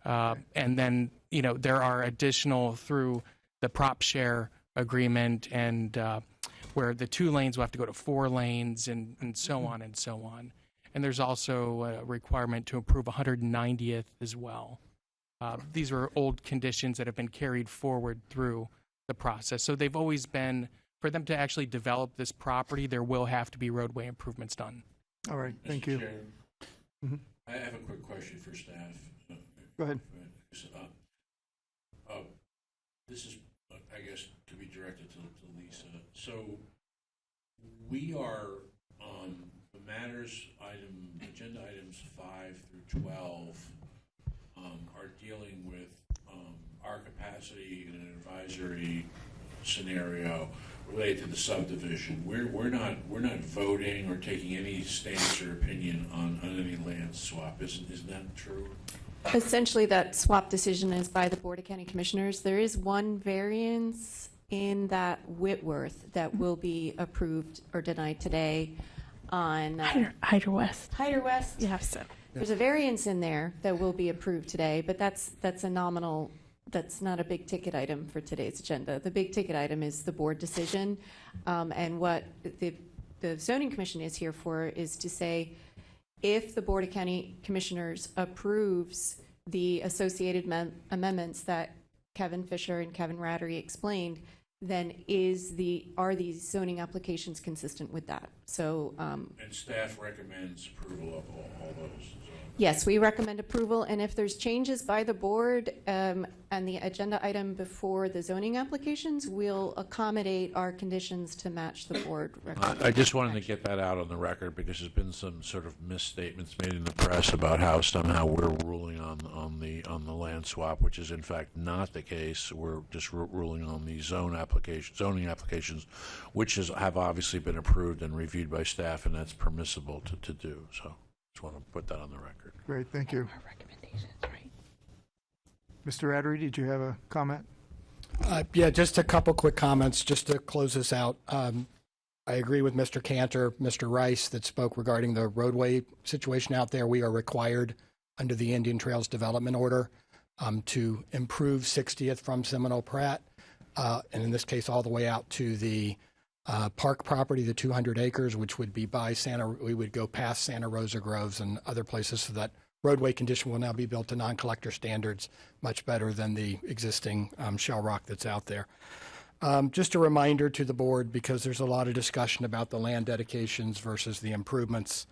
And then, there are additional through the prop share agreement and where the 2 lanes will have to go to 4 lanes and so on and so on. And there's also a requirement to improve 190th as well. These are old conditions that have been carried forward through the process. So they've always been, for them to actually develop this property, there will have to be roadway improvements done. All right, thank Mr. you. Chair, Mhm. I have a quick question for staff. Go ahead. This is, I guess, to be directed to Lisa. So we are on the matters agenda items 5 through 12 are dealing with our capacity in an advisory scenario related to the subdivision. We're not voting or taking any stance or opinion on any land swap. Isn't that true? Essentially, that swap decision is by the Board of County Commissioners. There is one variance in that Whitworth that will be approved or denied today on Hyder West. Hyder West. Yes. There's a variance in there that will be approved today, but that's a nominal. That's not a big ticket item for today's agenda. The big ticket item is the board decision, and what the zoning commission is here for is to say, if the Board of County Commissioners approves the associated amendments that Kevin Fisher and Kevin Rattery explained, then are these zoning applications consistent with that? So, And staff recommends approval of all those. yes, we recommend approval, and if there's changes by the board and the agenda item before the zoning applications, we'll accommodate our conditions to match the board recommendation. I just wanted to get that out on the record because there's been some sort of misstatements made in the press about how somehow we're ruling on the land swap, which is in fact not the case. We're just ruling on the zoning applications, which have obviously been approved and reviewed by staff, and that's permissible to do. So just want to put that on the record. Great, thank you. Mr. Rattery, did you have a comment? Yeah, just a couple quick comments just to close this out. I agree with Mr. Cantor, Mr. Rice that spoke regarding the roadway situation out there. We are required under the Indian Trails Development Order to improve 60th from Seminole Pratt, and in this case all the way out to the park property, the 200 acres, which would be by we would go past Santa Rosa Groves and other places, so that roadway condition will now be built to non-collector standards, much better than the existing shell rock that's out there. Just a reminder to the board, because there's a lot of discussion about the land dedications versus the improvements.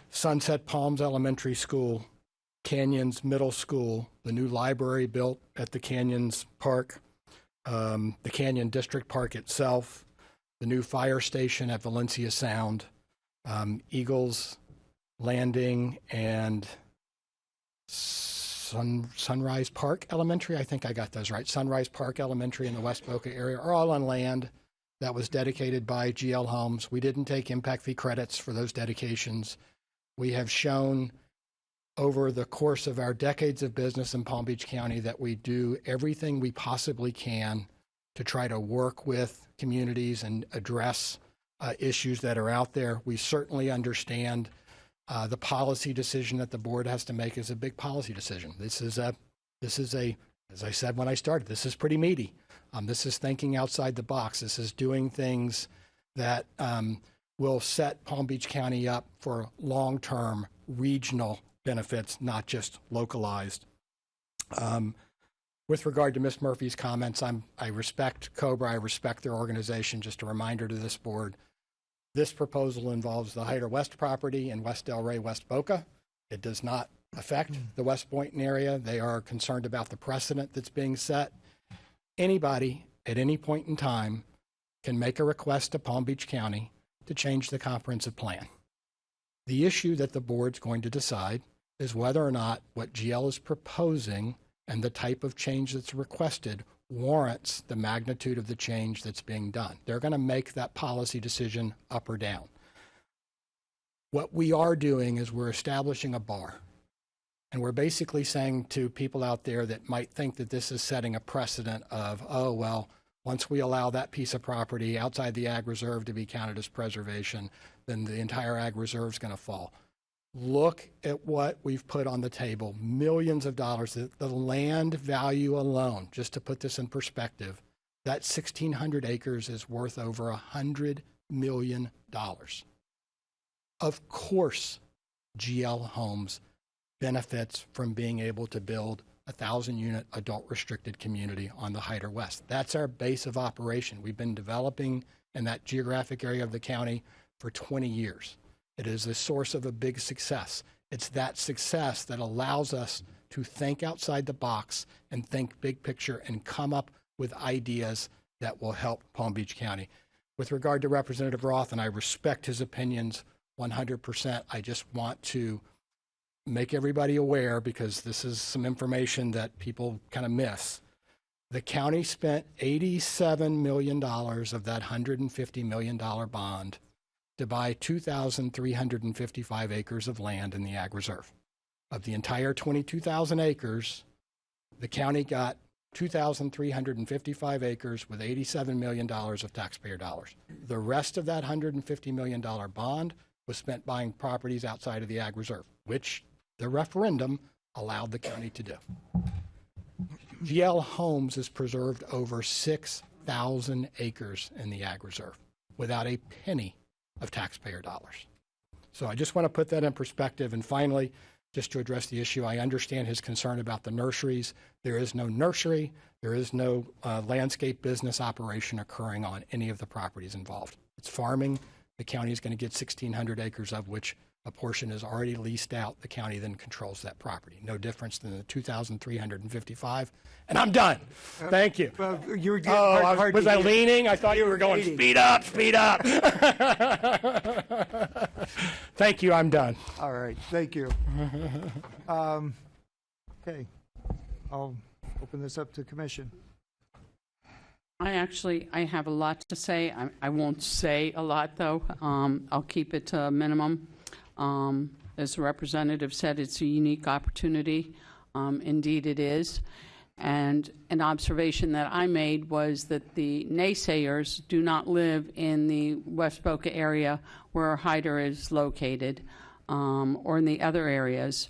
Sunset Palms Elementary School, Canyons Middle School, the new library built at the Canyons Park, the Canyon District Park itself, the new fire station at Valencia Sound, Eagles Landing, and Sunrise Park Elementary. I think I got those right. Sunrise Park Elementary in the West Boca area are all on land that was dedicated by GL Homes. We didn't take impact fee credits for those dedications. We have shown over the course of our decades of business in Palm Beach County that we do everything we possibly can to try to work with communities and address issues that are out there. We certainly understand the policy decision that the board has to make is a big policy decision. This is a, as I said when I started, this is pretty meaty. This is thinking outside the box. This is doing things that will set Palm Beach County up for long-term regional benefits, not just localized. With regard to Ms. Murphy's comments, I respect COBRA, I respect their organization. Just a reminder to this board, this proposal involves the Hyder West property in West Delray, West Boca. It does not affect the West Boynton area. They are concerned about the precedent that's being set. Anybody at any point in time can make a request to Palm Beach County to change the comprehensive plan. The issue that the board's going to decide is whether or not what GL is proposing and the type of change that's requested warrants the magnitude of the change that's being done. They're going to make that policy decision up or down. What we are doing is we're establishing a bar. And we're basically saying to people out there that might think that this is setting a precedent of, oh, well, once we allow that piece of property outside the ag reserve to be counted as preservation, then the entire ag reserve is going to fall. Look at what we've put on the table, millions of dollars. The land value alone, just to put this in perspective, that 1,600 acres is worth over $100 million. Of course, GL Homes benefits from being able to build a 1,000-unit adult restricted community on the Hyder West. That's our base of operation. We've been developing in that geographic area of the county for 20 years. It is a source of a big success. It's that success that allows us to think outside the box and think big picture and come up with ideas that will help Palm Beach County. With regard to Representative Roth, and I respect his opinions 100%, I just want to make everybody aware, because this is some information that people kind of miss. The county spent $87 million of that $150 million bond to buy 2,355 acres of land in the Ag Reserve. Of the entire 22,000 acres, the county got 2,355 acres with $87 million of taxpayer dollars. The rest of that $150 million bond was spent buying properties outside of the Ag Reserve, which the referendum allowed the county to do. GL Homes has preserved over 6,000 acres in the Ag Reserve without a penny of taxpayer dollars. So I just want to put that in perspective. And finally, just to address the issue, I understand his concern about the nurseries. There is no nursery. There is no landscape business operation occurring on any of the properties involved. It's farming. The county is going to get 1,600 acres, of which a portion is already leased out. The county then controls that property. No difference than the 2,355. And I'm done. Thank you. Well, you were was I leaning? I thought you were going, speed up, speed up. Thank you. I'm done. All right. Thank you. Okay. I'll open this up to commission. I have a lot to say. I won't say a lot, though. I'll keep it to a minimum. As the representative said, it's a unique opportunity. Indeed, it is. And an observation that I made was that the naysayers do not live in the West Boca area where Hyder is located, or in the other areas.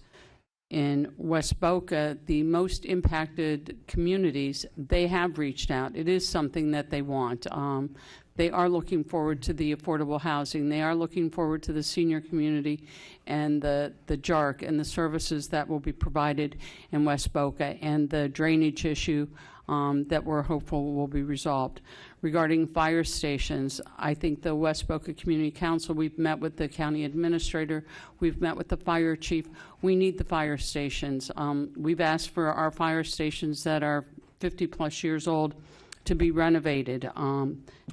In West Boca, the most impacted communities, they have reached out. It is something that they want. They are looking forward to the affordable housing. They are looking forward to the senior community and the JARC and the services that will be provided in West Boca, and the drainage issue that we're hopeful will be resolved. Regarding fire stations, I think the West Boca Community Council, we've met with the county administrator, we've met with the fire chief. We need the fire stations. We've asked for our fire stations that are 50-plus years old to be renovated,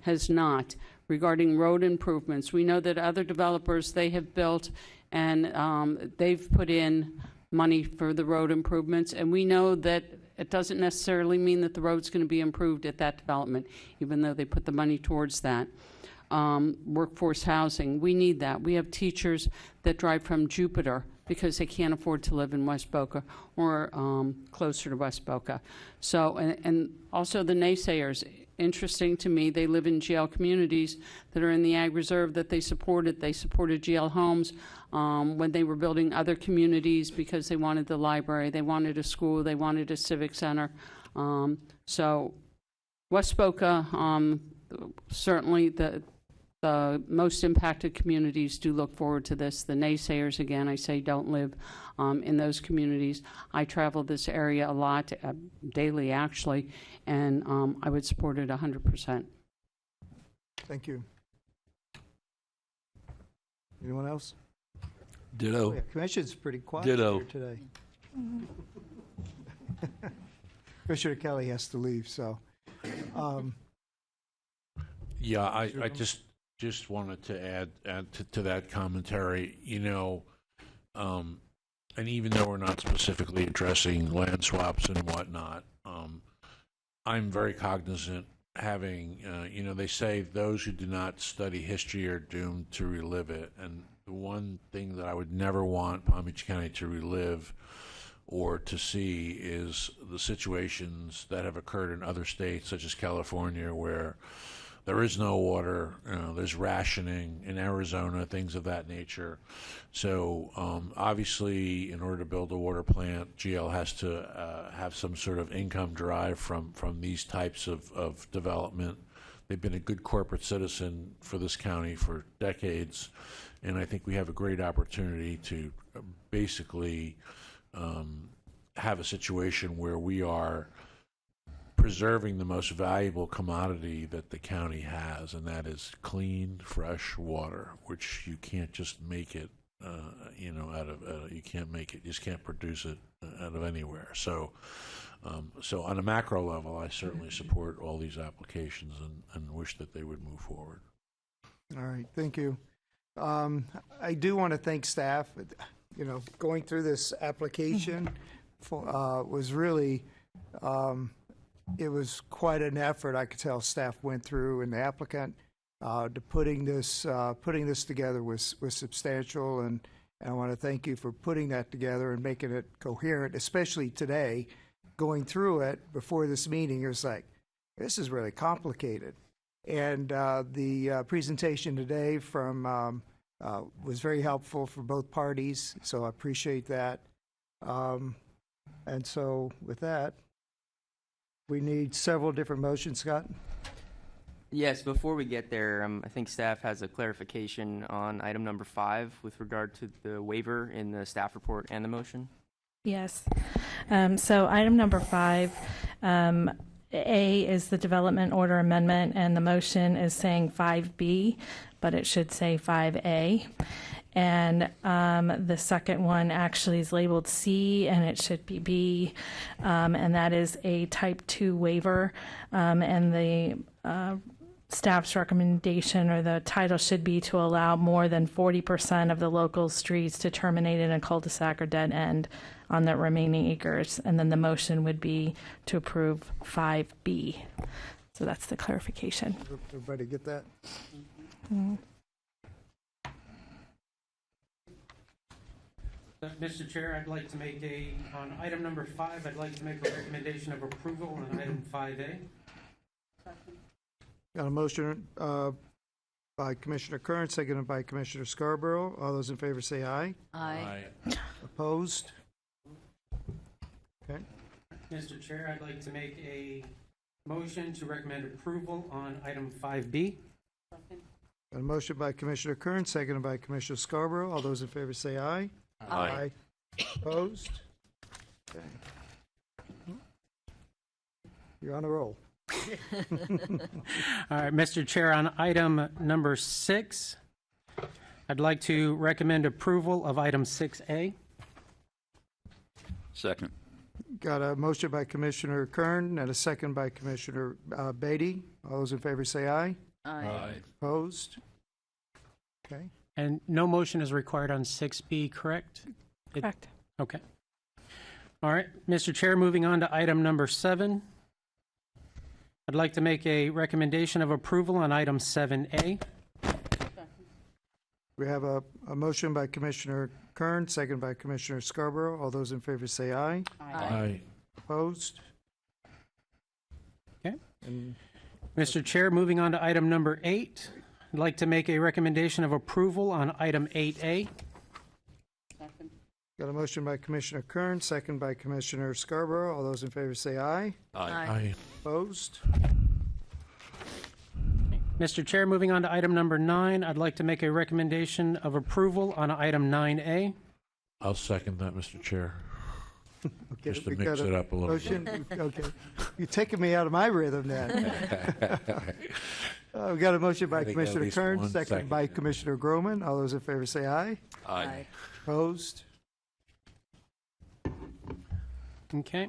has not. Regarding road improvements, we know that other developers, they have built and they've put in money for the road improvements, and we know that it doesn't necessarily mean that the road's going to be improved at that development, even though they put the money towards that. Workforce housing, we need that. We have teachers that drive from Jupiter because they can't afford to live in West Boca or closer to West Boca. So, and also the naysayers, interesting to me, they live in GL communities that are in the Ag Reserve that they supported. They supported GL Homes when they were building other communities because they wanted the library, they wanted a school, they wanted a civic center. So West Boca, certainly the most impacted communities do look forward to this. The naysayers, again, I say don't live in those communities. I travel this area a lot, daily actually, and I would support it 100%. Thank you. Anyone else? Ditto. Oh, yeah, Commission's pretty quiet Ditto. here today. Commissioner Kelly has to leave, so. Yeah, I just wanted to add to that commentary. You know, and even though we're not specifically addressing land swaps and whatnot, I'm very cognizant having, they say those who do not study history are doomed to relive it. And the one thing that I would never want Palm Beach County to relive or to see is the situations that have occurred in other states, such as California, where there is no water, there's rationing in Arizona, things of that nature. So obviously, in order to build a water plant, GL has to have some sort of income derived from these types of development. They've been a good corporate citizen for this county for decades, and I think we have a great opportunity to basically have a situation where we are preserving the most valuable commodity that the county has, and that is clean, fresh water, which you can't just make it, you can't make it, you just can't produce it out of anywhere. So on a macro level, I certainly support all these applications and wish that they would move forward. All right, thank you. I do want to thank staff. Going through this application was really, it was quite an effort. I could tell staff went through, and the applicant to putting this together was substantial, and I want to thank you for putting that together and making it coherent, especially today. Going through it before this meeting, it was like, this is really complicated. And the presentation today from was very helpful for both parties, so I appreciate that. And so with that, we need several different motions, Scott? Yes, before we get there, I think staff has a clarification on item number 5 with regard to the waiver in the staff report and the motion. Yes. So item number 5, A is the development order amendment, and the motion is saying 5B, but it should say 5A. And the second one actually is labeled C, and it should be B, and that is a type 2 waiver. And the staff's recommendation, or the title, should be to allow more than 40% of the local streets to terminate in a cul-de-sac or dead end on the remaining acres. And then the motion would be to approve 5B. So that's the clarification. Everybody get that? Mm-hmm. Mr. Chair, I'd like to make on item number 5, I'd like to make a recommendation of approval on item 5A. Got a motion by Commissioner Kern, seconded by Commissioner Scarborough. All those in favor say aye. Aye. Opposed? Okay. Mr. Chair, I'd like to make a motion to recommend approval on item 5B. Got a motion by Commissioner Kern, seconded by Commissioner Scarborough. All those in favor say aye. Aye. Opposed? Okay. You're on a roll. All right, Mr. Chair, on item number 6, I'd like to recommend approval of item 6A. Second. Got a motion by Commissioner Kern and a second by Commissioner Beatty. All those in favor say aye. Aye. Opposed? Okay. And no motion is required on 6B, correct? Correct. Okay. All right, Mr. Chair, moving on to item number 7. I'd like to make a recommendation of approval on item 7A. We have a motion by Commissioner Kern, second by Commissioner Scarborough. All those in favor say aye. Aye. Opposed? Okay. And Mr. Chair, moving on to item number 8. I'd like to make a recommendation of approval on item 8A. got a motion by Commissioner Kern, second by Commissioner Scarborough. All those in favor say aye. Aye. Opposed? Mr. Chair, moving on to item number 9, I'd like to make a recommendation of approval on item 9A. I'll second that, Mr. Chair. Okay, Just to we mix got it up a little motion. Okay. You're taking me out of my rhythm then. We got a motion by I think at Commissioner least Kern, one second by second. Commissioner Groman. All those in favor say aye. Aye. Opposed? Okay.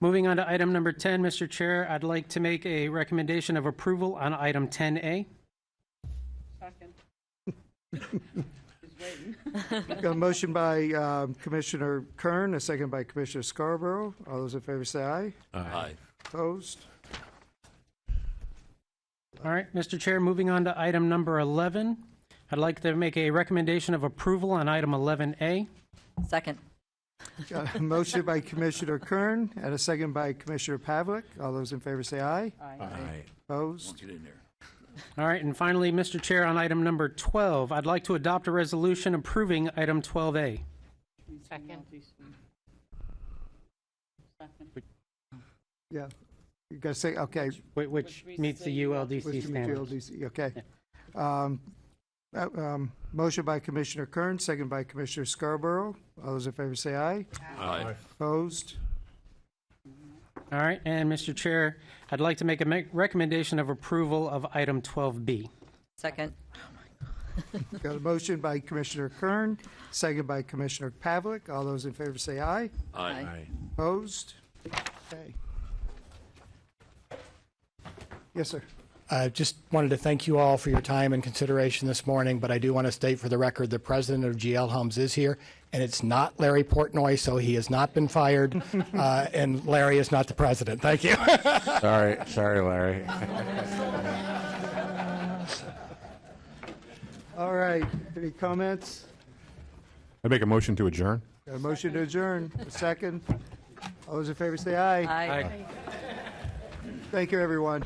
Moving on to item number 10, Mr. Chair, I'd like to make a recommendation of approval on item 10A. Second. Got a motion by Commissioner Kern, a second by Commissioner Scarborough. All those in favor say aye. Aye. Opposed? All right, Mr. Chair, moving on to item number 11. I'd like to make a recommendation of approval on item 11A. Second. Got a motion by Commissioner Kern and a second by Commissioner Pavlik. All those in favor say aye. Aye. Opposed? Get in there. All right, and finally, Mr. Chair, on item number 12, I'd like to adopt a resolution approving item 12A. Second. Yeah. You got to say, okay. Which meets the ULDC Which meets standards. ULDC, okay. Motion by Commissioner Kern, second by Commissioner Scarborough. All those in favor say aye. Aye. Opposed? All right, and Mr. Chair, I'd like to make a recommendation of approval of item 12B. Second. Got a motion by Commissioner Kern, second by Commissioner Pavlik. All those in favor say aye. Aye. Opposed? Okay. Yes, sir. I just wanted to thank you all for your time and consideration this morning, but I do want to state for the record the president of GL Homes is here, and it's not Larry Portnoy, so he has not been fired, and Larry is not the president. Thank you. Sorry, Larry. All right. Any comments? I make a motion to adjourn. Got a motion to adjourn. A second. All those in favor say aye. Aye. Thank you, everyone.